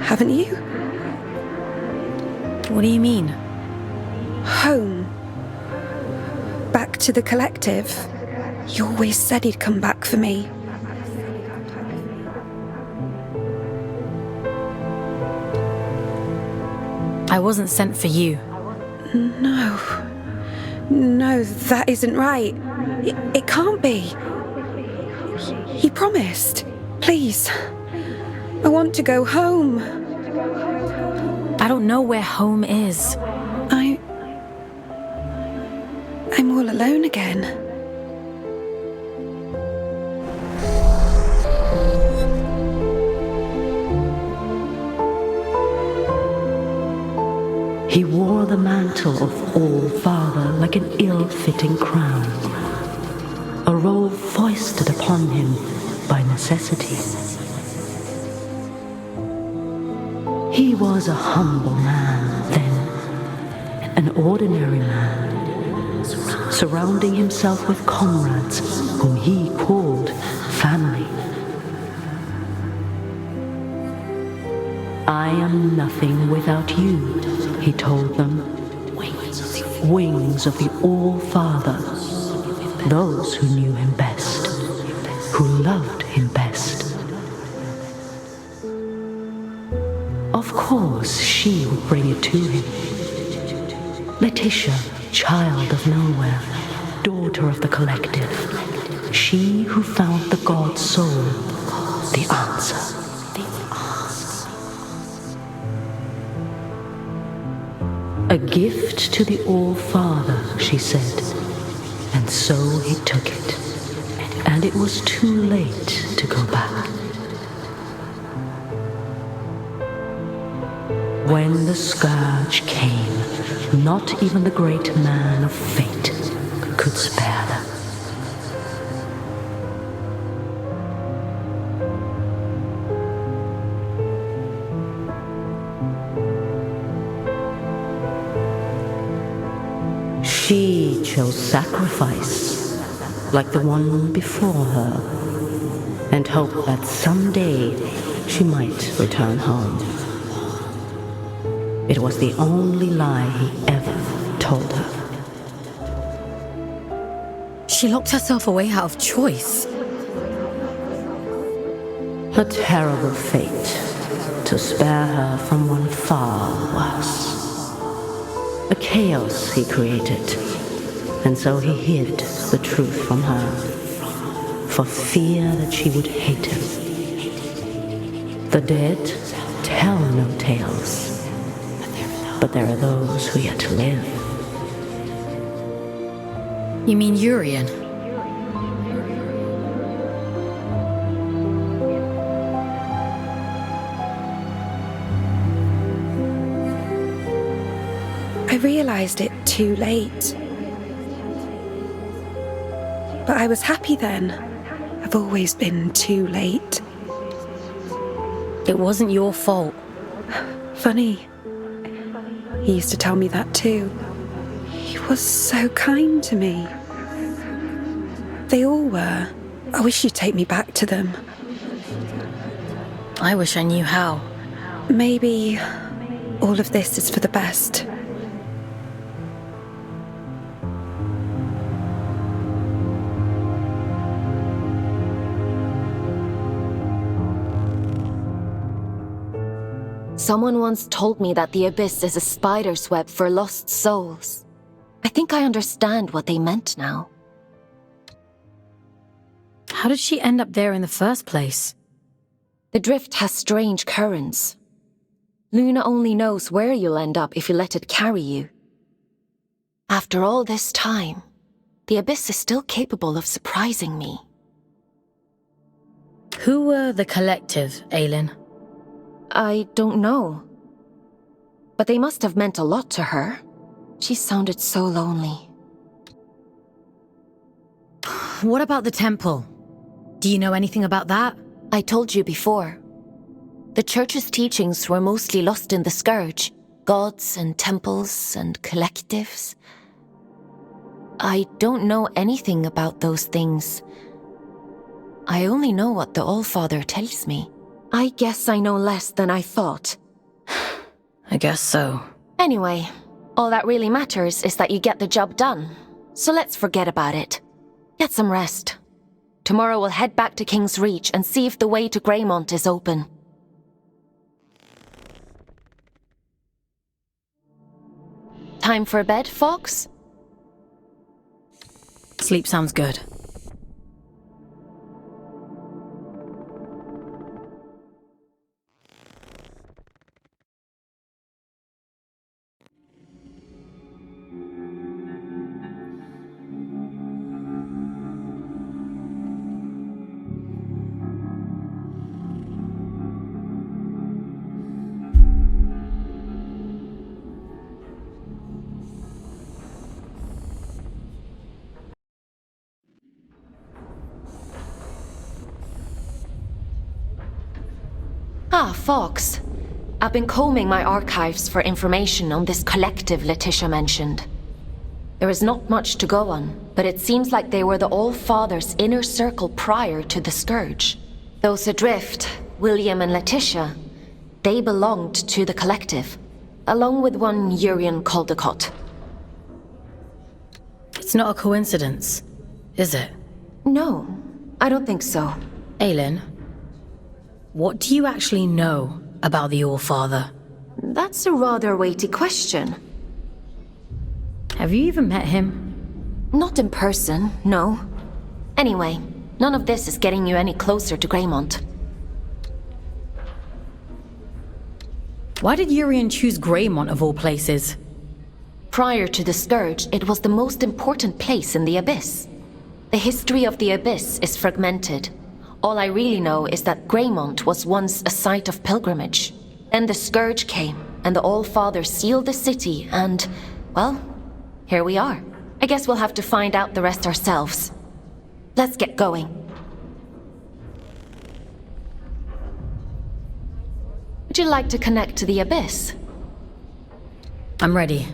haven't you? What do you mean? Home. Back to the collective. You always said he'd come back for me. I wasn't sent for you. No. No, that isn't right. It can't be. He promised. Please. I want to go home. I don't know where home is. I'm all alone again. He wore the mantle of All-Father like an ill-fitting crown, a role foisted upon him by necessity. He was a humble man then, an ordinary man, surrounding himself with comrades whom he called family. I am nothing without you, he told them. Wings of the All-Father, those who knew him best, who loved him best. Of course, she would bring it to him. Letitia, child of nowhere, daughter of the collective, she who found the God soul, the answer. A gift to the All-Father, she said, and so he took it, and it was too late to go back. When the scourge came, not even the great man of fate could spare them. She chose sacrifice, like the one before her, and hoped that someday she might return home. It was the only lie he ever told her. She locked herself away out of choice. A terrible fate to spare her from one far worse. A chaos he created, and so he hid the truth from her, for fear that she would hate him. The dead tell no tales, but there are those who yet to live. You mean Urian? I realized it too late. But I was happy then. I've always been too late. It wasn't your fault. Funny. He used to tell me that too. He was so kind to me. They all were. I wish you'd take me back to them. I wish I knew how. Maybe all of this is for the best. Someone once told me that the Abyss is a spider's web for lost souls. I think I understand what they meant now. How did she end up there in the first place? The drift has strange currents. Luna only knows where you'll end up if you let it carry you. After all this time, the Abyss is still capable of surprising me. Who were the collective, Aylin? I don't know. But they must have meant a lot to her. She sounded so lonely. What about the temple? Do you know anything about that? I told you before. The church's teachings were mostly lost in the Scourge. Gods and temples and collectives. I don't know anything about those things. I only know what the All-Father tells me. I guess I know less than I thought. I guess so. Anyway, all that really matters is that you get the job done. So let's forget about it. Get some rest. Tomorrow we'll head back to King's Reach and see if the way to Greymont is open. Time for bed, Fawkes? Sleep sounds good. Ah, Fawkes. I've been combing my archives for information on this collective Letitia mentioned. There is not much to go on, but it seems like they were the All-Father's inner circle prior to the Scourge. Those adrift, William and Letitia, they belonged to the collective, along with one Urian Caldecott. It's not a coincidence, is it? No, I don't think so. Aylin, what do you actually know about the All-Father? That's a rather weighty question. Have you even met him? Not in person, no. Anyway, none of this is getting you any closer to Greymont. Why did Urian choose Greymont of all places? Prior to the Scourge, it was the most important place in the Abyss. The history of the Abyss is fragmented. All I really know is that Greymont was once a site of pilgrimage. Then the Scourge came, and the All-Father sealed the city, and, well, here we are. I guess we'll have to find out the rest ourselves. Let's get going. Would you like to connect to the Abyss? I'm ready.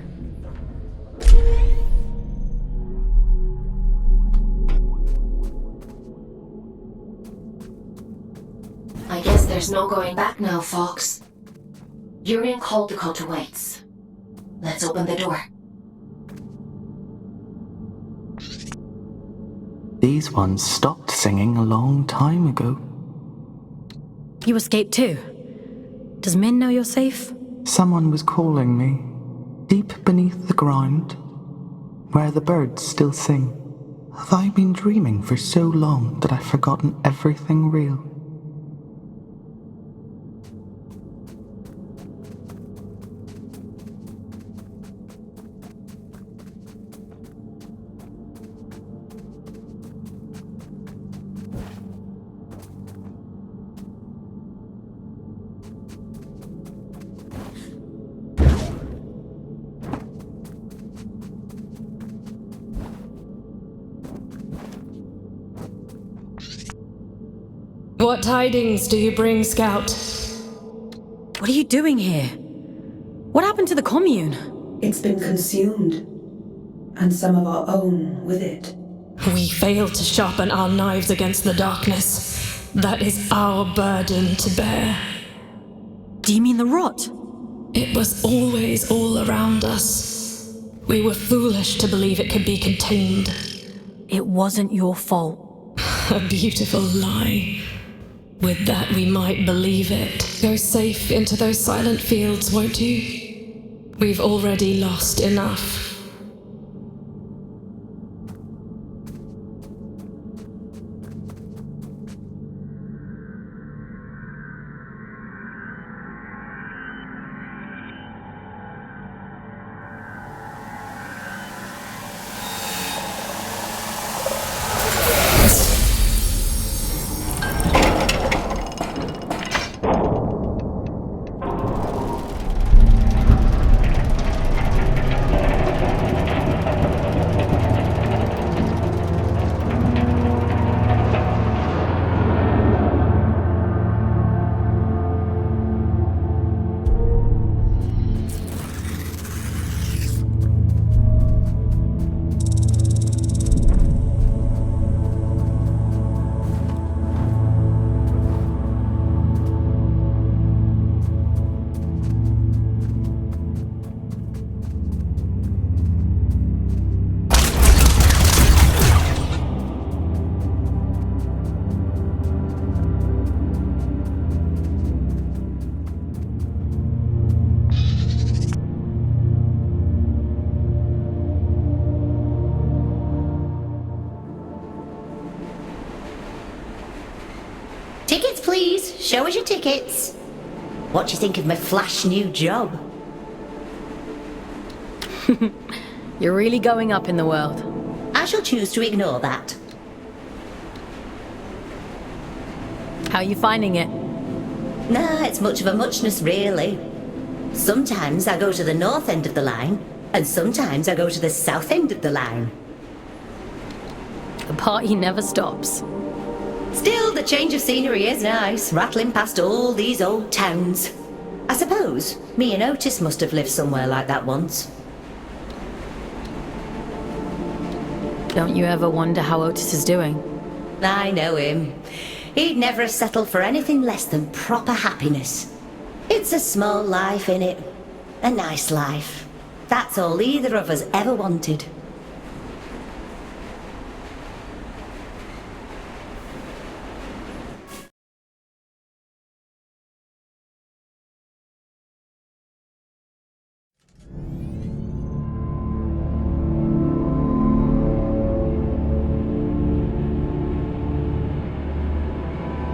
I guess there's no going back now, Fawkes. Urian Caldecott awaits. Let's open the door. These ones stopped singing a long time ago. You escaped too? Does Min know you're safe? Someone was calling me, deep beneath the ground, where the birds still sing. Have I been dreaming for so long that I've forgotten everything real? What tidings do you bring, Scout? What are you doing here? What happened to the commune? It's been consumed, and some of our own with it. We failed to sharpen our knives against the darkness. That is our burden to bear. Do you mean the rot? It was always all around us. We were foolish to believe it could be contained. It wasn't your fault. A beautiful lie. With that, we might believe it. Go safe into those silent fields, won't you? We've already lost enough. Tickets, please. Show us your tickets. What do you think of my flash new job? You're really going up in the world. I shall choose to ignore that. How are you finding it? Nah, it's much of a muchness, really. Sometimes I go to the north end of the line, and sometimes I go to the south end of the line. The party never stops. Still, the change of scenery is nice, rattling past all these old towns. I suppose me and Otis must have lived somewhere like that once. Don't you ever wonder how Otis is doing? I know him. He'd never have settled for anything less than proper happiness. It's a small life, innit? A nice life. That's all either of us ever wanted.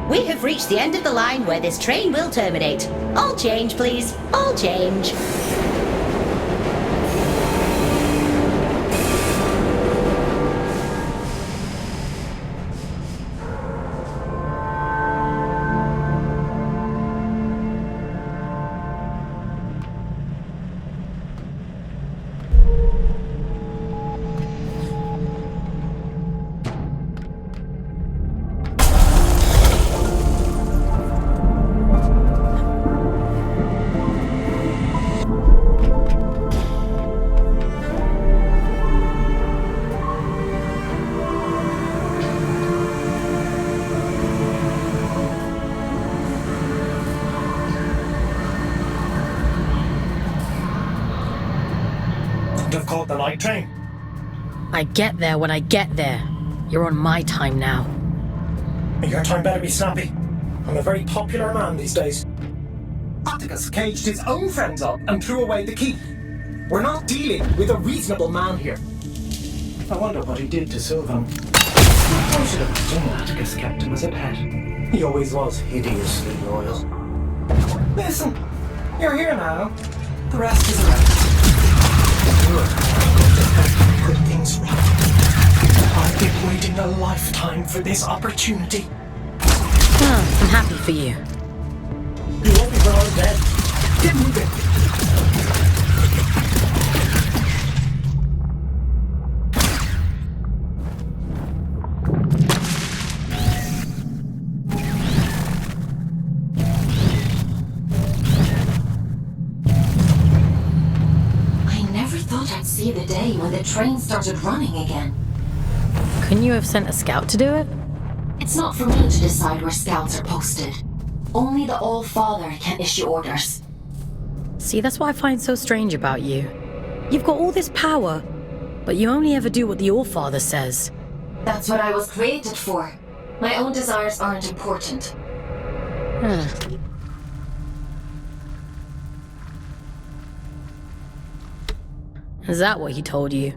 We have reached the end of the line where this train will terminate. All change, please. All change. Have caught the night train. I get there when I get there. You're on my time now. Your time better be snappy. I'm a very popular man these days. Atticus caged his own friends up and threw away the key. We're not dealing with a reasonable man here. I wonder what he did to Sylvan. I should have known Atticus kept him as a pet. He always was hideously loyal. Listen, you're here now. The rest is around. Put things right. I've been waiting a lifetime for this opportunity. Oh, I'm happy for you. You won't be when I'm dead. Get moving. See the day when the train started running again. Couldn't you have sent a scout to do it? It's not for me to decide where scouts are posted. Only the All-Father can issue orders. See, that's what I find so strange about you. You've got all this power, but you only ever do what the All-Father says. That's what I was created for. My own desires aren't important. Huh. Is that what he told you?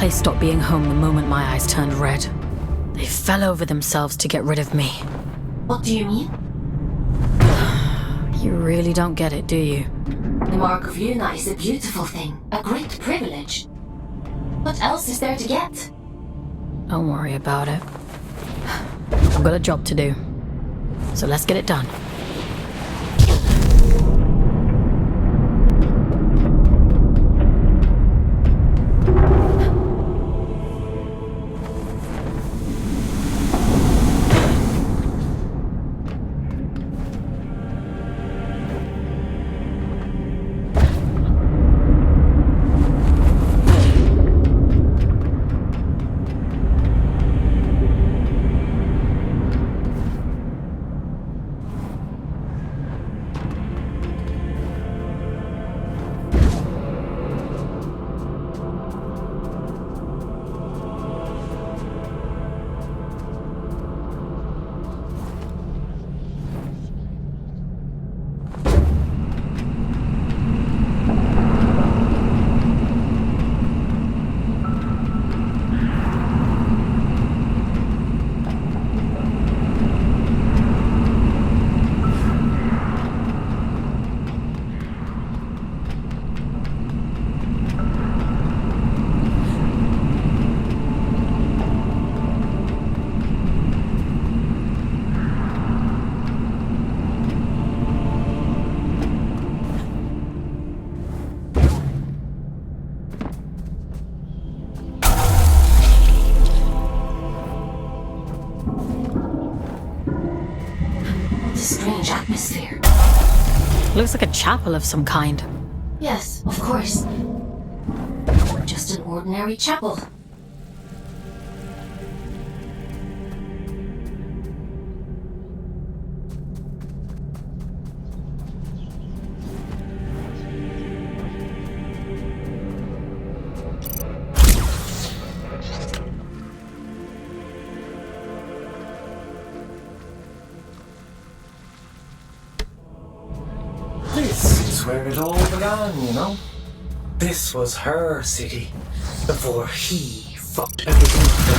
place stopped being home the moment my eyes turned red. They fell over themselves to get rid of me. What do you mean? You really don't get it, do you? The Mark of Luna is a beautiful thing, a great privilege. What else is there to get? Don't worry about it. I've got a job to do. So let's get it done. Strange atmosphere. Looks like a chapel of some kind. Yes, of course. Just an ordinary chapel. This is where it all began, you know? This was her city, before he fucked everything up.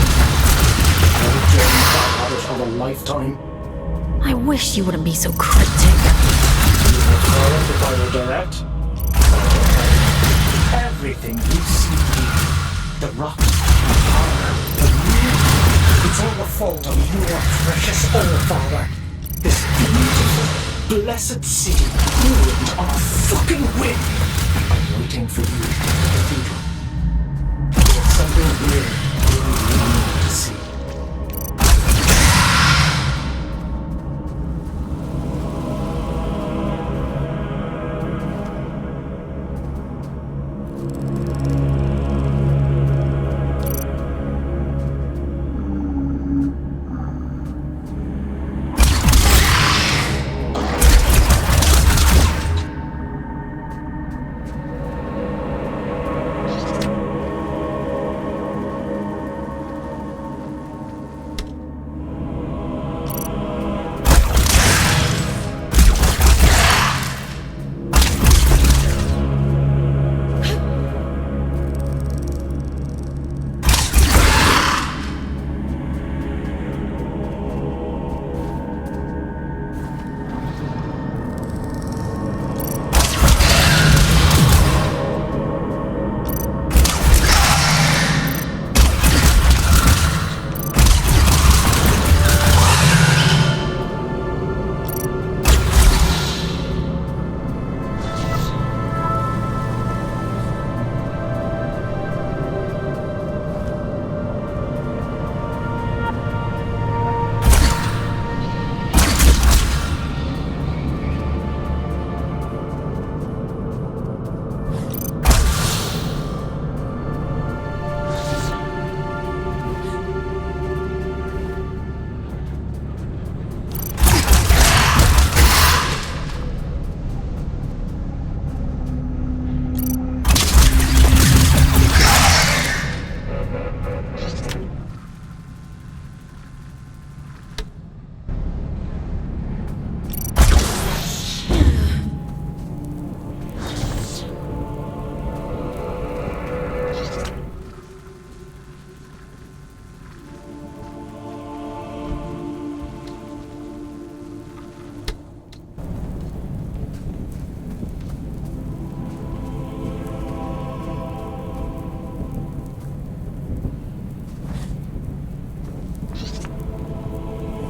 And James got it of a lifetime. I wish you wouldn't be so cryptic. You would call it if I were direct. Everything you see here, the rocks, the power, the moon, it's all the fault of your precious old father. This beautiful, blessed city ruined on a fucking whim. I'm waiting for you at the cathedral. There's something weird you really need to see.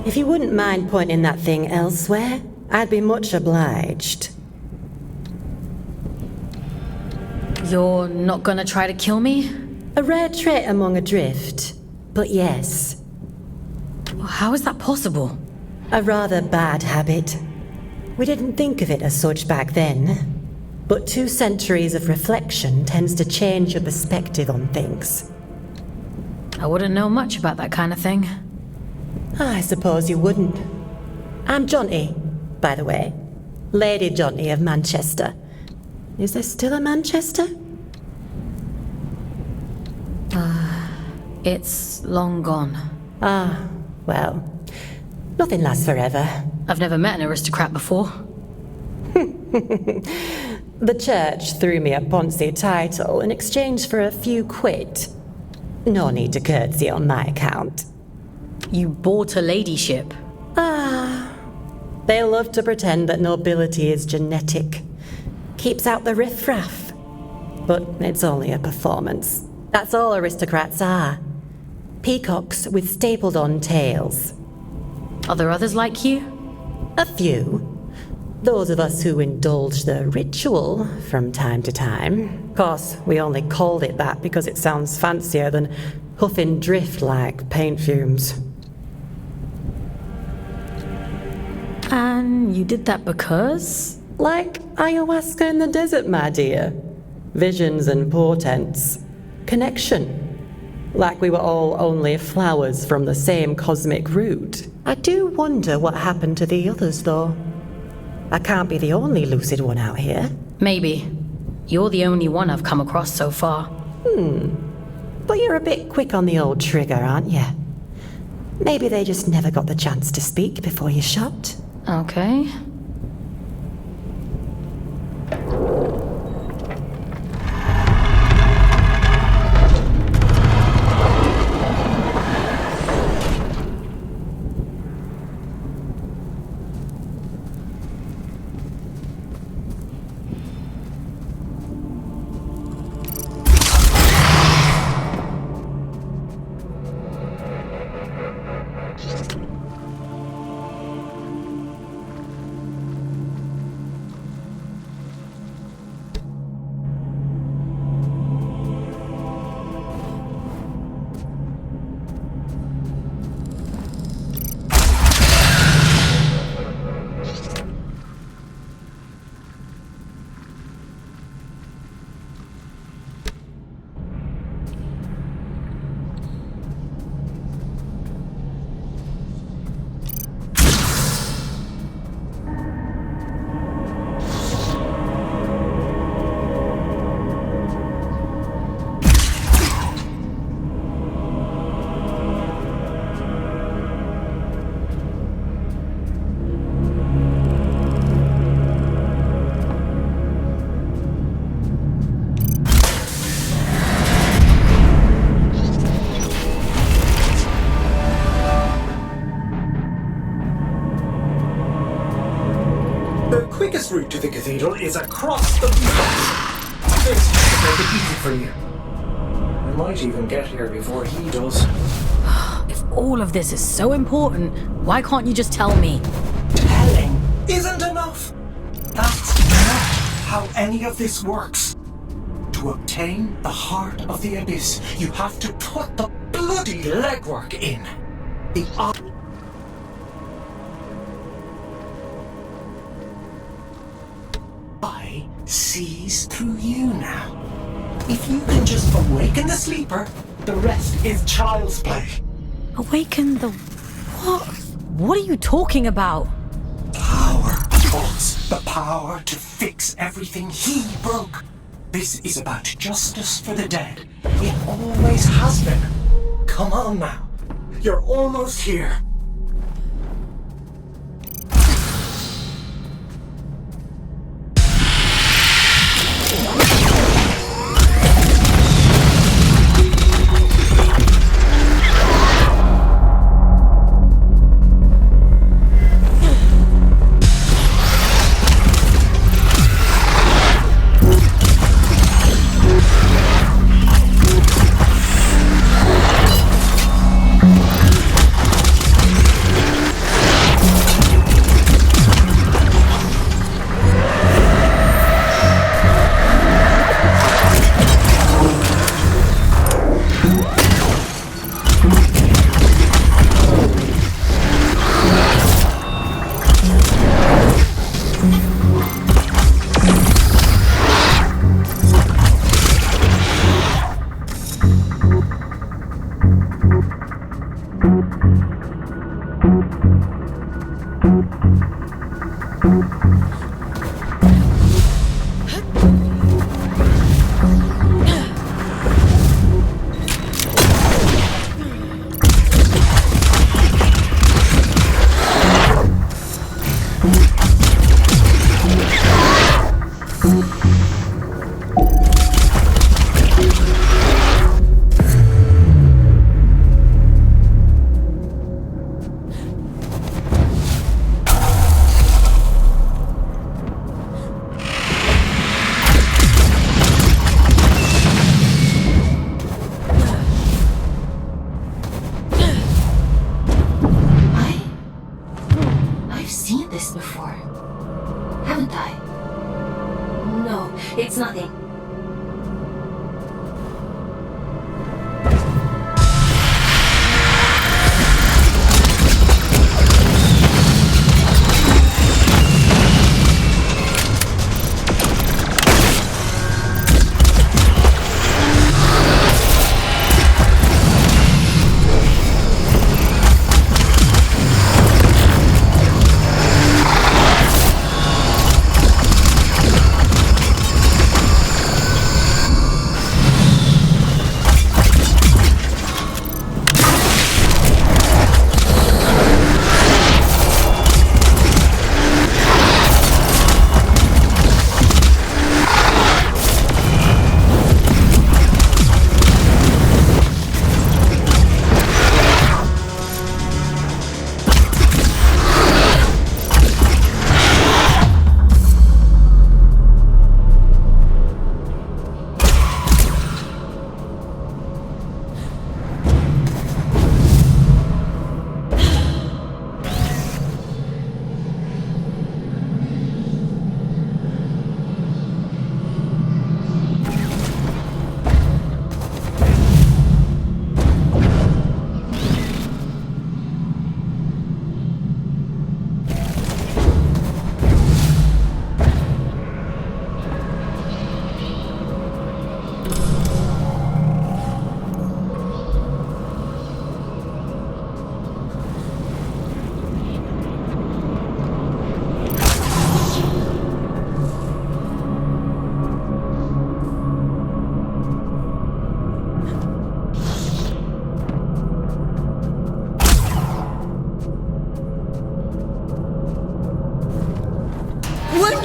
If you wouldn't mind pointing that thing elsewhere, I'd be much obliged. You're not gonna try to kill me? A rare trait among a drift, but yes. How is that possible? A rather bad habit. We didn't think of it as such back then, but 2 centuries of reflection tends to change your perspective on things. I wouldn't know much about that kind of thing. I suppose you wouldn't. I'm Jonty, by the way. Lady Jonty of Manchester. Is there still a Manchester? It's long gone. Ah, well, nothing lasts forever. I've never met an aristocrat before. The church threw me a Ponzi title in exchange for a few quid. No need to curtsy on my account. You bought a ladyship? They love to pretend that nobility is genetic. Keeps out the riffraff. But it's only a performance. That's all aristocrats are. Peacocks with stapled-on tails. Are there others like you? A few. Those of us who indulge the ritual from time to time. Of course, we only called it that because it sounds fancier than huffing drift like paint fumes. And you did that because? Like ayahuasca in the desert, my dear. Visions and portents. Connection. Like we were all only flowers from the same cosmic root. I do wonder what happened to the others, though. I can't be the only lucid one out here. Maybe. You're the only one I've come across so far. But you're a bit quick on the old trigger, aren't you? Maybe they just never got the chance to speak before you shot. Okay. Quickest route to the cathedral is across the beach. This should make it easy for you. I might even get here before he does. If all of this is so important, why can't you just tell me? Telling isn't enough. That's not how any of this works. To obtain the heart of the abyss, you have to put the bloody legwork in. The eye sees through you now. If you can just awaken the sleeper, the rest is child's play. Awaken the... what? What are you talking about? Power, Fawkes. The power to fix everything he broke. This is about justice for the dead. It always has been. Come on now. You're almost here.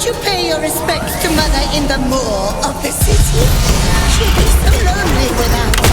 you pay your respects to Mother in the moor of the city? She'll be so lonely without us.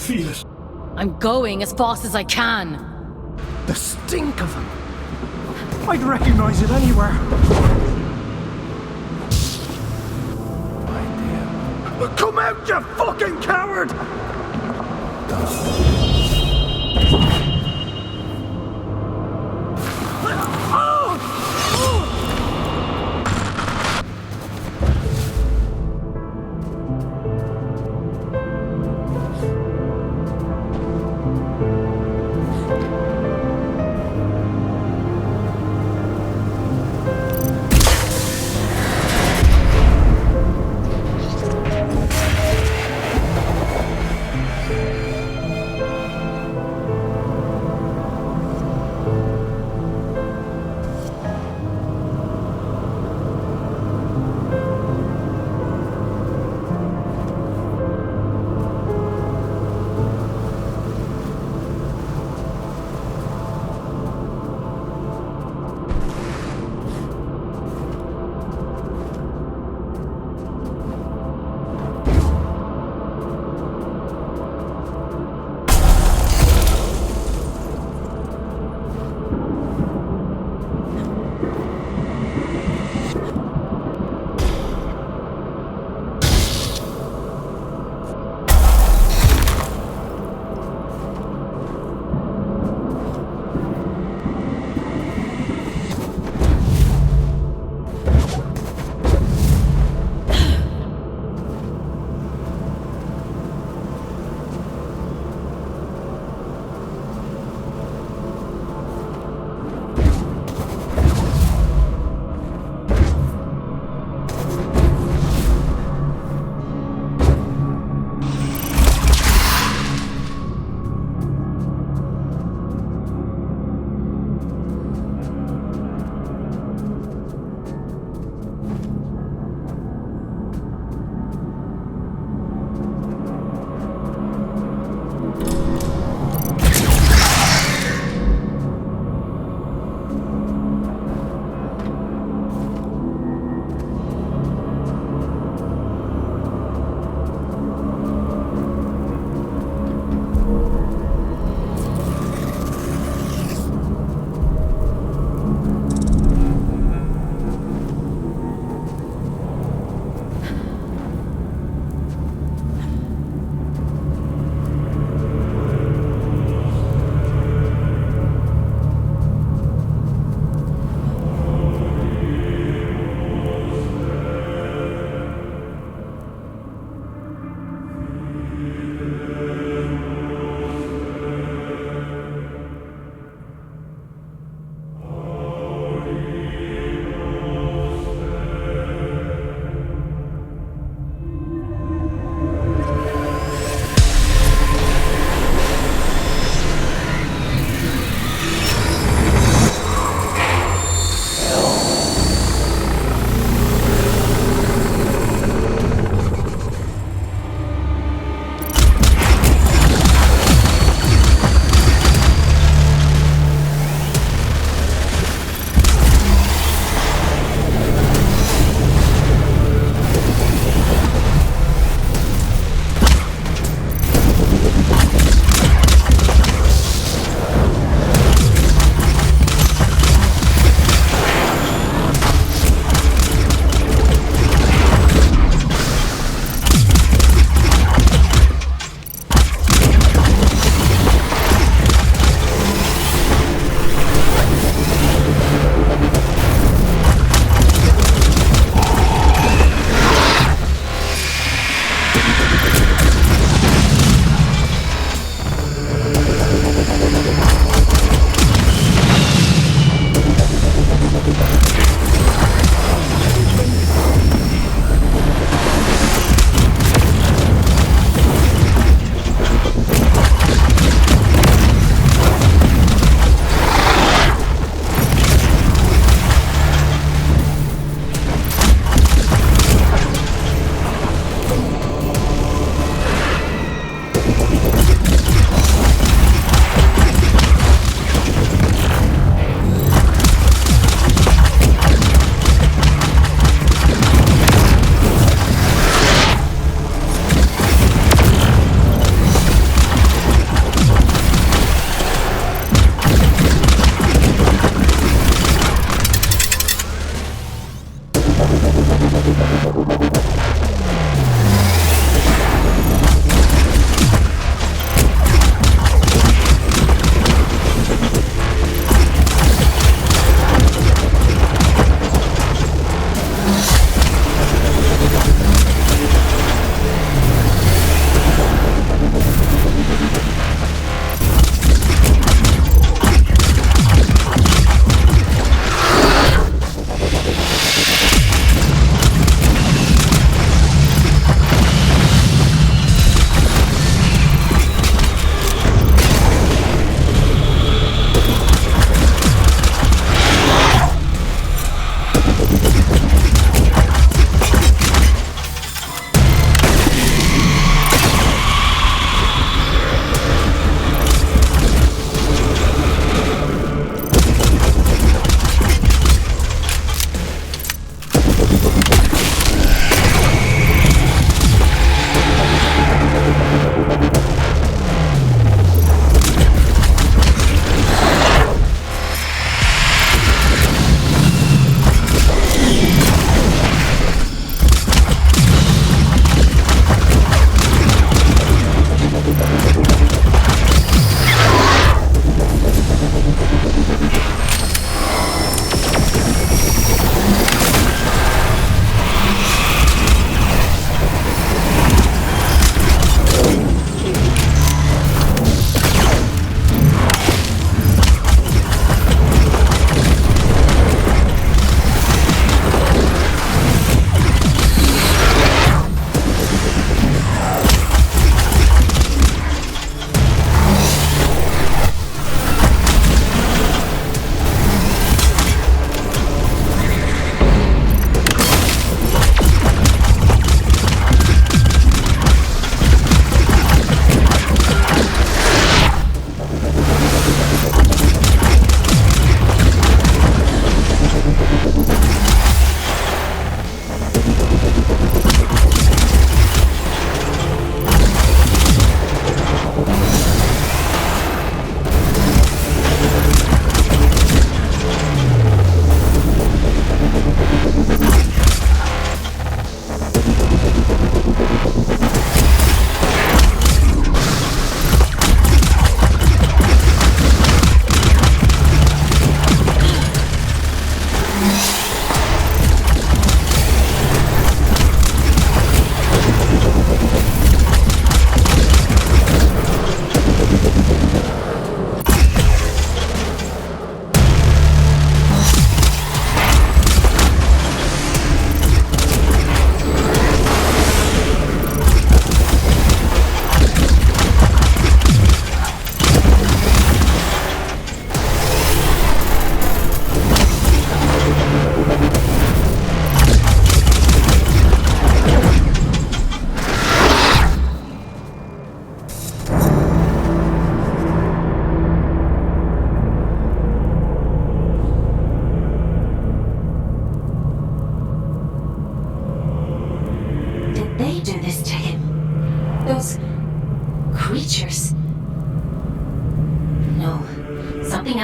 feel it. I'm going as fast as I can. The stink of them. I'd recognize it anywhere. Come out, you fucking coward!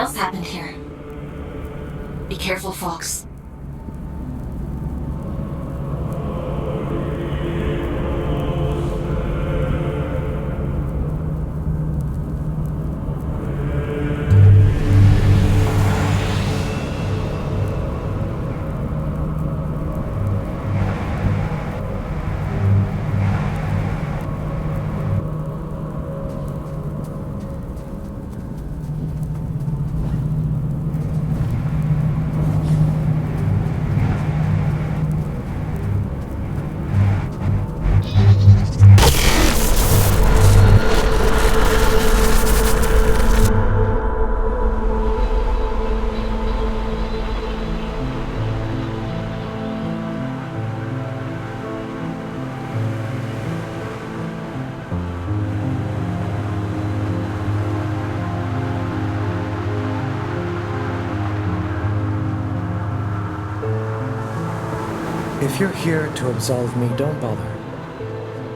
else happened here. Be careful, Fawkes. If you're here to absolve me, don't bother.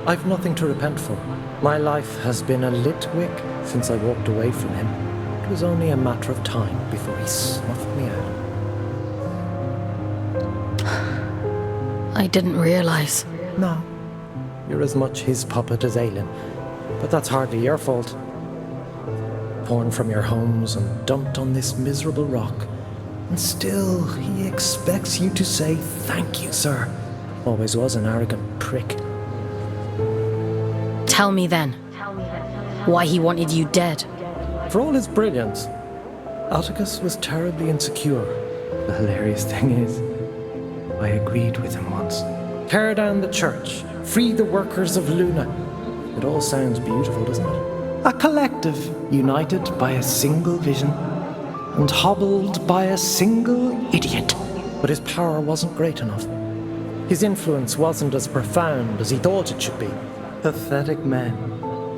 I've nothing to repent for. My life has been a lit wick since I walked away from him. It was only a matter of time before he snuffed me out. I didn't realize. No. You're as much his puppet as Aelin. But that's hardly your fault. Torn from your homes and dumped on this miserable rock. And still, he expects you to say, "Thank you, sir." Always was an arrogant prick. Tell me then, why he wanted you dead. For all his brilliance, Atticus was terribly insecure. The hilarious thing is, I agreed with him once. Tear down the church, free the workers of Luna. It all sounds beautiful, doesn't it? A collective united by a single vision and hobbled by a single idiot. But his power wasn't great enough. His influence wasn't as profound as he thought it should be. Pathetic men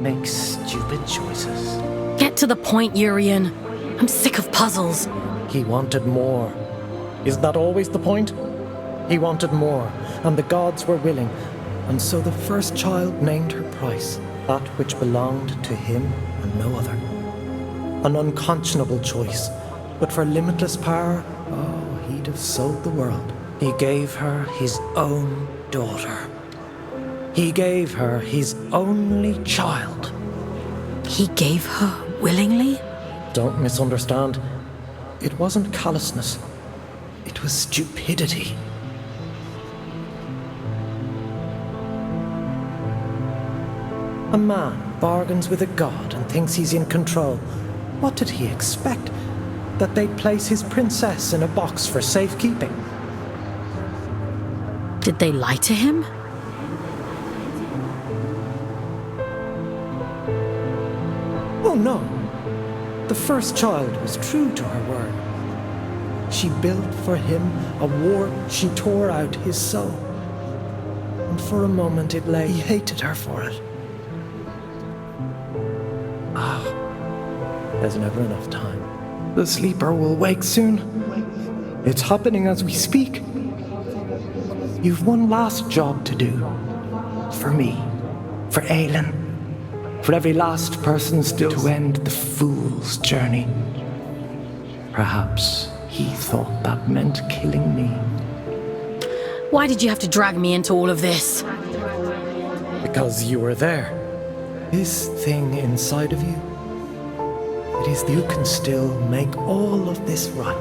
make stupid choices. Get to the point, Urian. I'm sick of puzzles. He wanted more. Isn't that always the point? He wanted more, and the gods were willing. And so the first child named her price, that which belonged to him and no other. An unconscionable choice. But for limitless power, oh, he'd have sold the world. He gave her his own daughter. He gave her his only child. He gave her willingly? Don't misunderstand. It wasn't callousness. It was stupidity. A man bargains with a god and thinks he's in control. What did he expect? That they'd place his princess in a box for safekeeping. Did they lie to him? Oh no. The first child was true to her word. She built for him a war. She tore out his soul. And for a moment it lay. He hated her for it. Ah, there's never enough time. The sleeper will wake soon. It's happening as we speak. You've one last job to do. For me. For Aelin. For every last person still to end the fool's journey. Perhaps he thought that meant killing me. Why did you have to drag me into all of this? Because you were there. This thing inside of you. It is you can still make all of this right.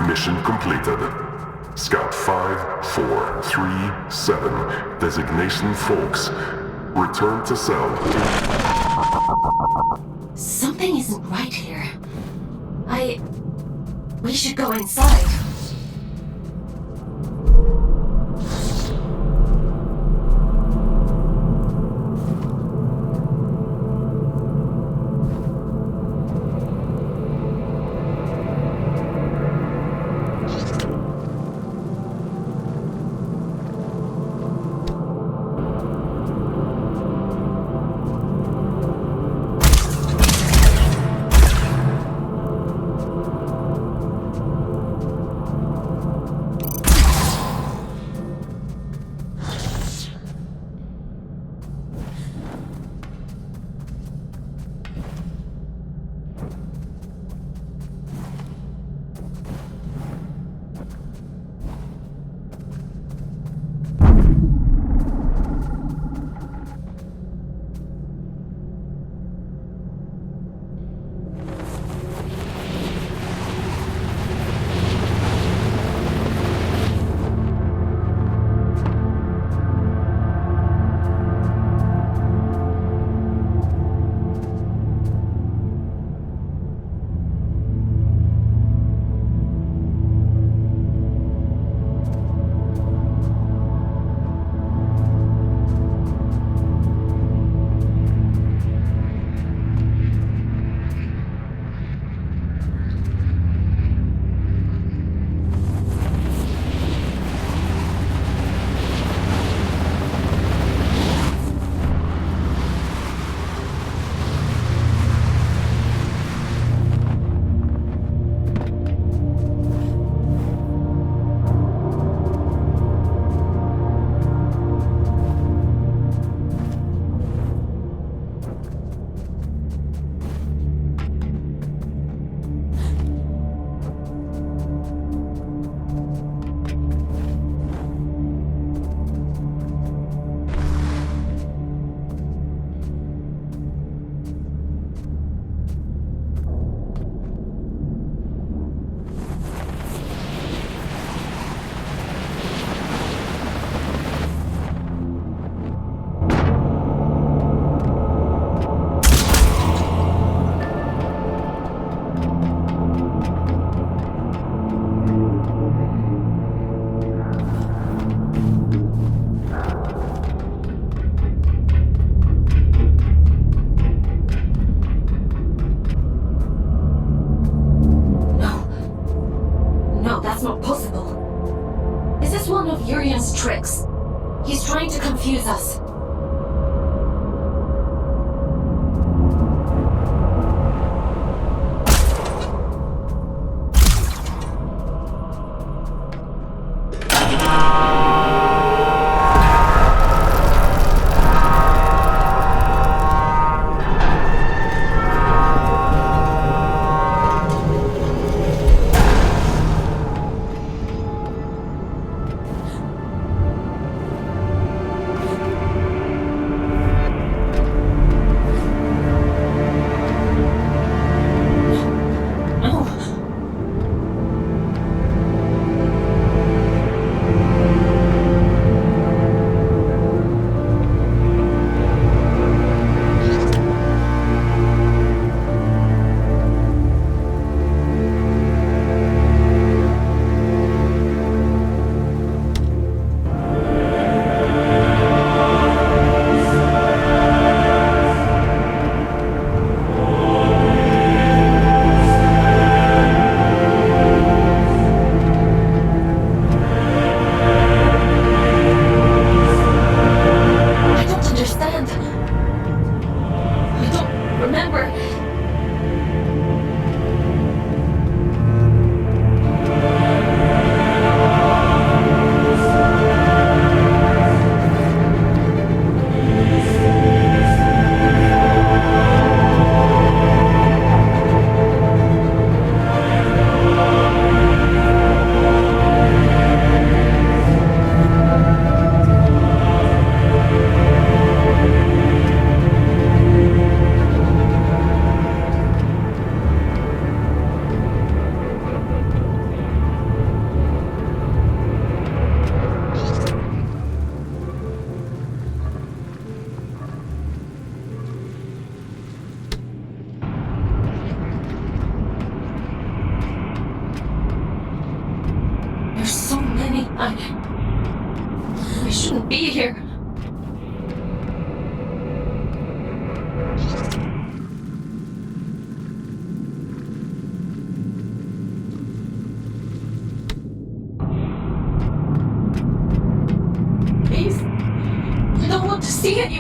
Mission completed. Scout 5437, designation Fawkes. Return to cell. Something isn't right here. We should go inside.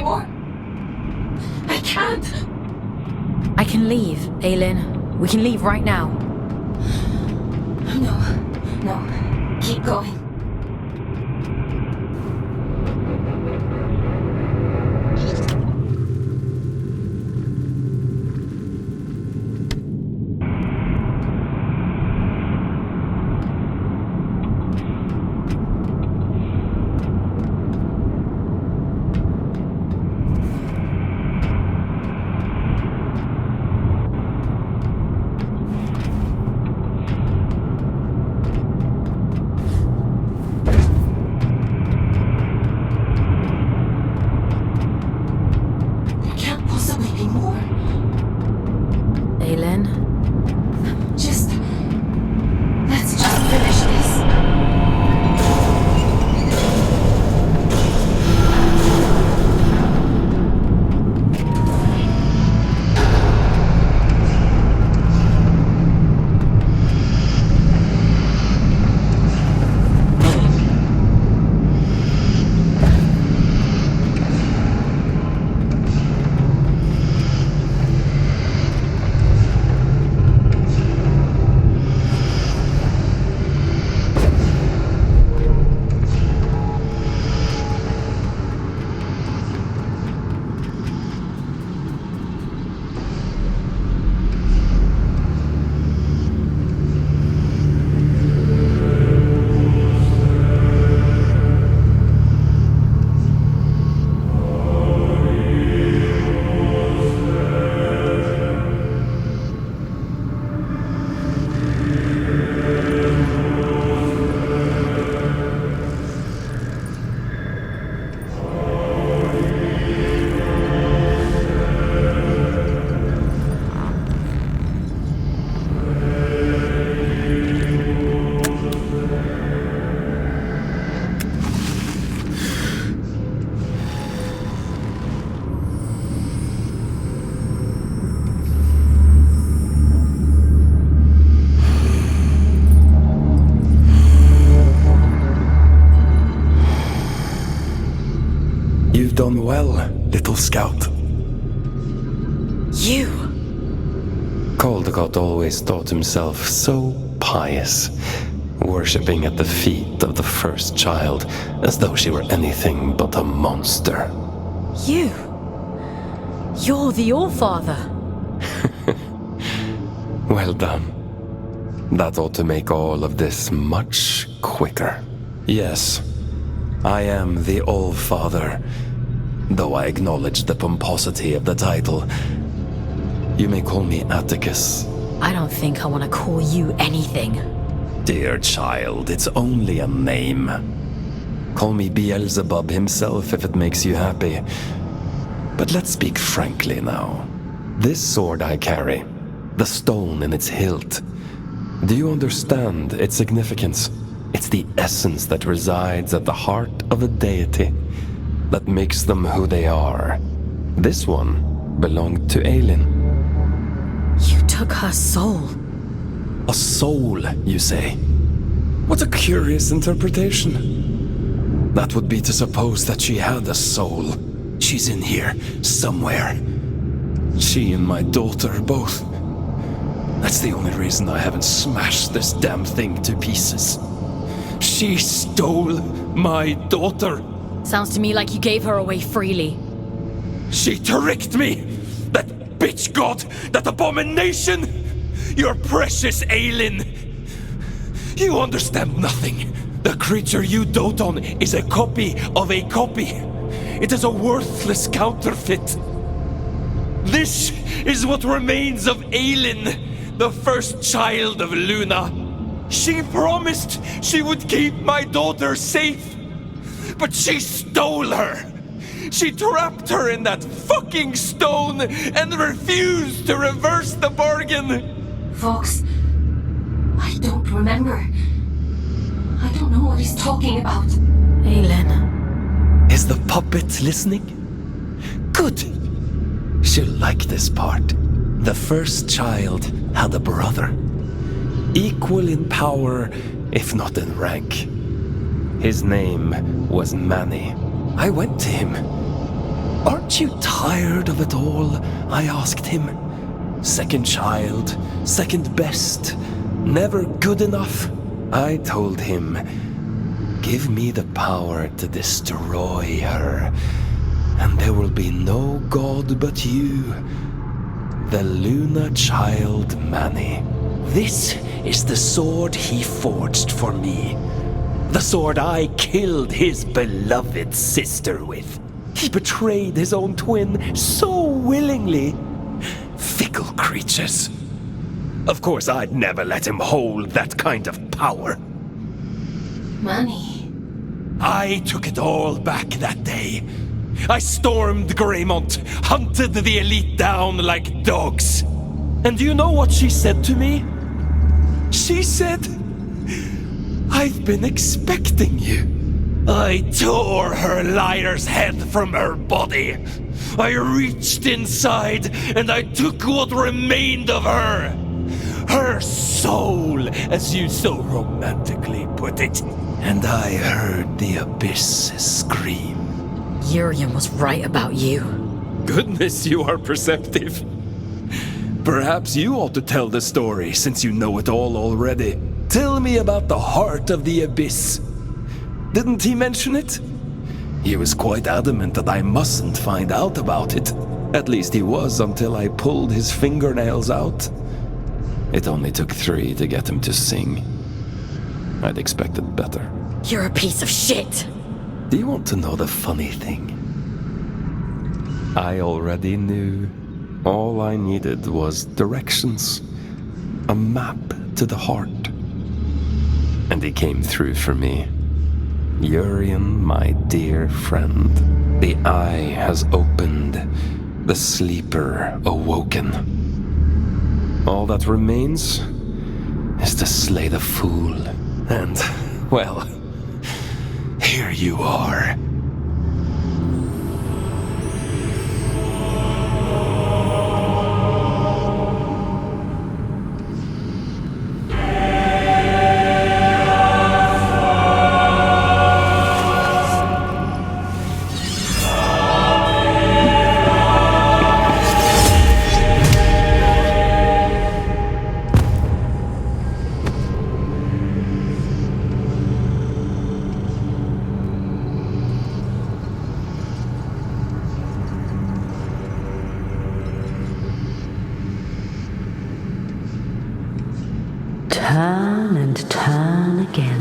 anymore. I can't. I can leave, Aylin. We can leave right now. No. Keep going. You've done well, little scout. You! Caldecott always thought himself so pious, worshipping at the feet of the first child as though she were anything but a monster. You! You're the All-Father! Well done. That ought to make all of this much quicker. Yes, I am the All-Father, though I acknowledge the pomposity of the title. You may call me Atticus. I don't think I want to call you anything. Dear child, it's only a name. Call me Beelzebub himself if it makes you happy. But let's speak frankly now. This sword I carry, the stone in its hilt, do you understand its significance? It's the essence that resides at the heart of a deity that makes them who they are. This one belonged to Aylin. You took her soul. A soul, you say? What a curious interpretation. That would be to suppose that she had a soul. She's in here, somewhere. She and my daughter, both. That's the only reason I haven't smashed this damn thing to pieces. She stole my daughter. Sounds to me like you gave her away freely. She tricked me! That bitch god! That abomination! Your precious Aylin! You understand nothing. The creature you dote on is a copy of a copy. It is a worthless counterfeit. This is what remains of Aylin, the first child of Luna. She promised she would keep my daughter safe, but she stole her. She trapped her in that fucking stone and refused to reverse the bargain. Fawkes, I don't remember. I don't know what he's talking about. Aylin. Is the puppet listening? Good. She'll like this part. The first child had a brother. Equal in power, if not in rank. His name was Manny. I went to him. Aren't you tired of it all? I asked him. Second child, second best, never good enough. I told him, give me the power to destroy her, and there will be no god but you, the Luna child Manny. This is the sword he forged for me. The sword I killed his beloved sister with. He betrayed his own twin so willingly. Fickle creatures. Of course, I'd never let him hold that kind of power. Manny. I took it all back that day. I stormed Greymont, hunted the elite down like dogs. And do you know what she said to me? She said, I've been expecting you. I tore her liar's head from her body. I reached inside and I took what remained of her. Her soul, as you so romantically put it. And I heard the abyss scream. Urian was right about you. Goodness, you are perceptive. Perhaps you ought to tell the story, since you know it all already. Tell me about the heart of the abyss. Didn't he mention it? He was quite adamant that I mustn't find out about it. At least he was until I pulled his fingernails out. It only took 3 to get him to sing. I'd expected better. You're a piece of shit! Do you want to know the funny thing? I already knew. All I needed was directions. A map to the heart. And he came through for me. Urian, my dear friend. The eye has opened. The sleeper awoken. All that remains is to slay the fool. And, well, here you are. Turn and turn again,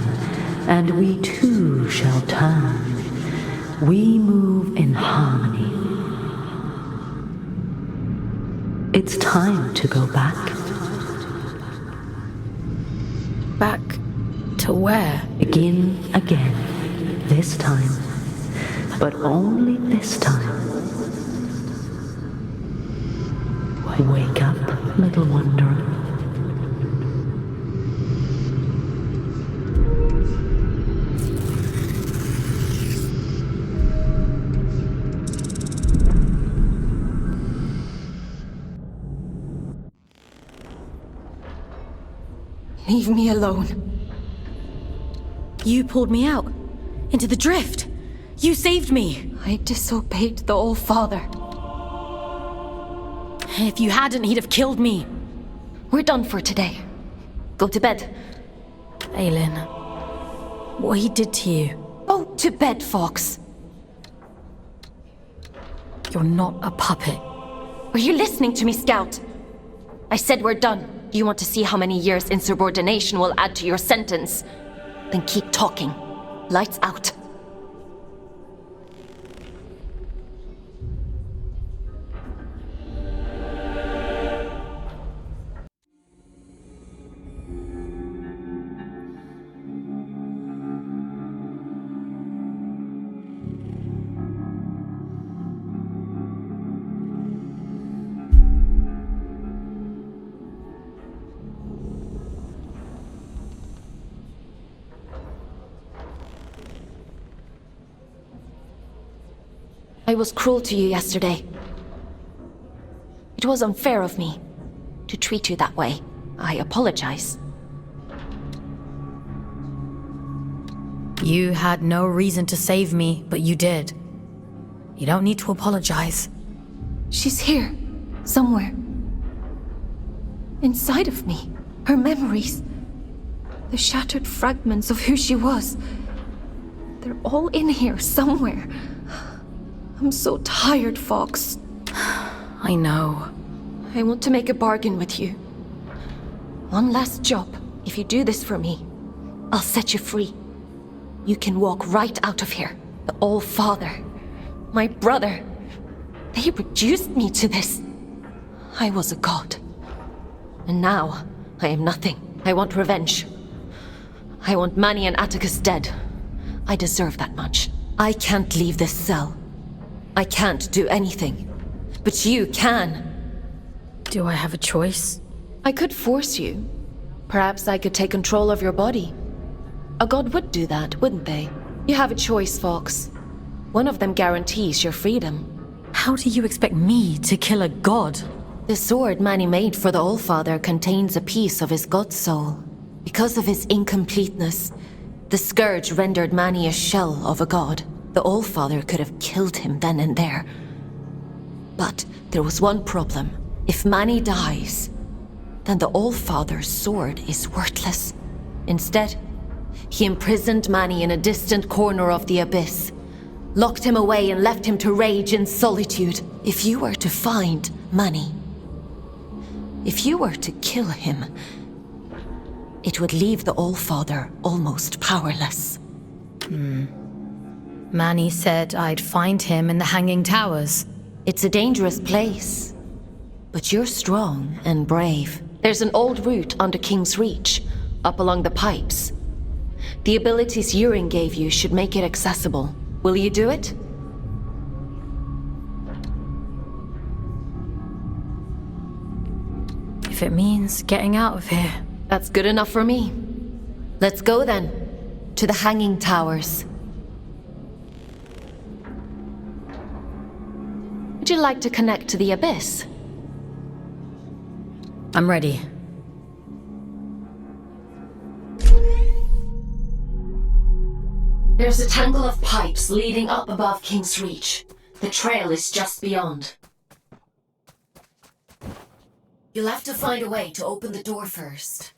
and we too shall turn. We move in harmony. It's time to go back. Back to where? Begin again, this time. But only this time. Wake up, little wanderer. Leave me alone. You pulled me out. Into the drift. You saved me. I disobeyed the All-Father. If you hadn't, he'd have killed me. We're done for today. Go to bed. Aelin, what he did to you. Go to bed, Fawkes. You're not a puppet. Are you listening to me, Scout? I said we're done. You want to see how many years insubordination will add to your sentence? Then keep talking. Lights out. I was cruel to you yesterday. It was unfair of me to treat you that way. I apologize. You had no reason to save me, but you did. You don't need to apologize. She's here, somewhere. Inside of me. Her memories. The shattered fragments of who she was. They're all in here somewhere. I'm so tired, Fawkes. I know. I want to make a bargain with you. One last job. If you do this for me, I'll set you free. You can walk right out of here. The All-Father, my brother, they reduced me to this. I was a god. And now, I am nothing. I want revenge. I want Manny and Atticus dead. I deserve that much. I can't leave this cell. I can't do anything. But you can. Do I have a choice? I could force you. Perhaps I could take control of your body. A god would do that, wouldn't they? You have a choice, Fawkes. One of them guarantees your freedom. How do you expect me to kill a god? The sword Manny made for the All-Father contains a piece of his god soul. Because of his incompleteness, the scourge rendered Manny a shell of a god. The All-Father could have killed him then and there. But there was one problem. If Manny dies, then the All-Father's sword is worthless. Instead, he imprisoned Manny in a distant corner of the abyss, locked him away and left him to rage in solitude. If you were to find Manny, if you were to kill him, it would leave the All-Father almost powerless. Manny said I'd find him in the Hanging Towers. It's a dangerous place, but you're strong and brave. There's an old route under King's Reach, up along the pipes. The abilities Yurin gave you should make it accessible. Will you do it? If it means getting out of here. That's good enough for me. Let's go then, to the Hanging Towers. Would you like to connect to the Abyss? I'm ready. There's a tangle of pipes leading up above King's Reach. The trail is just beyond. You'll have to find a way to open the door first.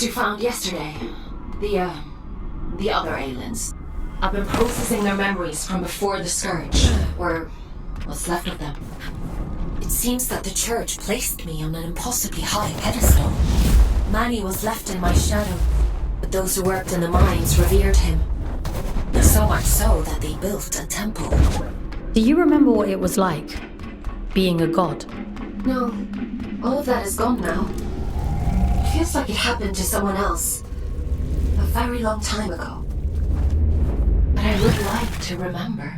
relics you found yesterday. The other aliens. I've been processing their memories from before the Scourge, or what's left of them. It seems that the church placed me on an impossibly high pedestal. Manny was left in my shadow, but those who worked in the mines revered him. So much so that they built a temple. Do you remember what it was like, being a god? No, all of that is gone now. It feels like it happened to someone else. A very long time ago. But I would like to remember.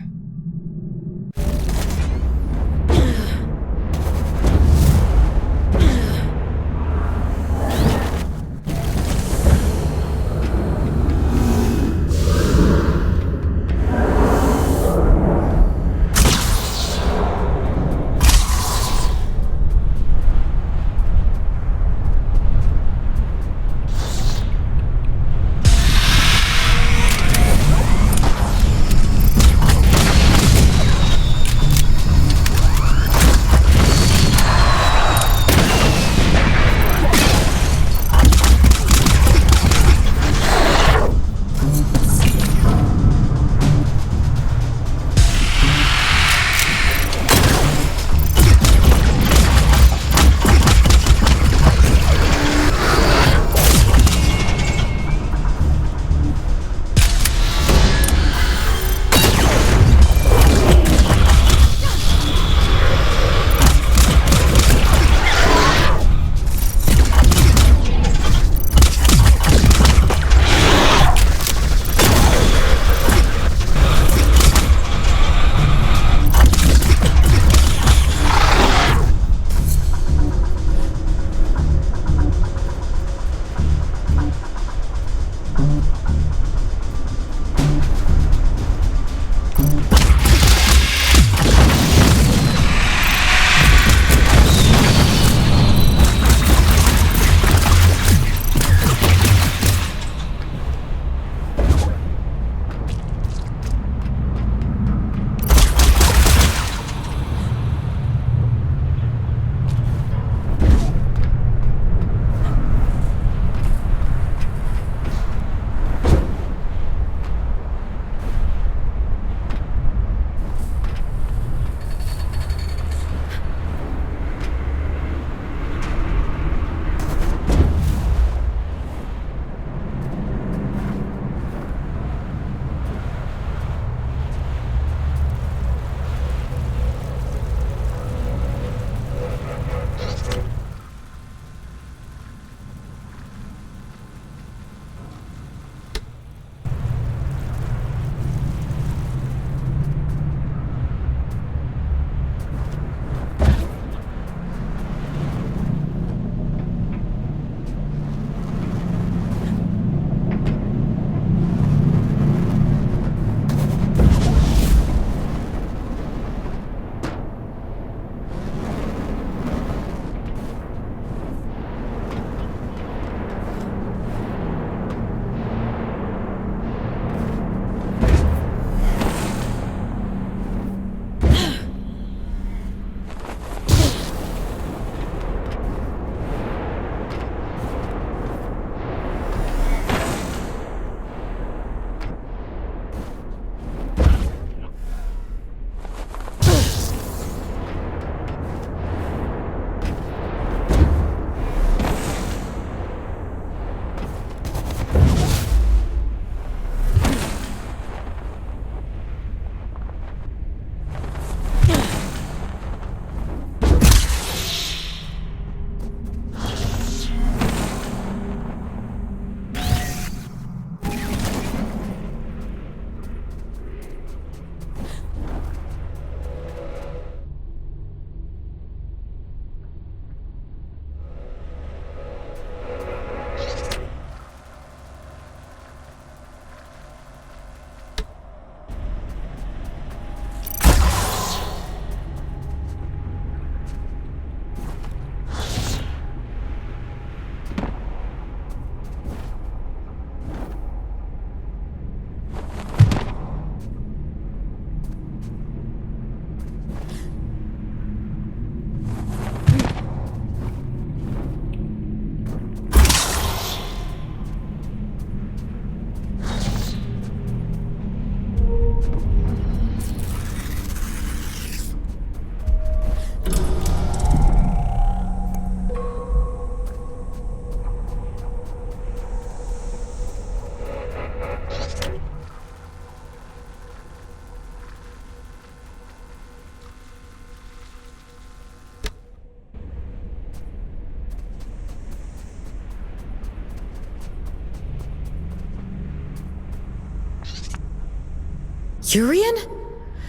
Urian?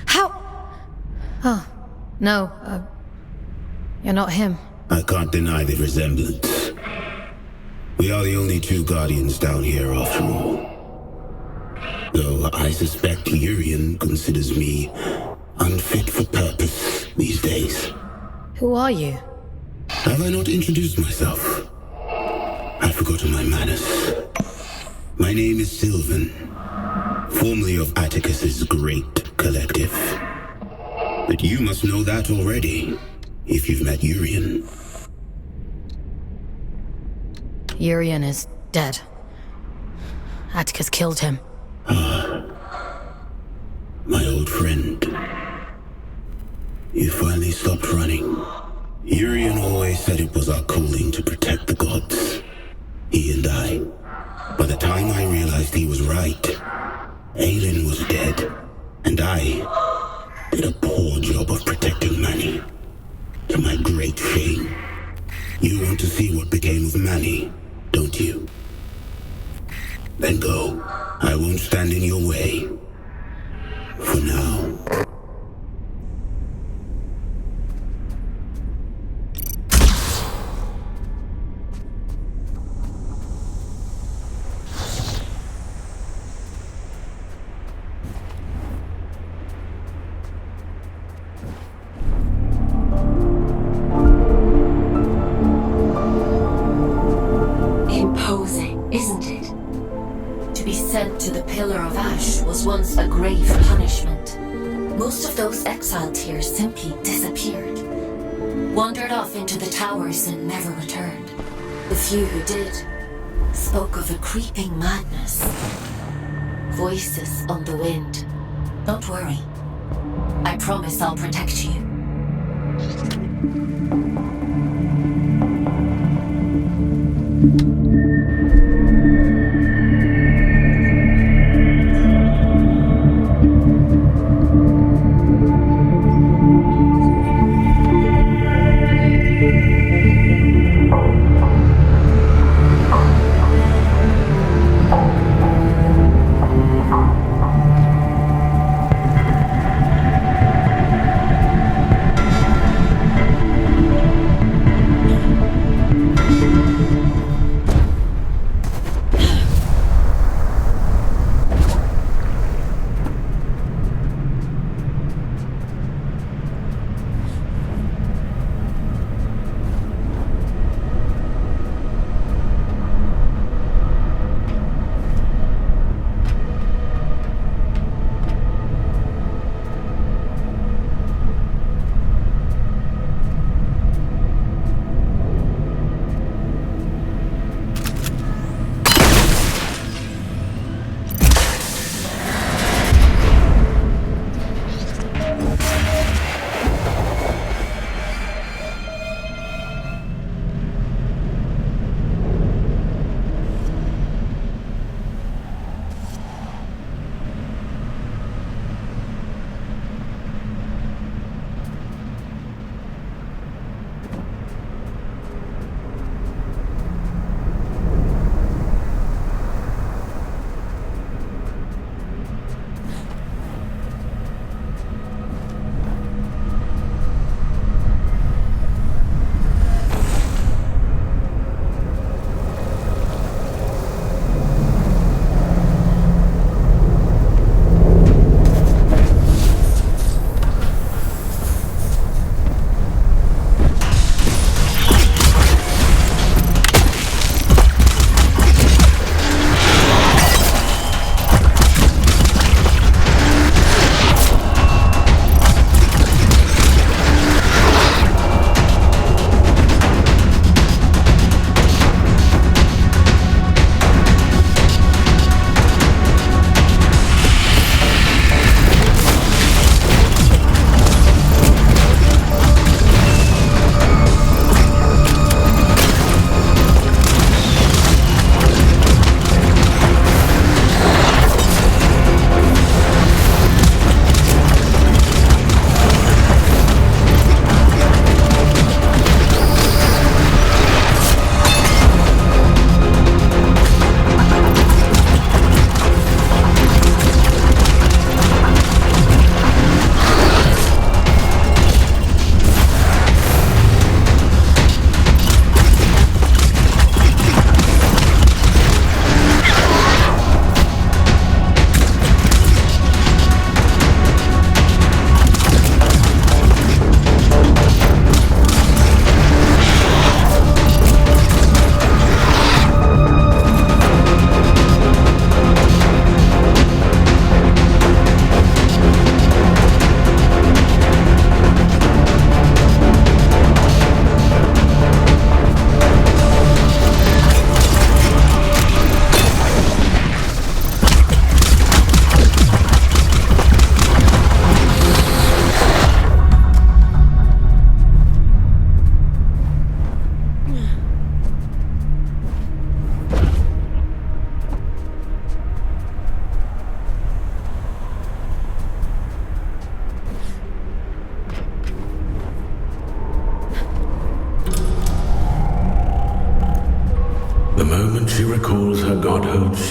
How? Oh, no, you're not him. I can't deny the resemblance. We are the only two Guardians down here after all. Though I suspect Urian considers me unfit for purpose these days. Who are you? Have I not introduced myself? I've forgotten my manners. My name is Sylvan, formerly of Atticus's great collective. But you must know that already, if you've met Urian. Urian is dead. Atticus killed him. My old friend. You finally stopped running. Urian always said it was our calling to protect the gods. He and I. By the time I realized he was right, Aelin was dead, and I did a poor job of protecting Manny. To my great shame. You want to see what became of Manny, don't you? Then go. I won't stand in your way. For now. Imposing, isn't it? To be sent to the Pillar of Ash was once a grave punishment. Most of those exiled here simply disappeared. Wandered off into the towers and never returned. The few who did spoke of a creeping madness. Voices on the wind. Don't worry. I promise I'll protect you.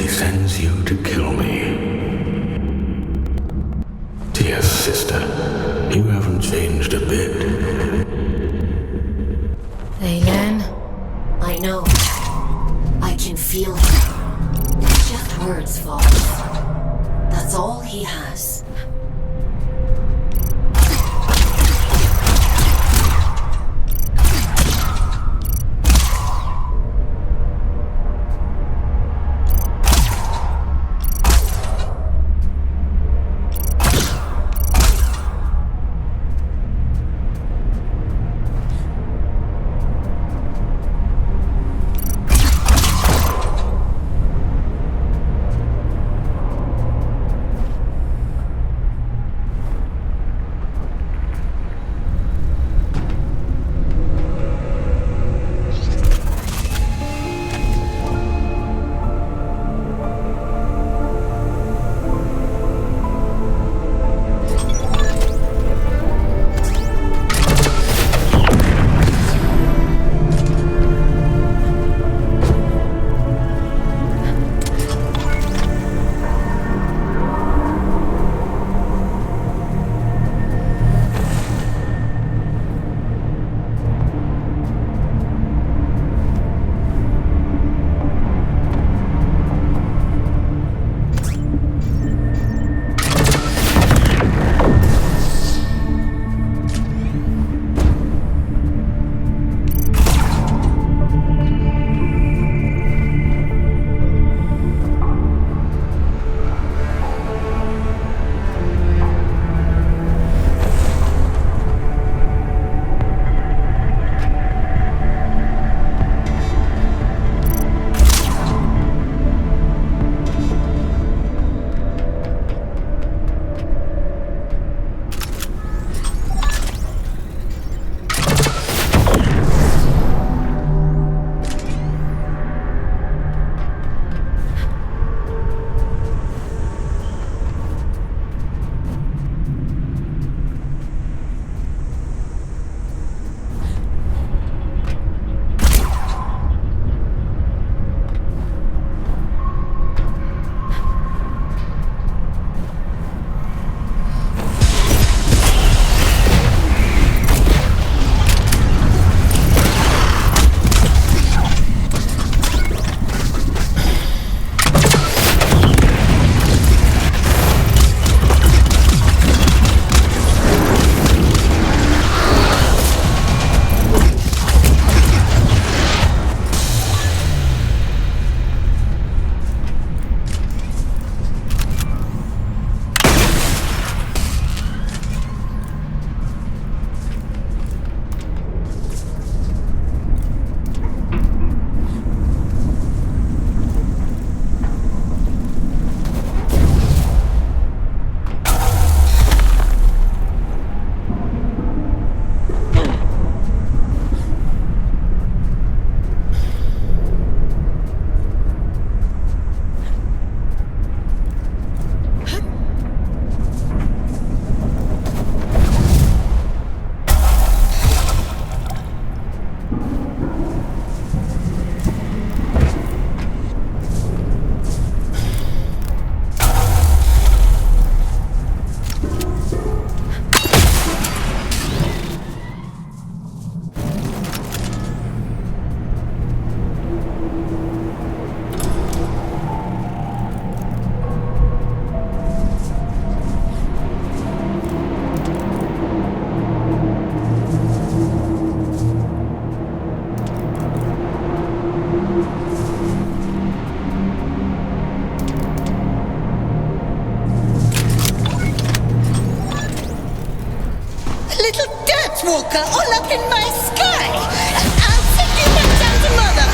he sends you to kill me. Dear sister, you haven't changed a bit. Aelin? I know. I can feel him. It's just words, Fawkes. That's all he has. Walker all up in my sky, and I'll send you back down to Mother.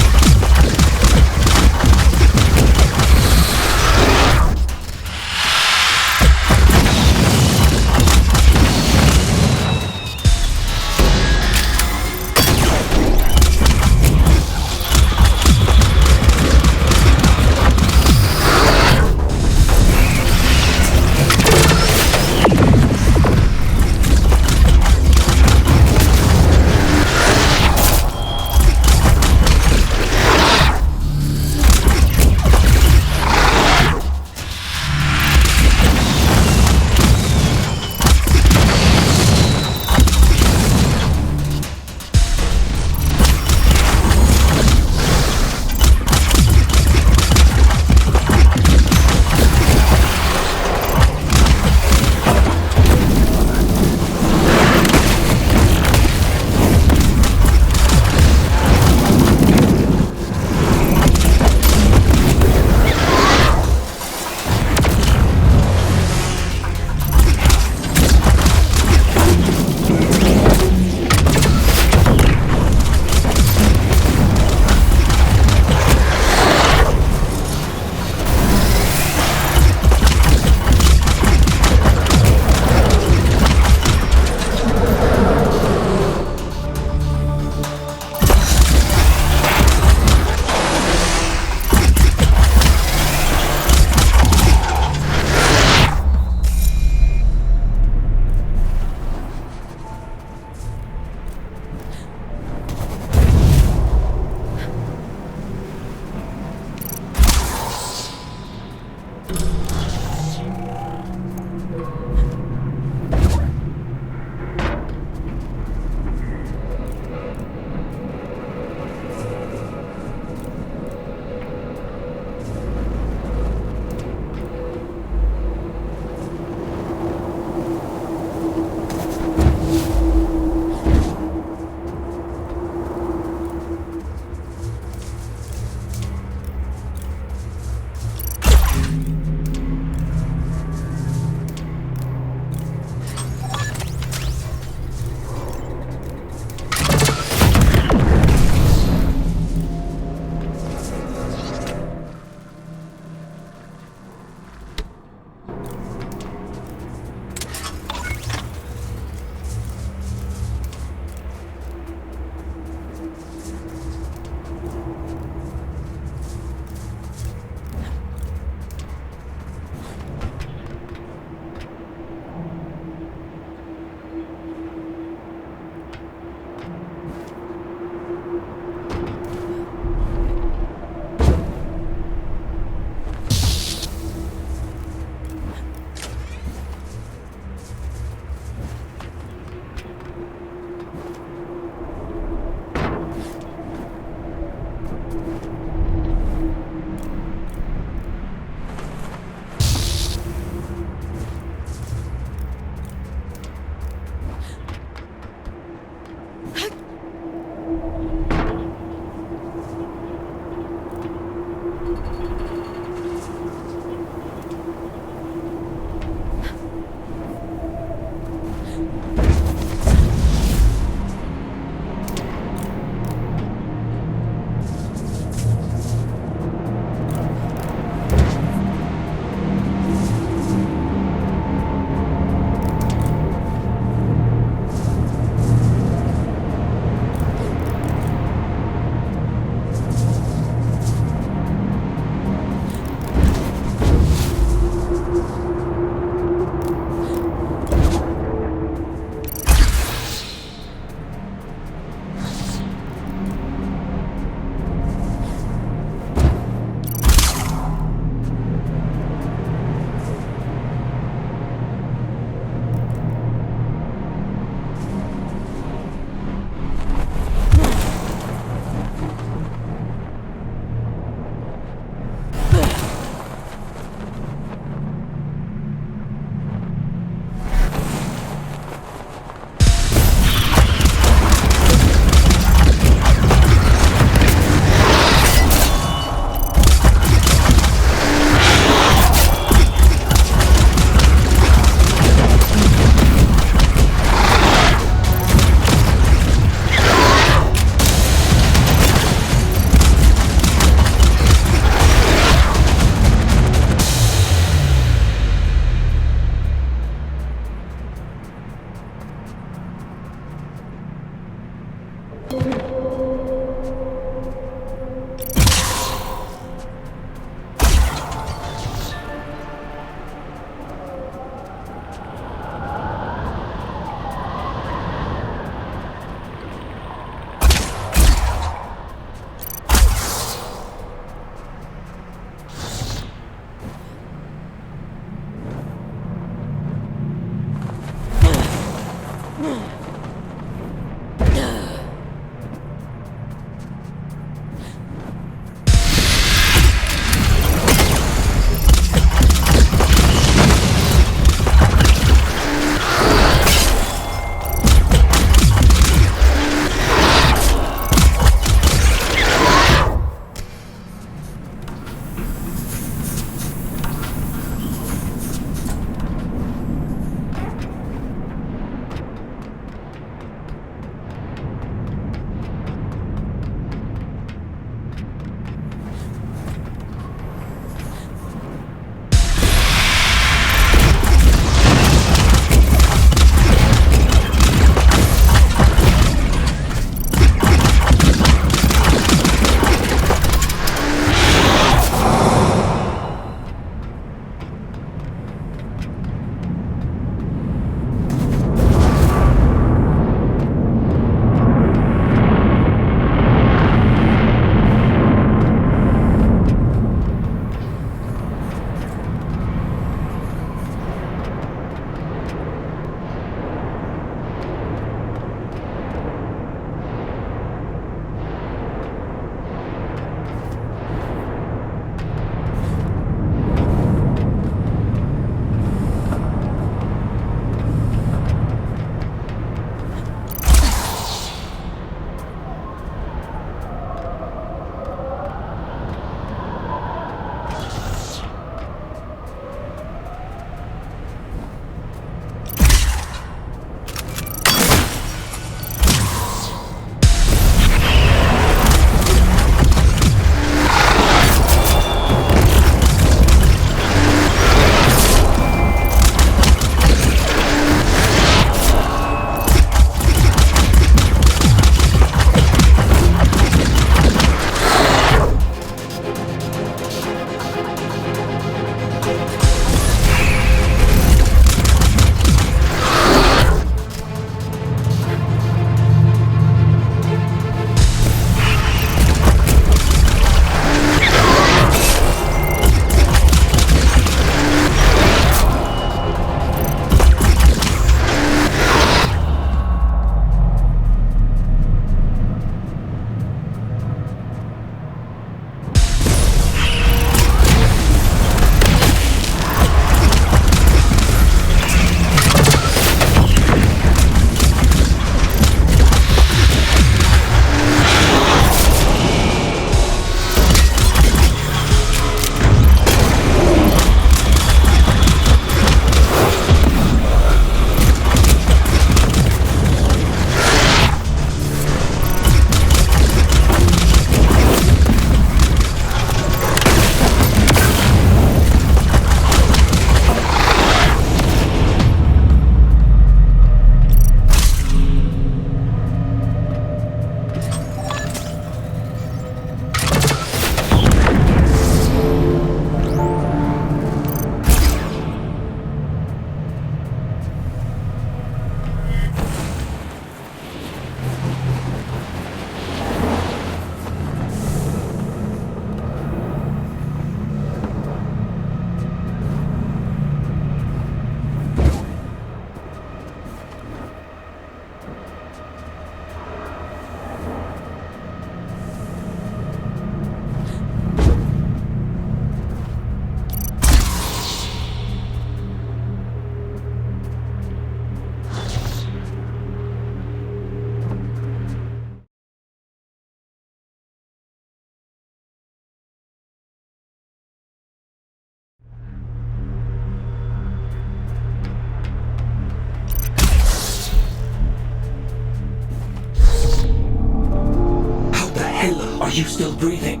you still breathing?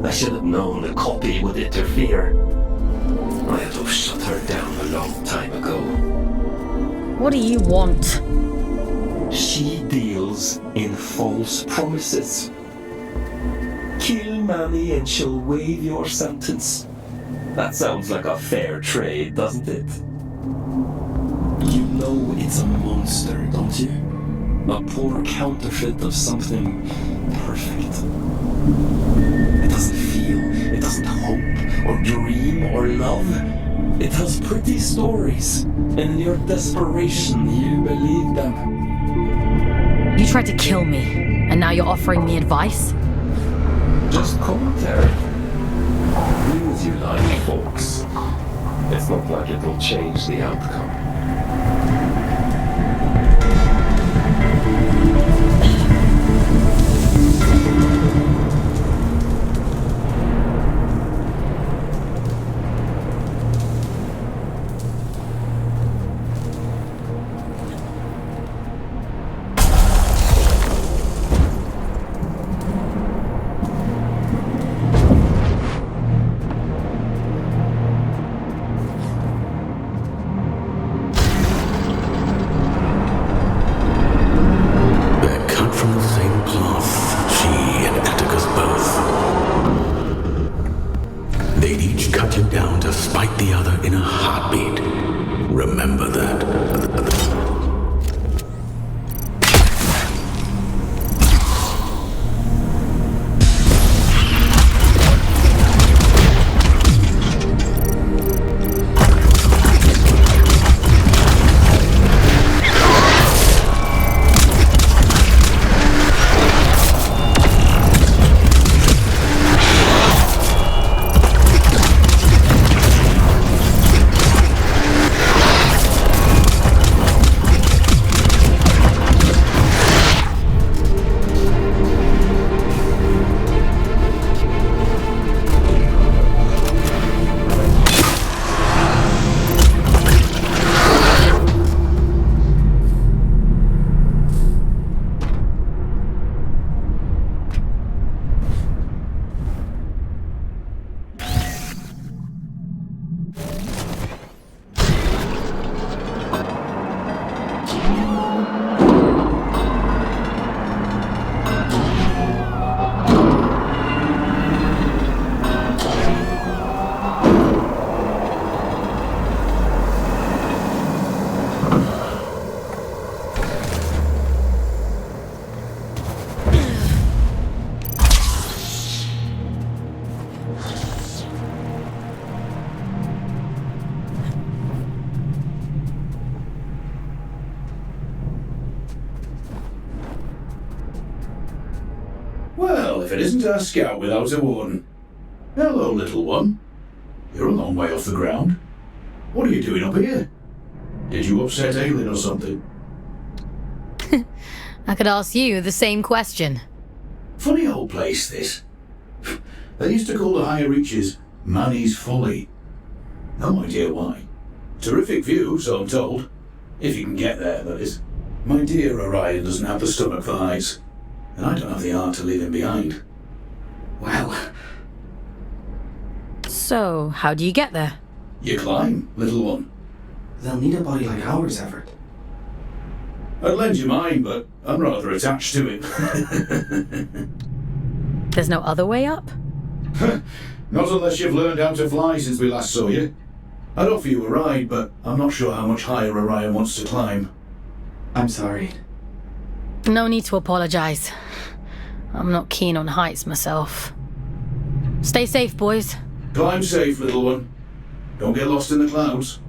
I should have known the copy would interfere. I had to have shut her down a long time ago. What do you want? She deals in false promises. Kill Manny and she'll waive your sentence. That sounds like a fair trade, doesn't it? You know it's a monster, don't you? A poor counterfeit of something perfect. It doesn't feel, it doesn't hope, or dream, or love. It has pretty stories, and in your desperation, you believe them. You tried to kill me, and now you're offering me advice? Just commentary. Agree with you, lying folks. It's not like it will change the outcome. Well, if it isn't our scout without a warden. Hello, little one. You're a long way off the ground. What are you doing up here? Did you upset Aelin or something? I could ask you the same question. Funny old place, this. They used to call the higher reaches Manny's Folly. No idea why. Terrific view, so I'm told. If you can get there, that is. My dear Orion doesn't have the stomach for heights. And I don't have the art to leave him behind. Well. So, how do you get there? You climb, little one. They'll need a body like ours, Everett. I'd lend you mine, but I'm rather attached to it. There's no other way up? Not unless you've learned how to fly since we last saw you. I'd offer you a ride, but I'm not sure how much higher Orion wants to climb. I'm sorry. No need to apologize. I'm not keen on heights myself. Stay safe, boys. Climb safe, little one. Don't get lost in the clouds.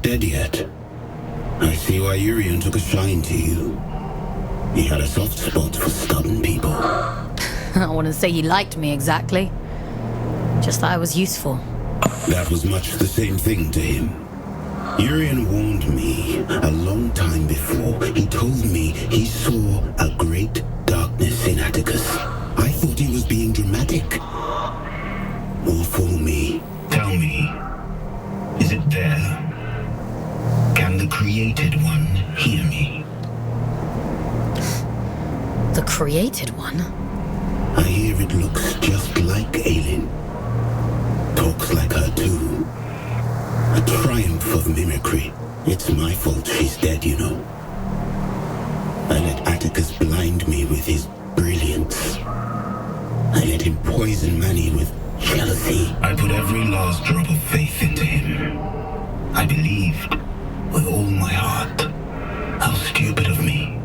dead yet. I see why Urian took a shine to you. He had a soft spot for stubborn people. I wouldn't say he liked me exactly. Just that I was useful. That was much the same thing to him. Urian warned me a long time before. He told me he saw a great darkness in Atticus. I thought he was being dramatic. Or for me. Tell me, is it there? Can the Created One hear me? The Created One? I hear it looks just like Aelin. Talks like her too. A triumph of mimicry. It's my fault she's dead, you know. I let Atticus blind me with his brilliance. I let him poison Manny with jealousy. I put every last drop of faith into him. I believed with all my heart. How stupid of me.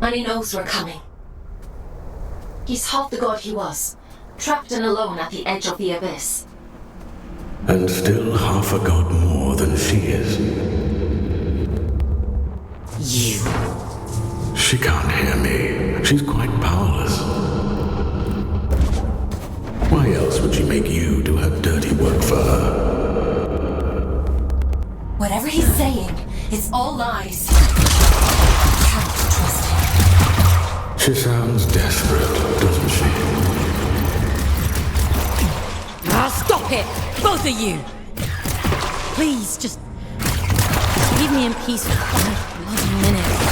And he knows we're coming. He's half the god he was, trapped and alone at the edge of the abyss. And still half a god more than she is. You. She can't hear me. She's quite powerless. Why else would she make you do her dirty work for her? Whatever he's saying, it's all lies. Can't trust him. She sounds desperate, doesn't she? Ah, stop it! Both of you! Please, just leave me in peace for 5 bloody minutes.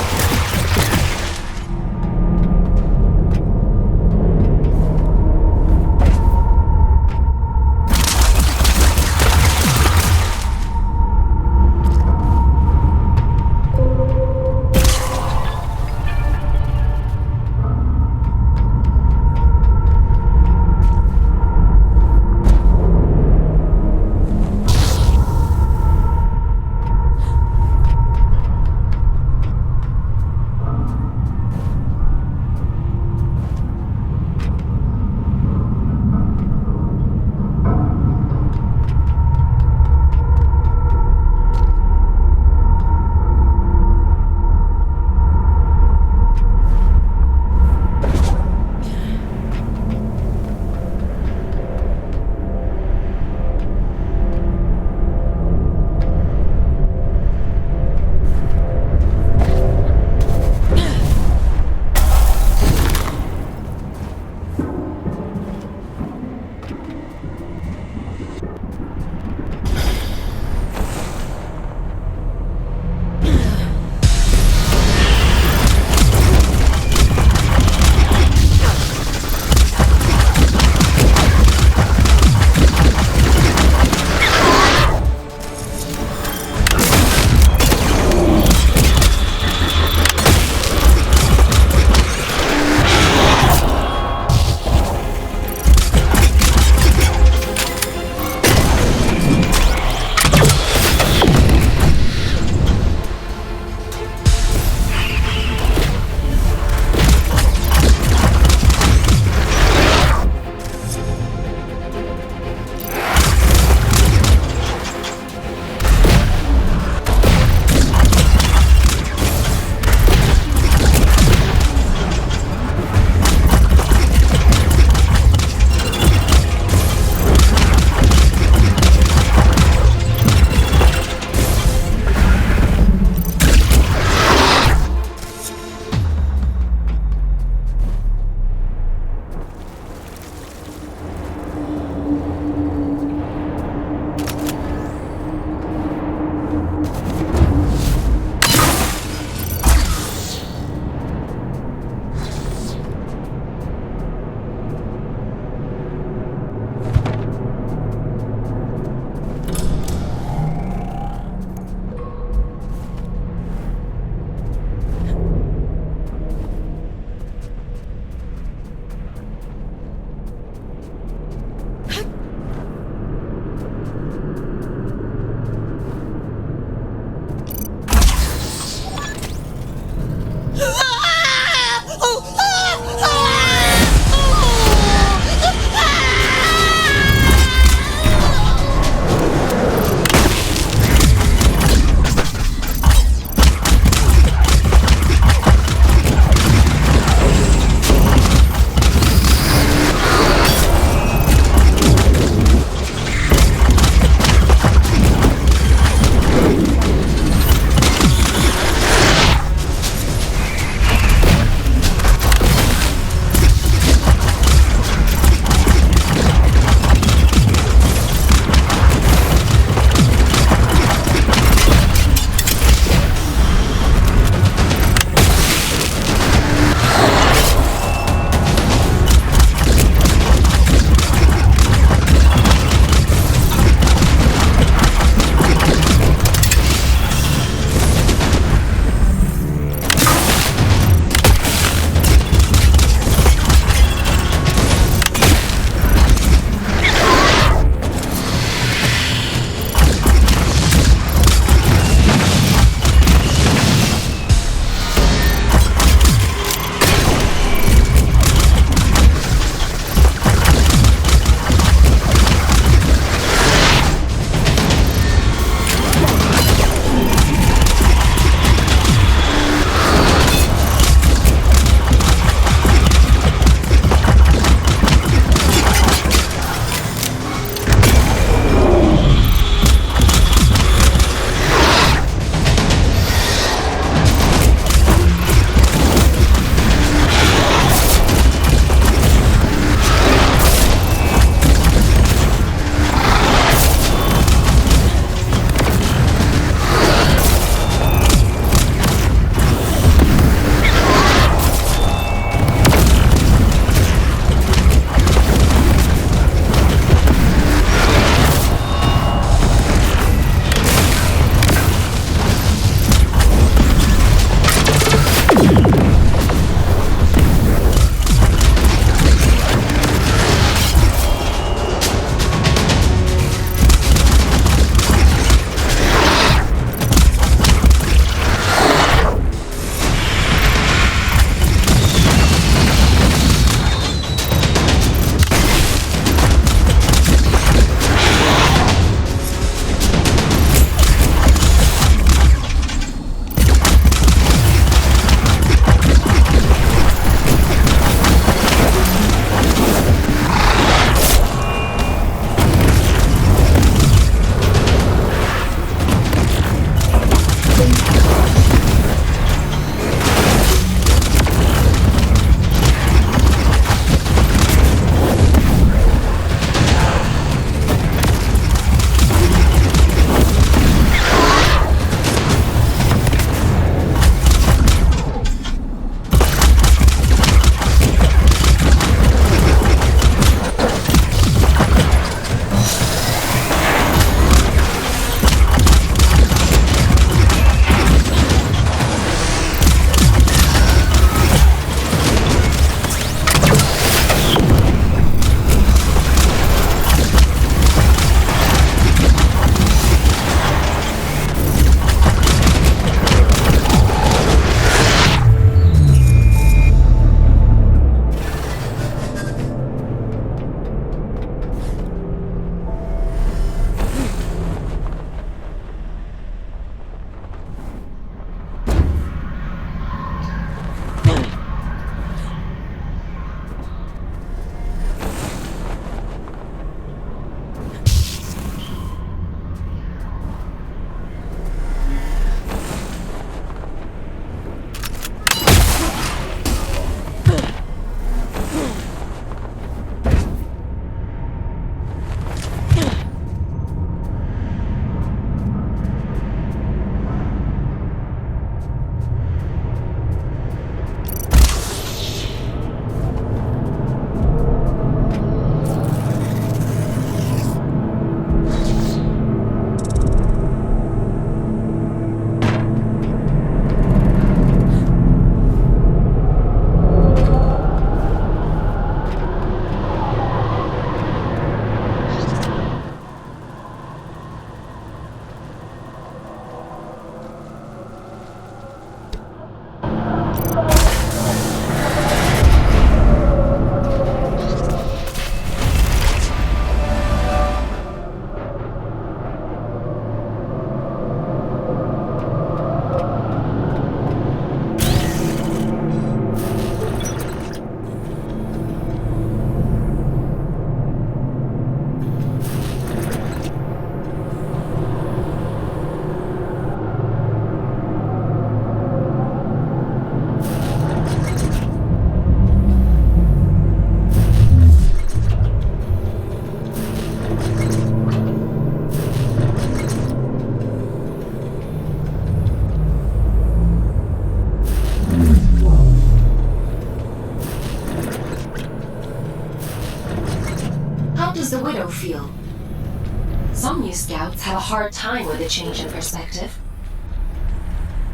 Some you scouts have a hard time with a change in perspective.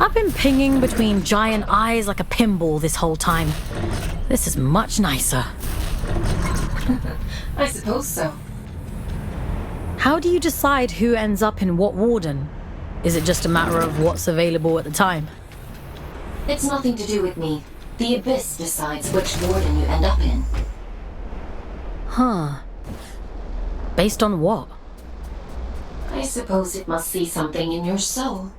I've been pinging between giant eyes like a pinball this whole time. This is much nicer. I suppose so. How do you decide who ends up in what warden? Is it just a matter of what's available at the time? It's nothing to do with me. The Abyss decides which warden you end up in. Huh. Based on what? I suppose it must see something in your soul.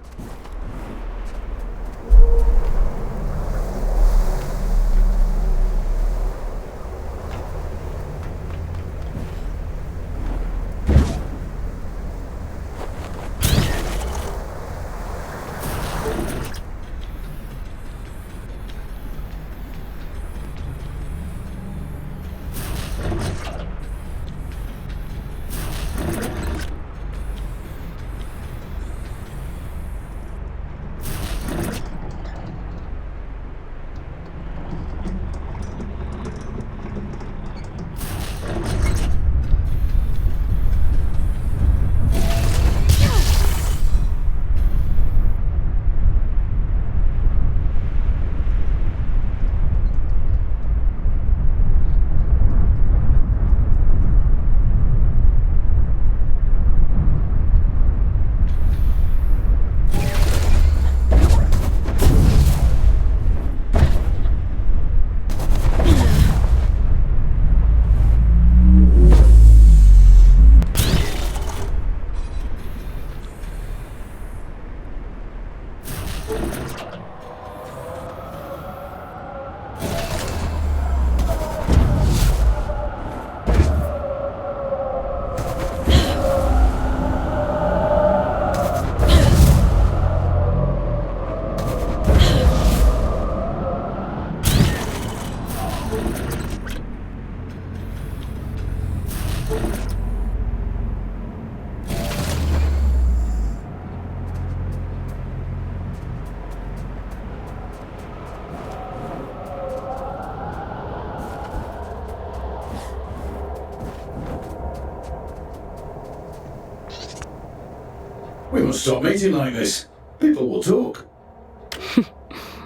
We must stop meeting like this. People will talk.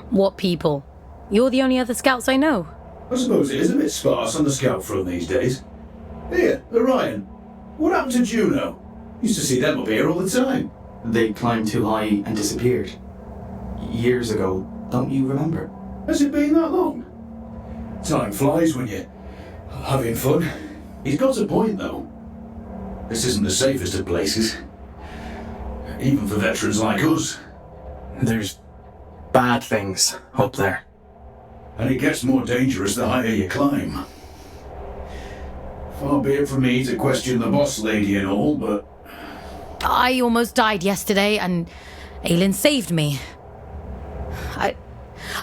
What people? You're the only other scouts I know. I suppose it is a bit sparse on the scout front these days. Here, Orion. What happened to Juno? Used to see them up here all the time. They climbed too high and disappeared. Years ago, don't you remember? Has it been that long? Time flies when you're having fun. He's got a point, though. This isn't the safest of places. Even for veterans like us. There's bad things up there. And it gets more dangerous the higher you climb. Far be it from me to question the boss lady and all, but... I almost died yesterday, and Aelin saved me. I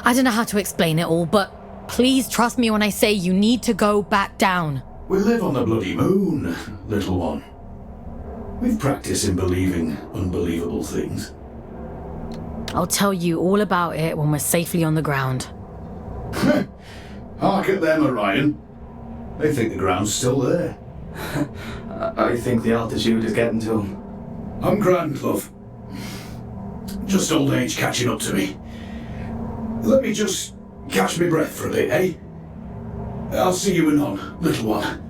don't know how to explain it all, but please trust me when I say you need to go back down. We live on the bloody moon, little one. We've practiced in believing unbelievable things. I'll tell you all about it when we're safely on the ground. Hark at them, Orion. They think the ground's still there. I think the altitude is getting to them. I'm grand, love. Just old age catching up to me. Let me just catch my breath for a bit, eh? I'll see you anon, little one.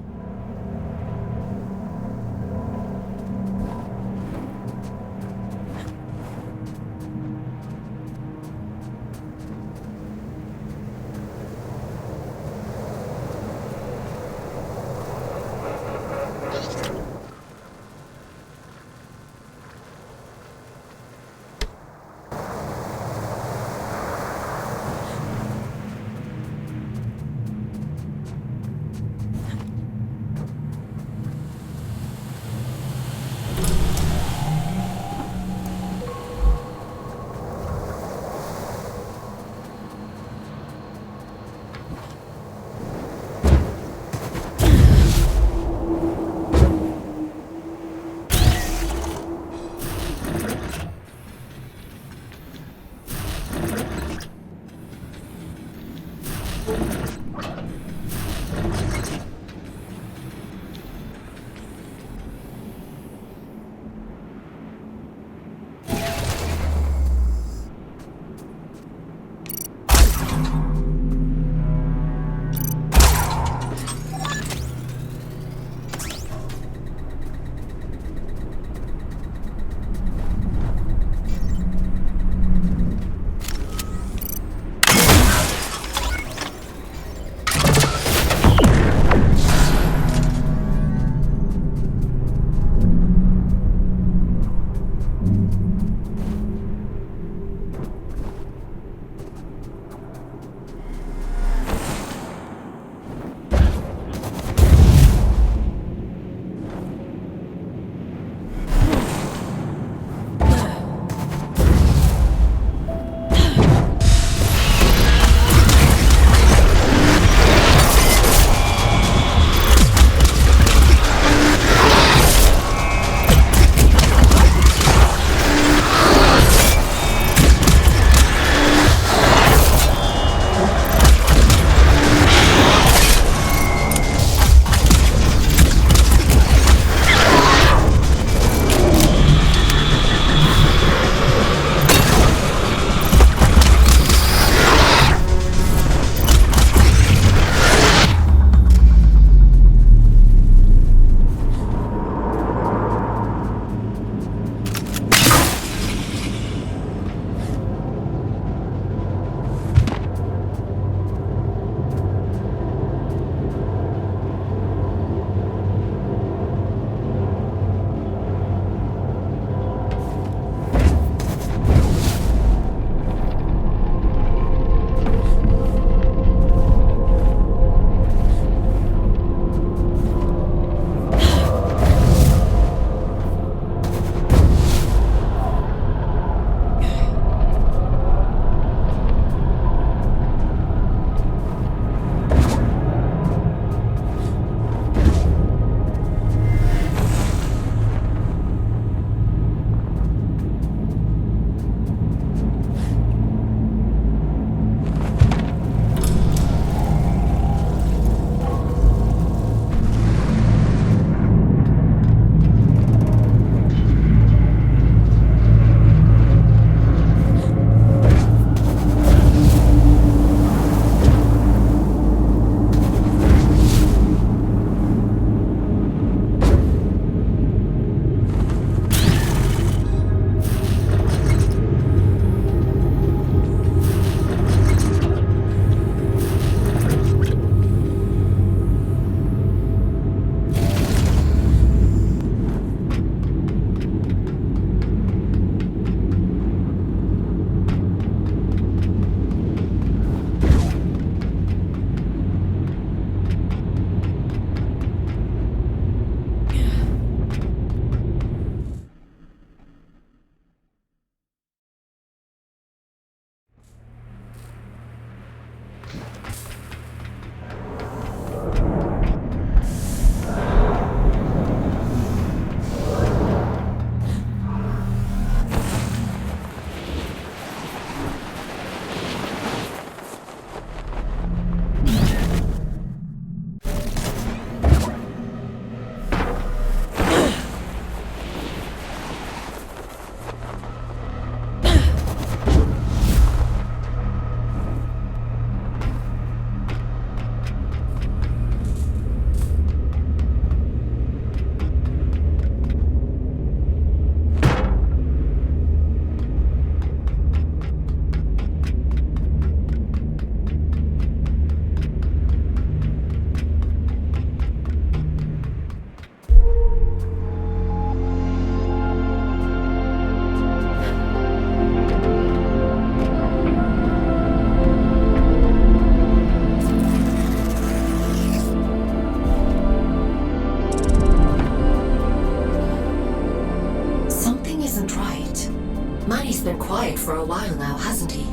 Manny's been quiet for a while now, hasn't he?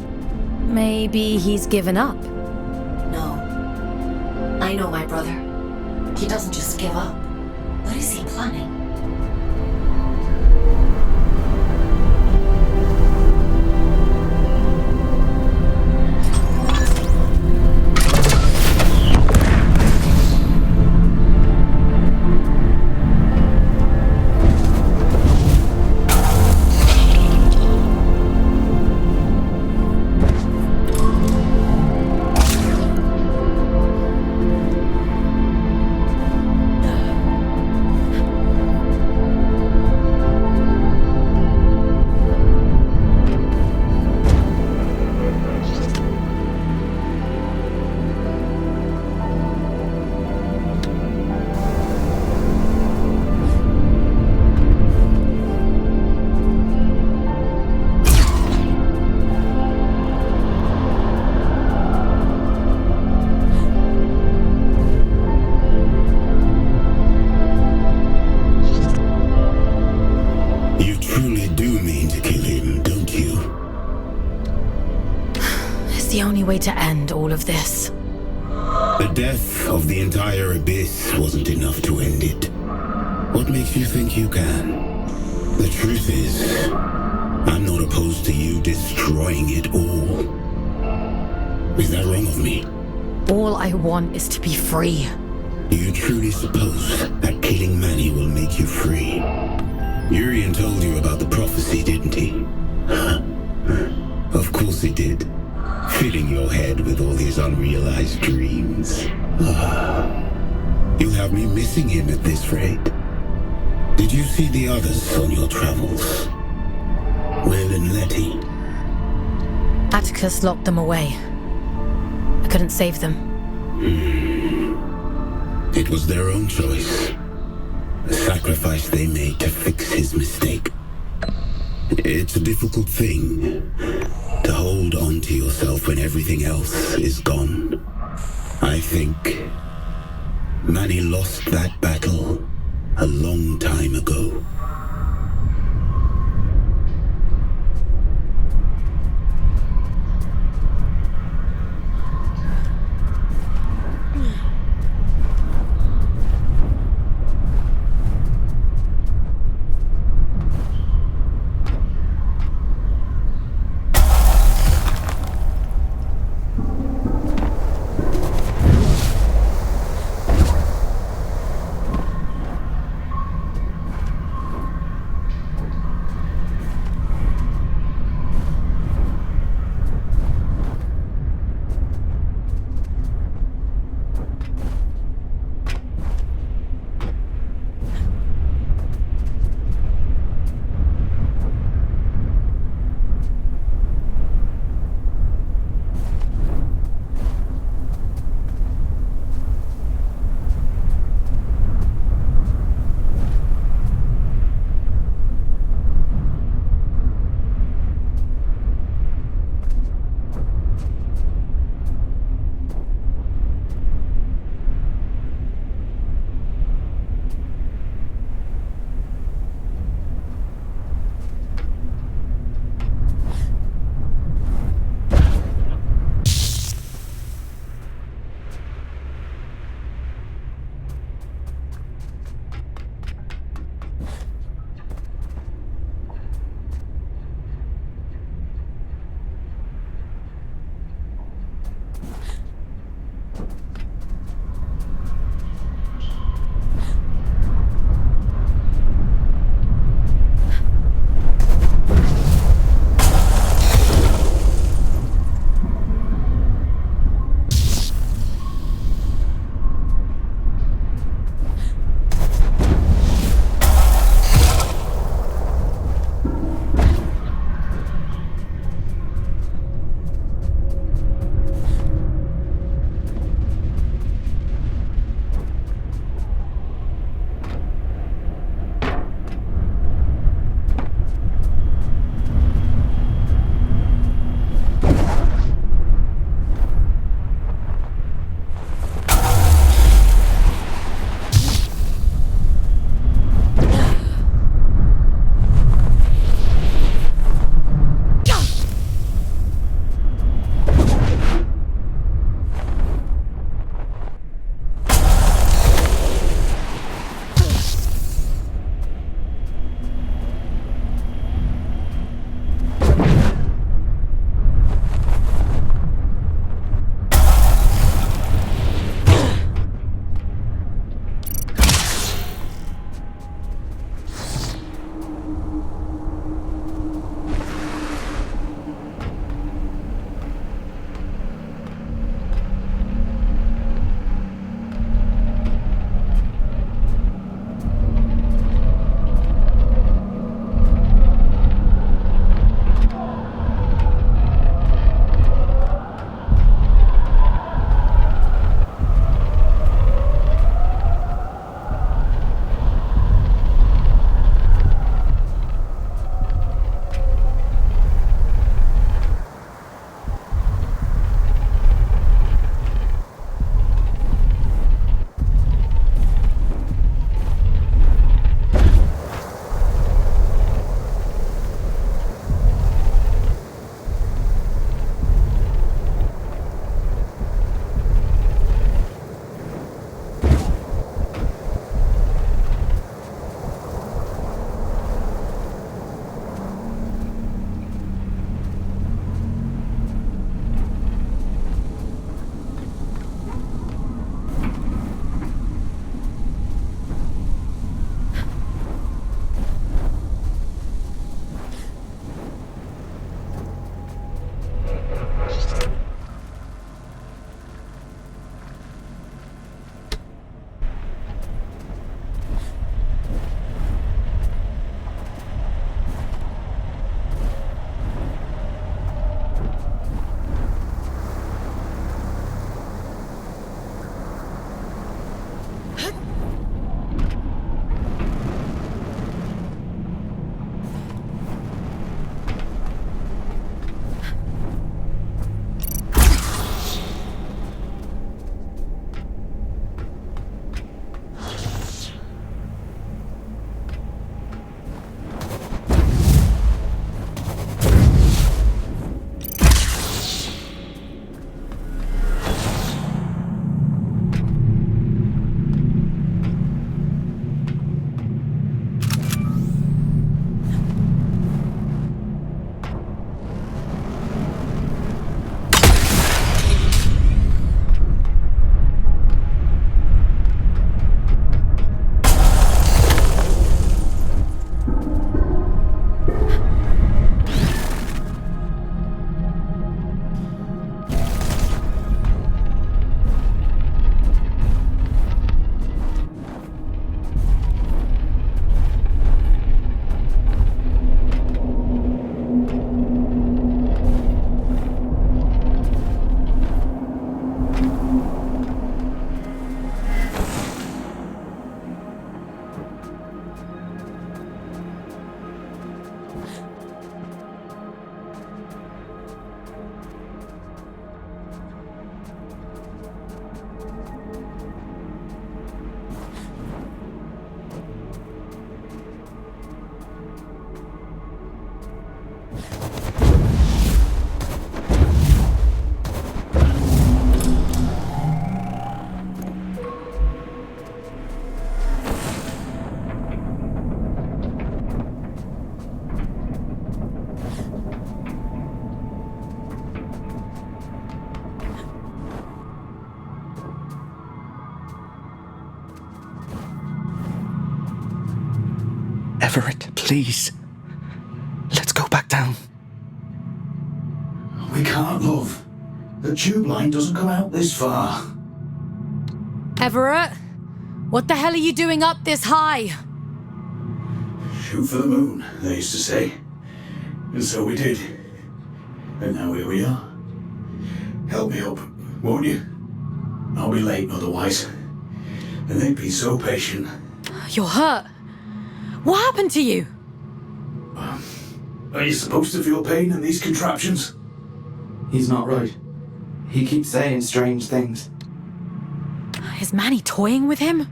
Maybe he's given up. No. I know my brother. He doesn't just give up. What is he planning? Way to end all of this. The death of the entire Abyss wasn't enough to end it. What makes you think you can? The truth is, I'm not opposed to you destroying it all. Is that wrong of me? All I want is to be free. Do you truly suppose that killing Manny will make you free? Urian told you about the prophecy, didn't he? Of course he did. Filling your head with all his unrealized dreams. You'll have me missing him at this rate. Did you see the others on your travels? Will and Letty? Atticus locked them away. I couldn't save them. It was their own choice. The sacrifice they made to fix his mistake. It's a difficult thing to hold on to yourself when everything else is gone. I think Manny lost that battle a long time ago. Everett, please. Let's go back down. We can't, love. The tube line doesn't come out this far. Everett, what the hell are you doing up this high? Shoot for the moon, they used to say. And so we did. And now here we are. Help me up, won't you? I'll be late otherwise. And they'd be so patient. You're hurt. What happened to you? Are you supposed to feel pain in these contraptions? He's not right. He keeps saying strange things. Is Manny toying with him?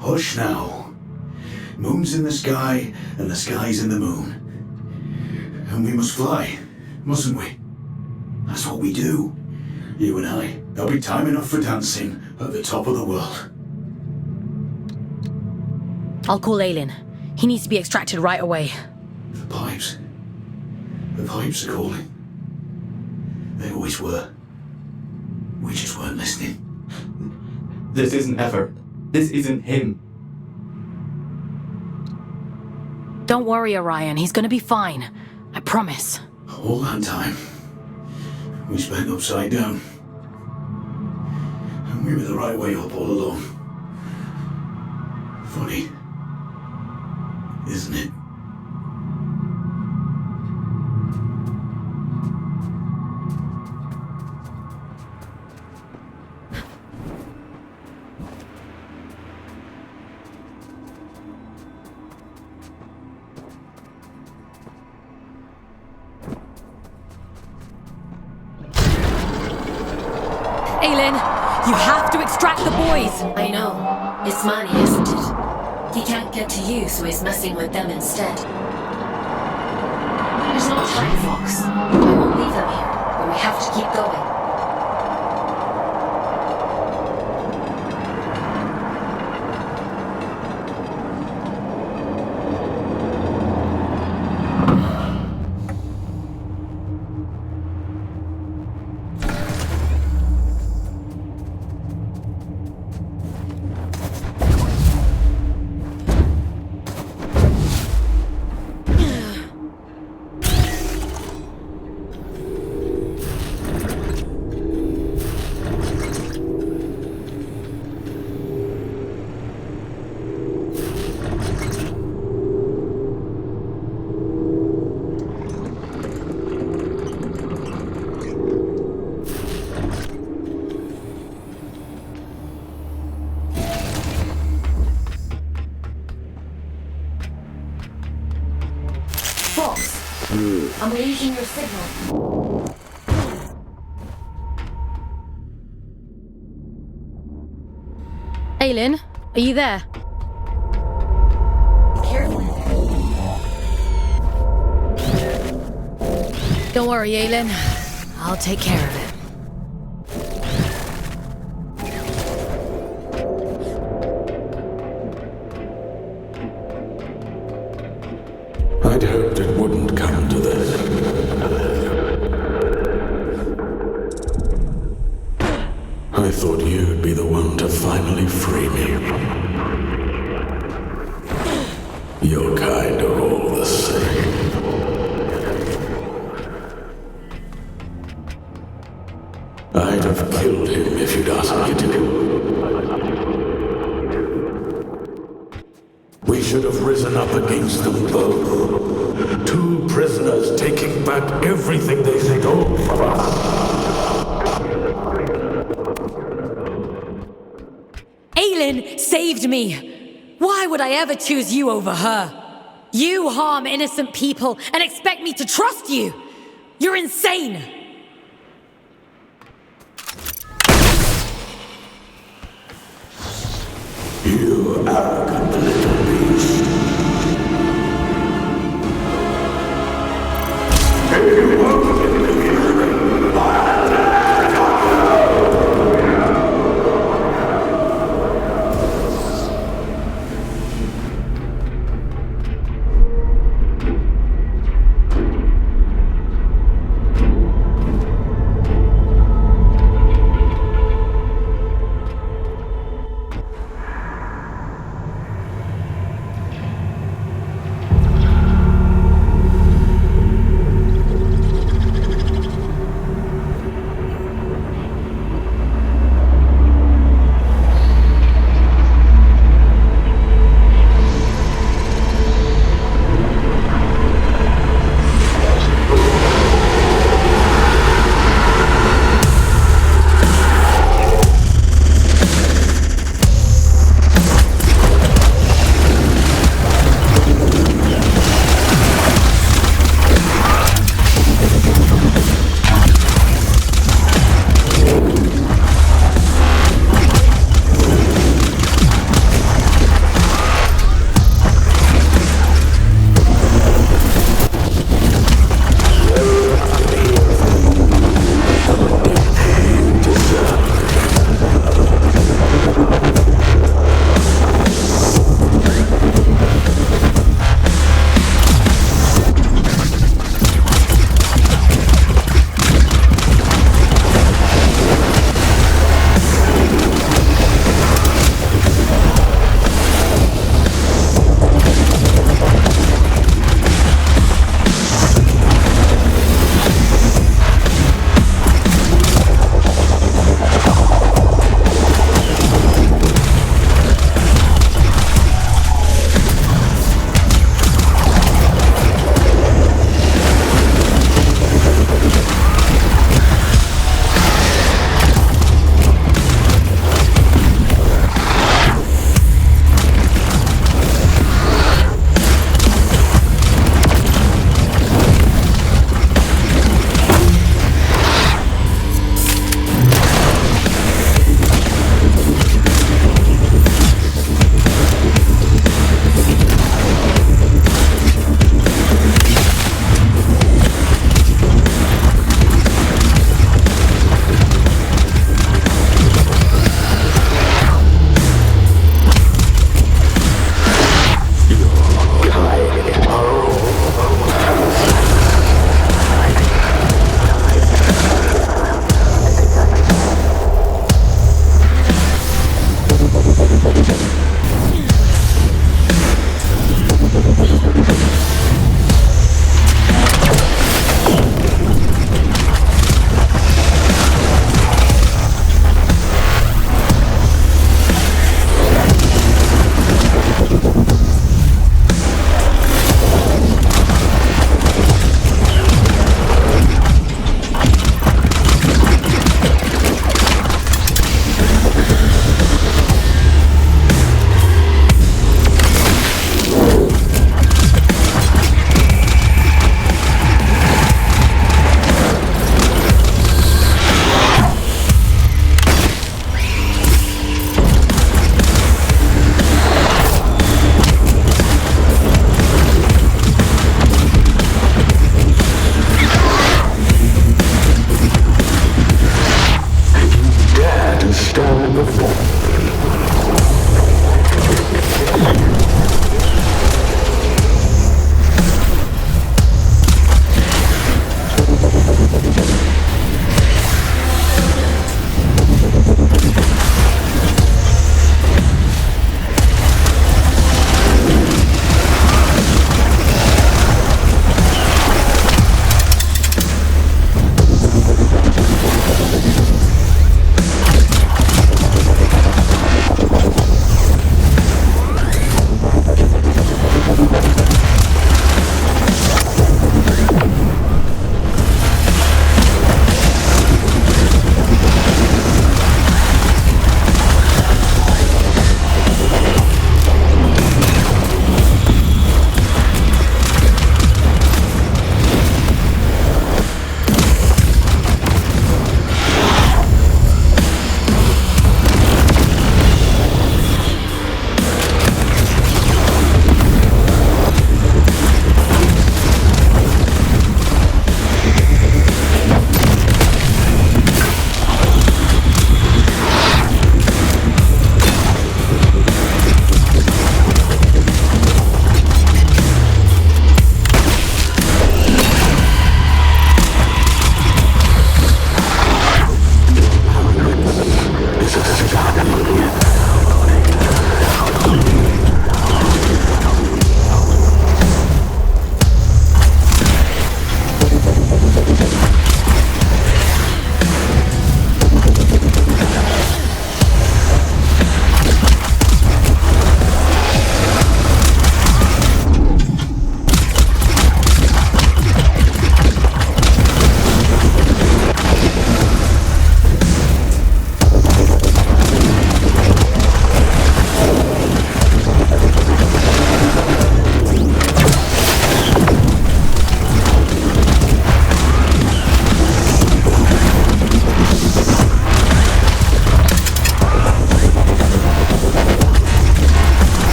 Hush now. Moon's in the sky, and the sky's in the moon. And we must fly, mustn't we? That's what we do. You and I. There'll be time enough for dancing at the top of the world. I'll call Aylin. He needs to be extracted right away. The pipes. The pipes are calling. They always were. We just weren't listening. This isn't Ever. This isn't him. Don't worry, Orion. He's gonna be fine. I promise. All that time, we spent upside down. And we were the right way up all along. Funny, isn't it? Aylin, you have to extract the boys! I know. It's Manny, isn't it? He can't get to you, so he's messing with them instead. There's no time, Fawkes. I won't leave them here, but we have to keep going. I'm losing your signal. Aylin, are you there? Careful. Don't worry, Aylin. I'll take care of it. I'd hoped it wouldn't come to this. I thought you'd be the one to finally free me. Your kind are all the same. I'd have killed him if you'd asked me to. We should have risen up against them both. 2 prisoners taking back everything they stole from us. Aylin saved me! Why would I ever choose you over her? You harm innocent people and expect me to trust you! You're insane! You arrogant little beast. You won't believe me.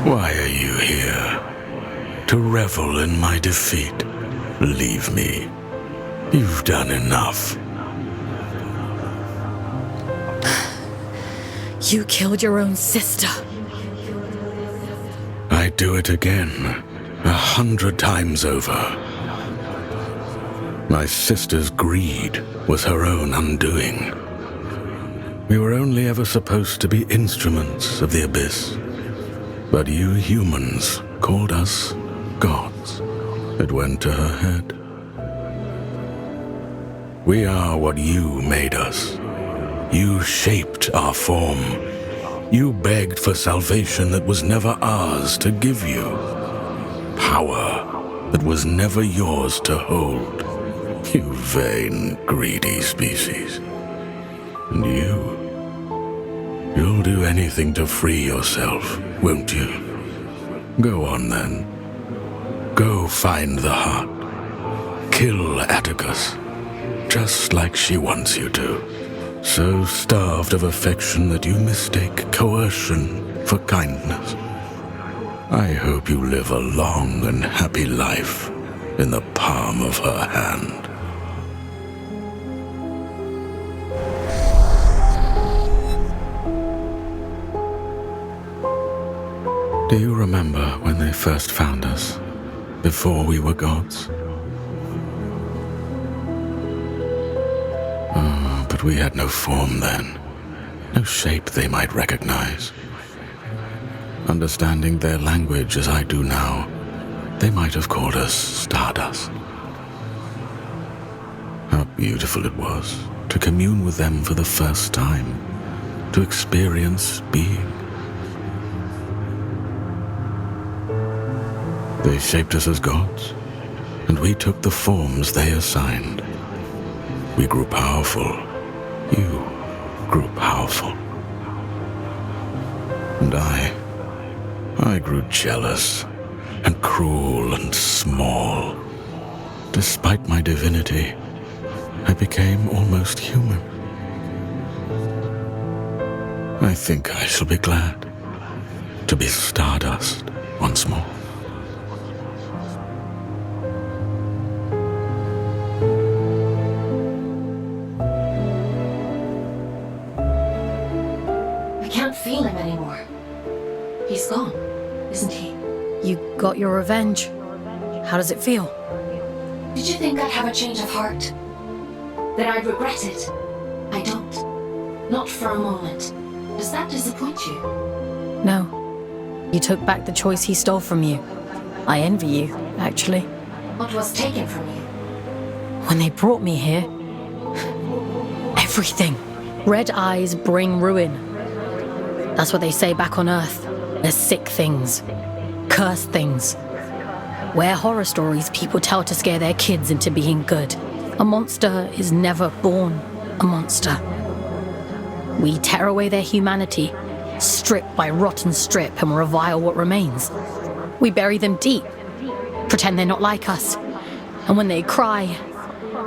Why are you here? To revel in my defeat? Leave me. You've done enough. You killed your own sister. I'd do it again, 100 times over. My sister's greed was her own undoing. We were only ever supposed to be instruments of the abyss. But you humans called us gods. It went to her head. We are what you made us. You shaped our form. You begged for salvation that was never ours to give you. Power that was never yours to hold. You vain, greedy species. And you'll do anything to free yourself, won't you? Go on then. Go find the heart. Kill Atticus, just like she wants you to. So starved of affection that you mistake coercion for kindness. I hope you live a long and happy life in the palm of her hand. Do you remember when they first found us, before we were gods? But we had no form then, no shape they might recognize. Understanding their language as I do now, they might have called us Stardust. How beautiful it was to commune with them for the first time, to experience being. They shaped us as gods, and we took the forms they assigned. We grew powerful. You grew powerful. And I grew jealous and cruel and small. Despite my divinity, I became almost human. I think I shall be glad to be Stardust once more. Feel him anymore. He's gone, isn't he? You got your revenge. How does it feel? Did you think I'd have a change of heart? That I'd regret it? I don't. Not for a moment. Does that disappoint you? No. You took back the choice he stole from you. I envy you, actually. What was taken from you? When they brought me here, everything. Red eyes bring ruin. That's what they say back on Earth. They're sick things. Cursed things. We're horror stories people tell to scare their kids into being good. A monster is never born a monster. We tear away their humanity, strip by rotten strip, and revile what remains. We bury them deep, pretend they're not like us. And when they cry,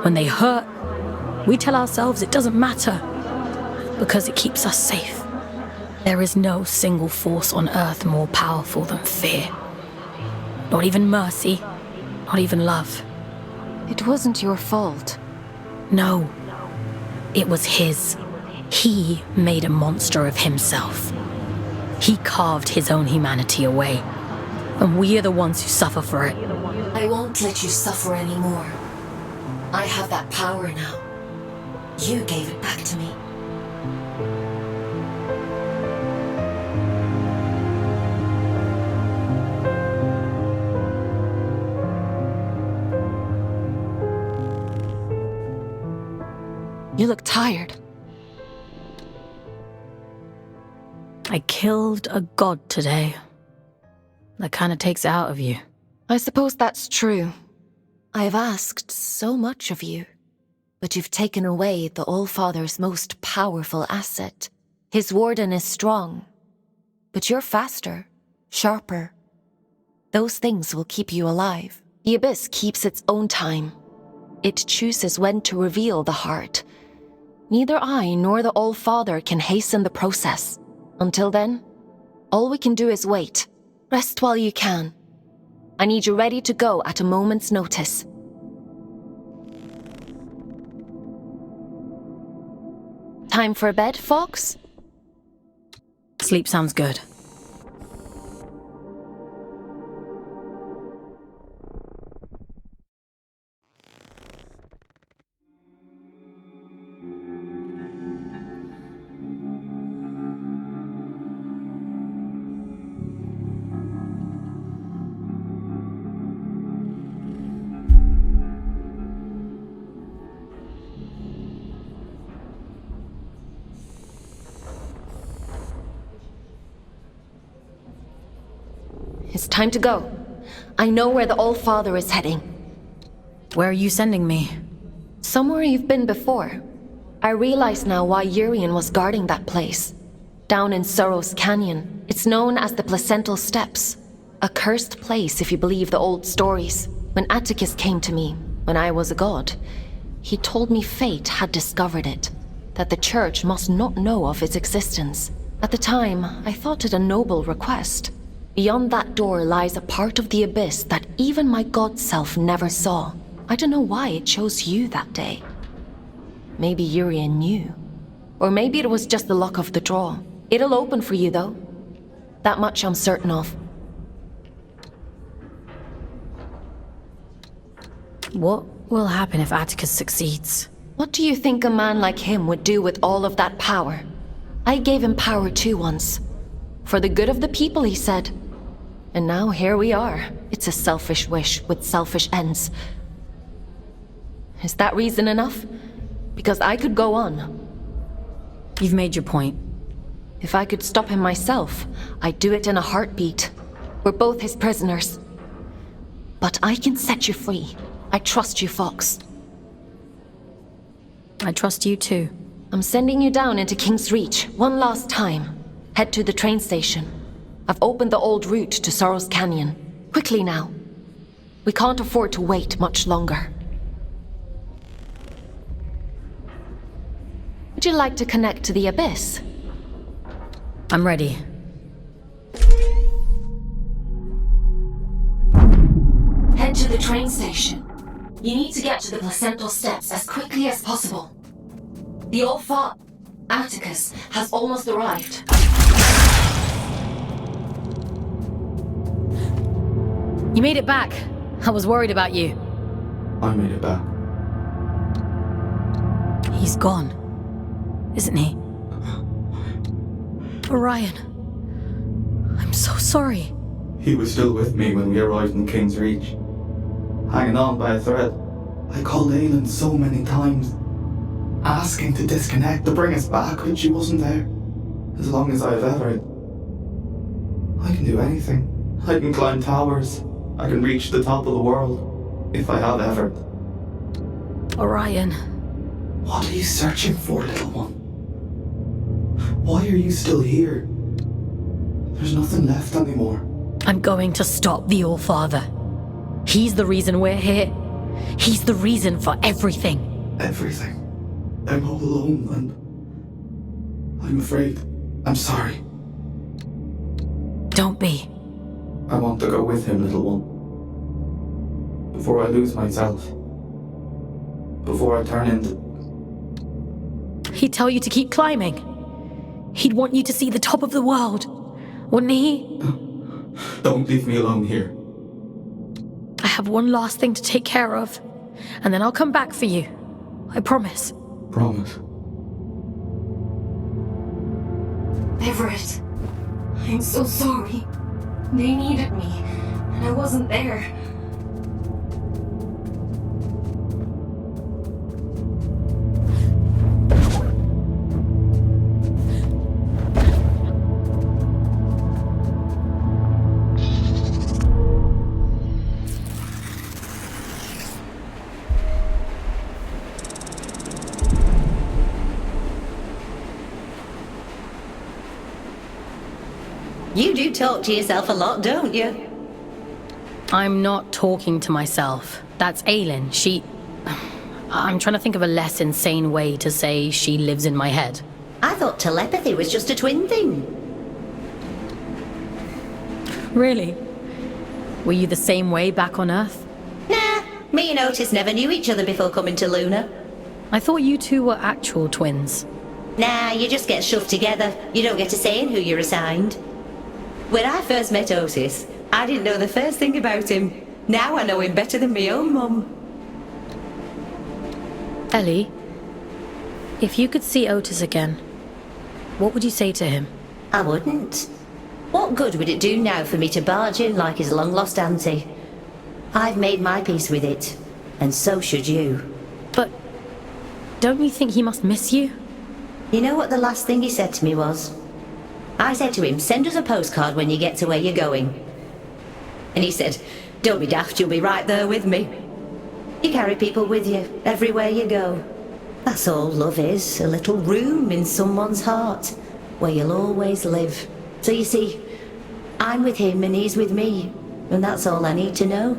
when they hurt, we tell ourselves it doesn't matter, because it keeps us safe. There is no single force on Earth more powerful than fear. Not even mercy, not even love. It wasn't your fault. No, it was his. He made a monster of himself. He carved his own humanity away, and we are the ones who suffer for it. I won't let you suffer anymore. I have that power now. You gave it back to me. You look tired. I killed a god today. That kind of takes it out of you. I suppose that's true. I've asked so much of you, but you've taken away the All-Father's most powerful asset. His warden is strong, but you're faster, sharper. Those things will keep you alive. The Abyss keeps its own time. It chooses when to reveal the heart. Neither I nor the All-Father can hasten the process. Until then, all we can do is wait. Rest while you can. I need you ready to go at a moment's notice. Time for bed, Fawkes? Sleep sounds good. It's time to go. I know where the All-Father is heading. Where are you sending me? Somewhere you've been before. I realize now why Urian was guarding that place. Down in Sorrow's Canyon, it's known as the Placental Steps. A cursed place if you believe the old stories. When Atticus came to me, when I was a god, he told me fate had discovered it. That the church must not know of its existence. At the time, I thought it a noble request. Beyond that door lies a part of the abyss that even my god self never saw. I don't know why it chose you that day. Maybe Urian knew. Or maybe it was just the luck of the draw. It'll open for you, though. That much I'm certain of. What will happen if Atticus succeeds? What do you think a man like him would do with all of that power? I gave him power too once. For the good of the people, he said. And now here we are. It's a selfish wish with selfish ends. Is that reason enough? Because I could go on. You've made your point. If I could stop him myself, I'd do it in a heartbeat. We're both his prisoners. But I can set you free. I trust you, Fawkes. I trust you too. I'm sending you down into King's Reach one last time. Head to the train station. I've opened the old route to Sorrow's Canyon. Quickly now. We can't afford to wait much longer. Would you like to connect to the Abyss? I'm ready. Head to the train station. You need to get to the Placental Steps as quickly as possible. The All-Father, Atticus, has almost arrived. You made it back. I was worried about you. I made it back. He's gone, isn't he? Orion. I'm so sorry. He was still with me when we arrived in King's Reach. Hanging on by a thread. I called Aelin so many times, asking to disconnect, to bring us back when she wasn't there. As long as I've ever. I can do anything. I can climb towers. I can reach the top of the world, if I have ever. Orion. What are you searching for, little one? Why are you still here? There's nothing left anymore. I'm going to stop the All-Father. He's the reason we're here. He's the reason for everything. Everything? I'm all alone, and I'm afraid. I'm sorry. Don't be. I want to go with him, little one. Before I lose myself. Before I turn into... He'd tell you to keep climbing. He'd want you to see the top of the world, wouldn't he? Don't leave me alone here. I have one last thing to take care of, and then I'll come back for you. I promise. Promise. Everett, I'm so sorry. They needed me, and I wasn't there. You do talk to yourself a lot, don't you? I'm not talking to myself. That's Aelin. She... I'm trying to think of a less insane way to say she lives in my head. I thought telepathy was just a twin thing. Really? Were you the same way back on Earth? Nah, me and Otis never knew each other before coming to Luna. I thought you two were actual twins. Nah, you just get shoved together. You don't get a say in who you're assigned. When I first met Otis, I didn't know the first thing about him. Now I know him better than my own mum. Ellie, if you could see Otis again, what would you say to him? I wouldn't. What good would it do now for me to barge in like his long-lost auntie? I've made my peace with it, and so should you. But don't you think he must miss you? You know what the last thing he said to me was? I said to him, send us a postcard when you get to where you're going. And he said, don't be daft, you'll be right there with me. You carry people with you, everywhere you go. That's all love is, a little room in someone's heart, where you'll always live. So you see, I'm with him and he's with me, and that's all I need to know.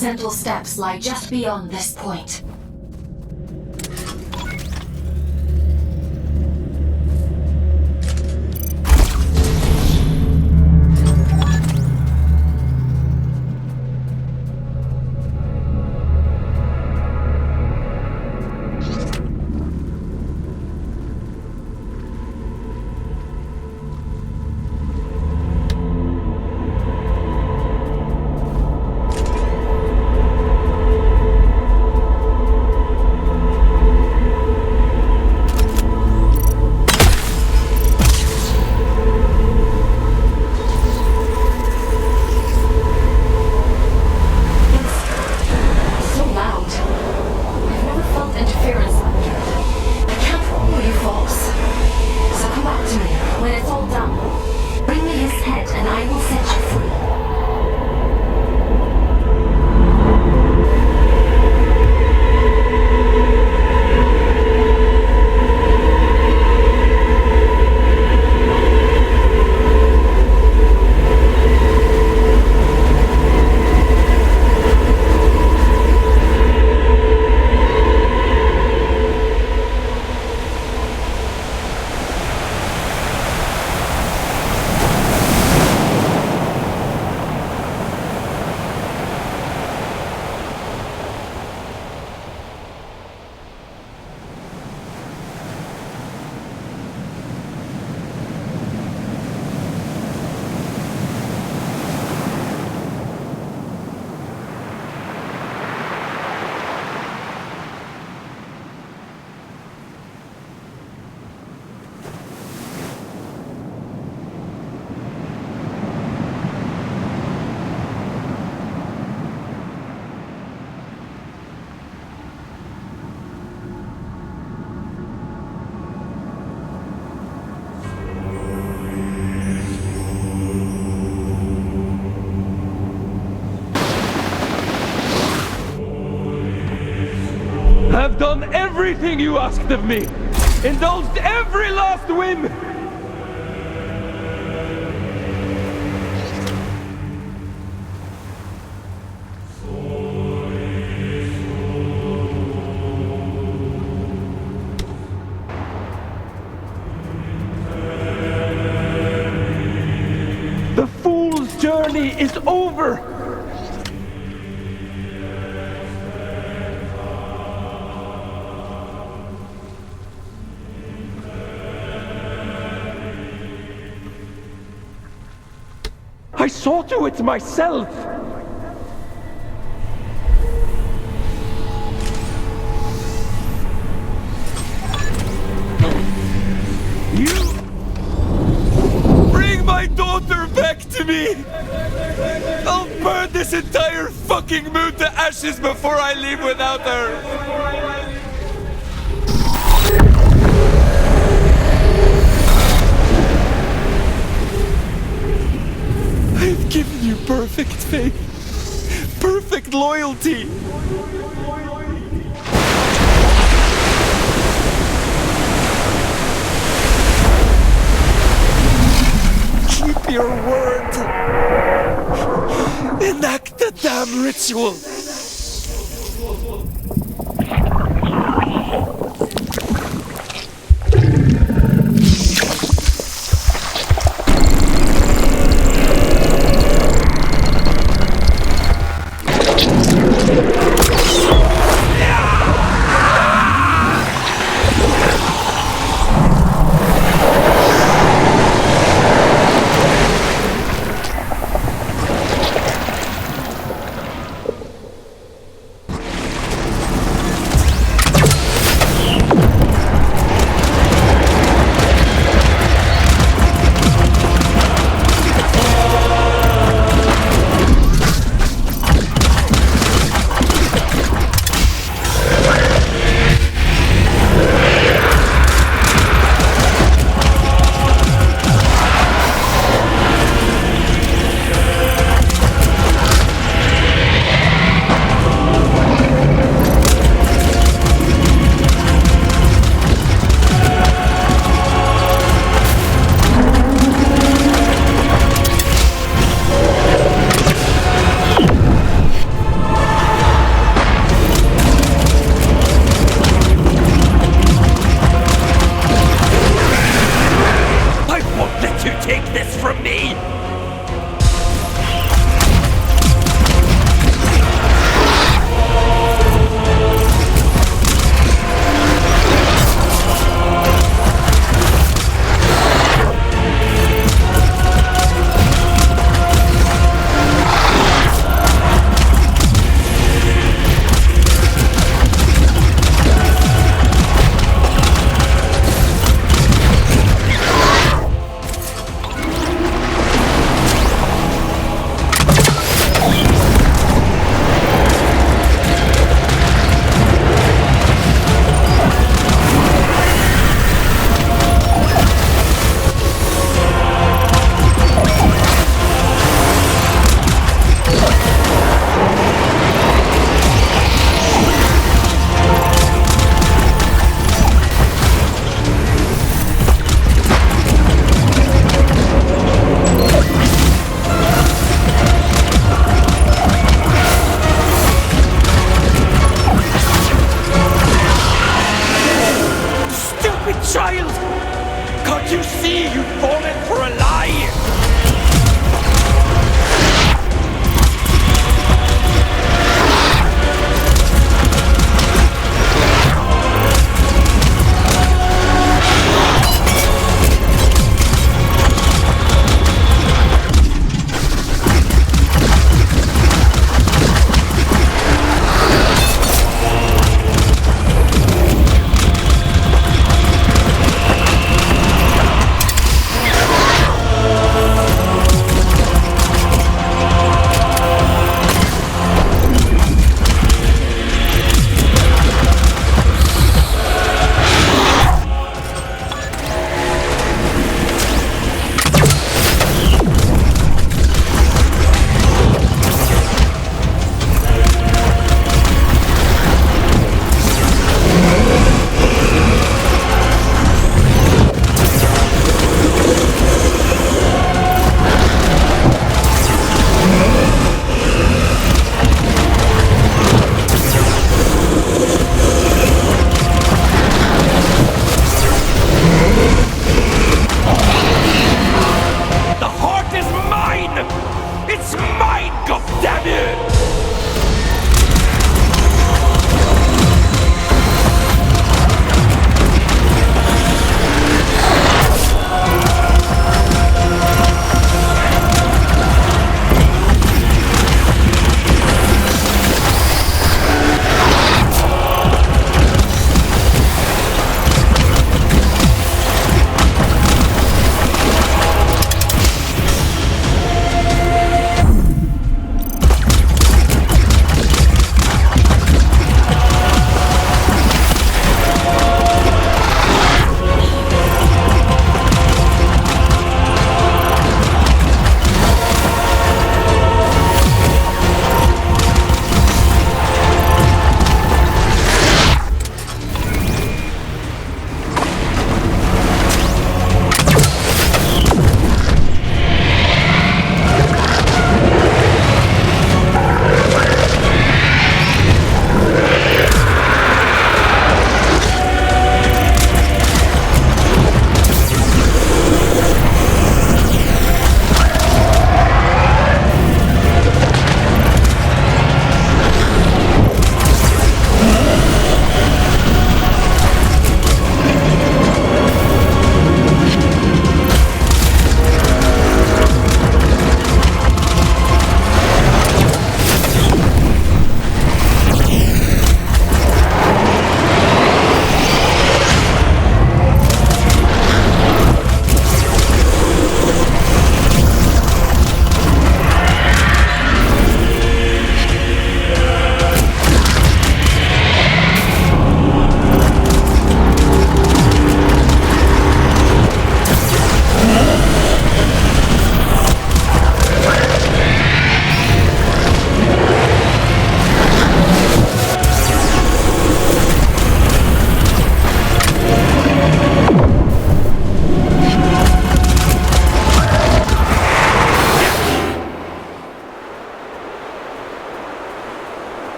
Placental steps lie just beyond this point. I've done everything you asked of me! Indulged every last whim! The fool's journey is over! I saw to it myself! You... Bring my daughter back to me! me! I'll burn this entire fucking moon to ashes before I leave without her! I've given you perfect faith, perfect loyalty. Keep your word. Enact the damn ritual.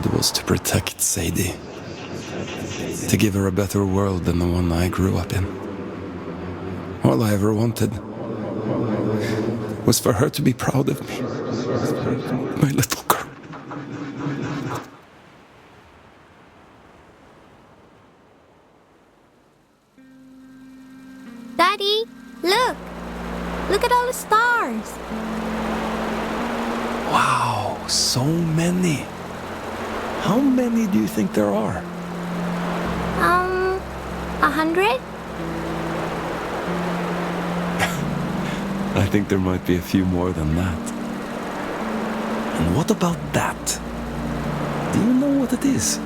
did was to protect Sadie. To give her a better world than the one I grew up in. All I ever wanted was for her to be proud of me. My little girl. Daddy, look! Look at all the stars! Wow, so many. How many do you think there are? 100? I think there might be a few more than that. And what about that? Do you know what it is?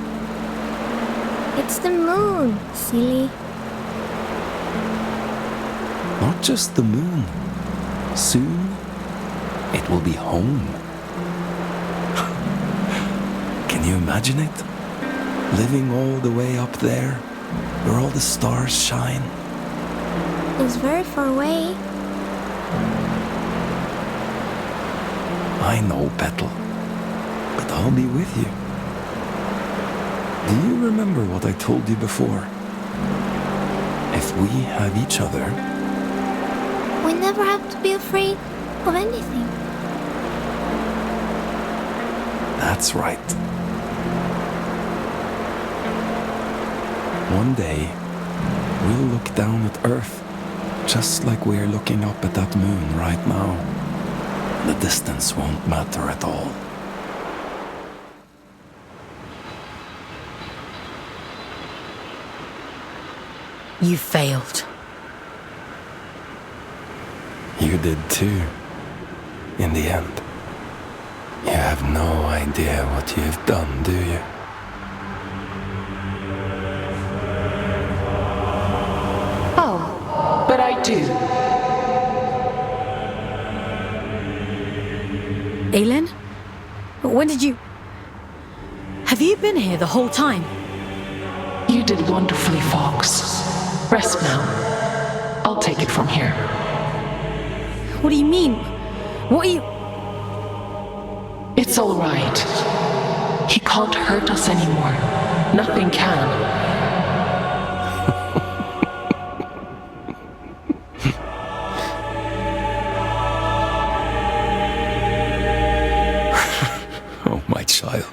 It's the moon, silly. Not just the moon. Soon, it will be home. Can you imagine it? Living all the way up there, where all the stars shine. It's very far away. I know, Petal. But I'll be with you. Do you remember what I told you before? If we have each other... We never have to be afraid of anything. That's right. One day, we'll look down at Earth, just like we're looking up at that moon right now. The distance won't matter at all. You failed. You did too, in the end. You have no idea what you've done, do you? Oh, but I do. Aylin? When did you... Have you been here the whole time? You did wonderfully, Fawkes. Rest now. I'll take it from here. What do you mean? What are you... It's all right. He can't hurt us anymore. Nothing can. Oh, my child.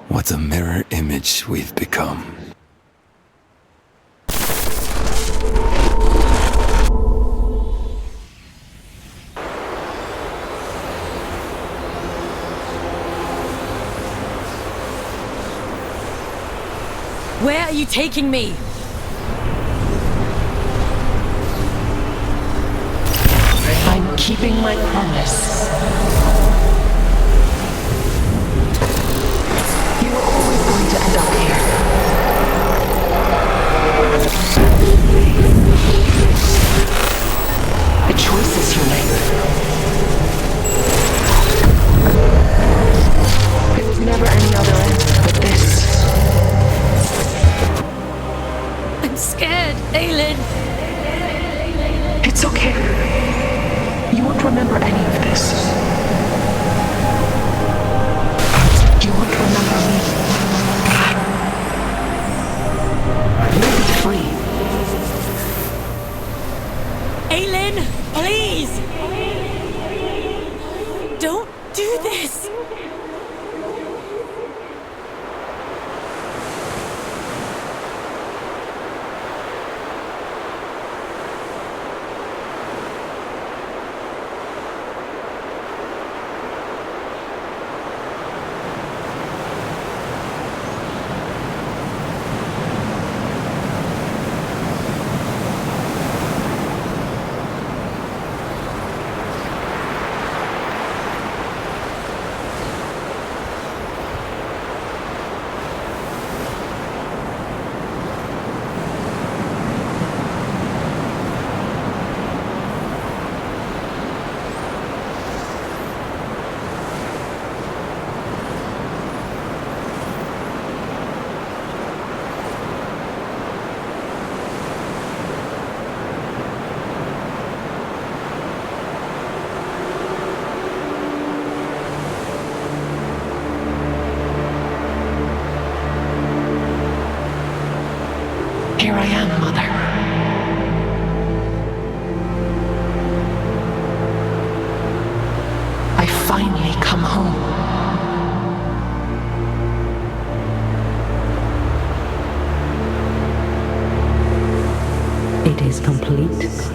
What a mirror image we've become. Where are you taking me? I'm keeping my promise. You were always going to end up here. The choices you make. There was never any other end but this. I'm scared, Aylin. It's okay. You won't remember any of this. It is complete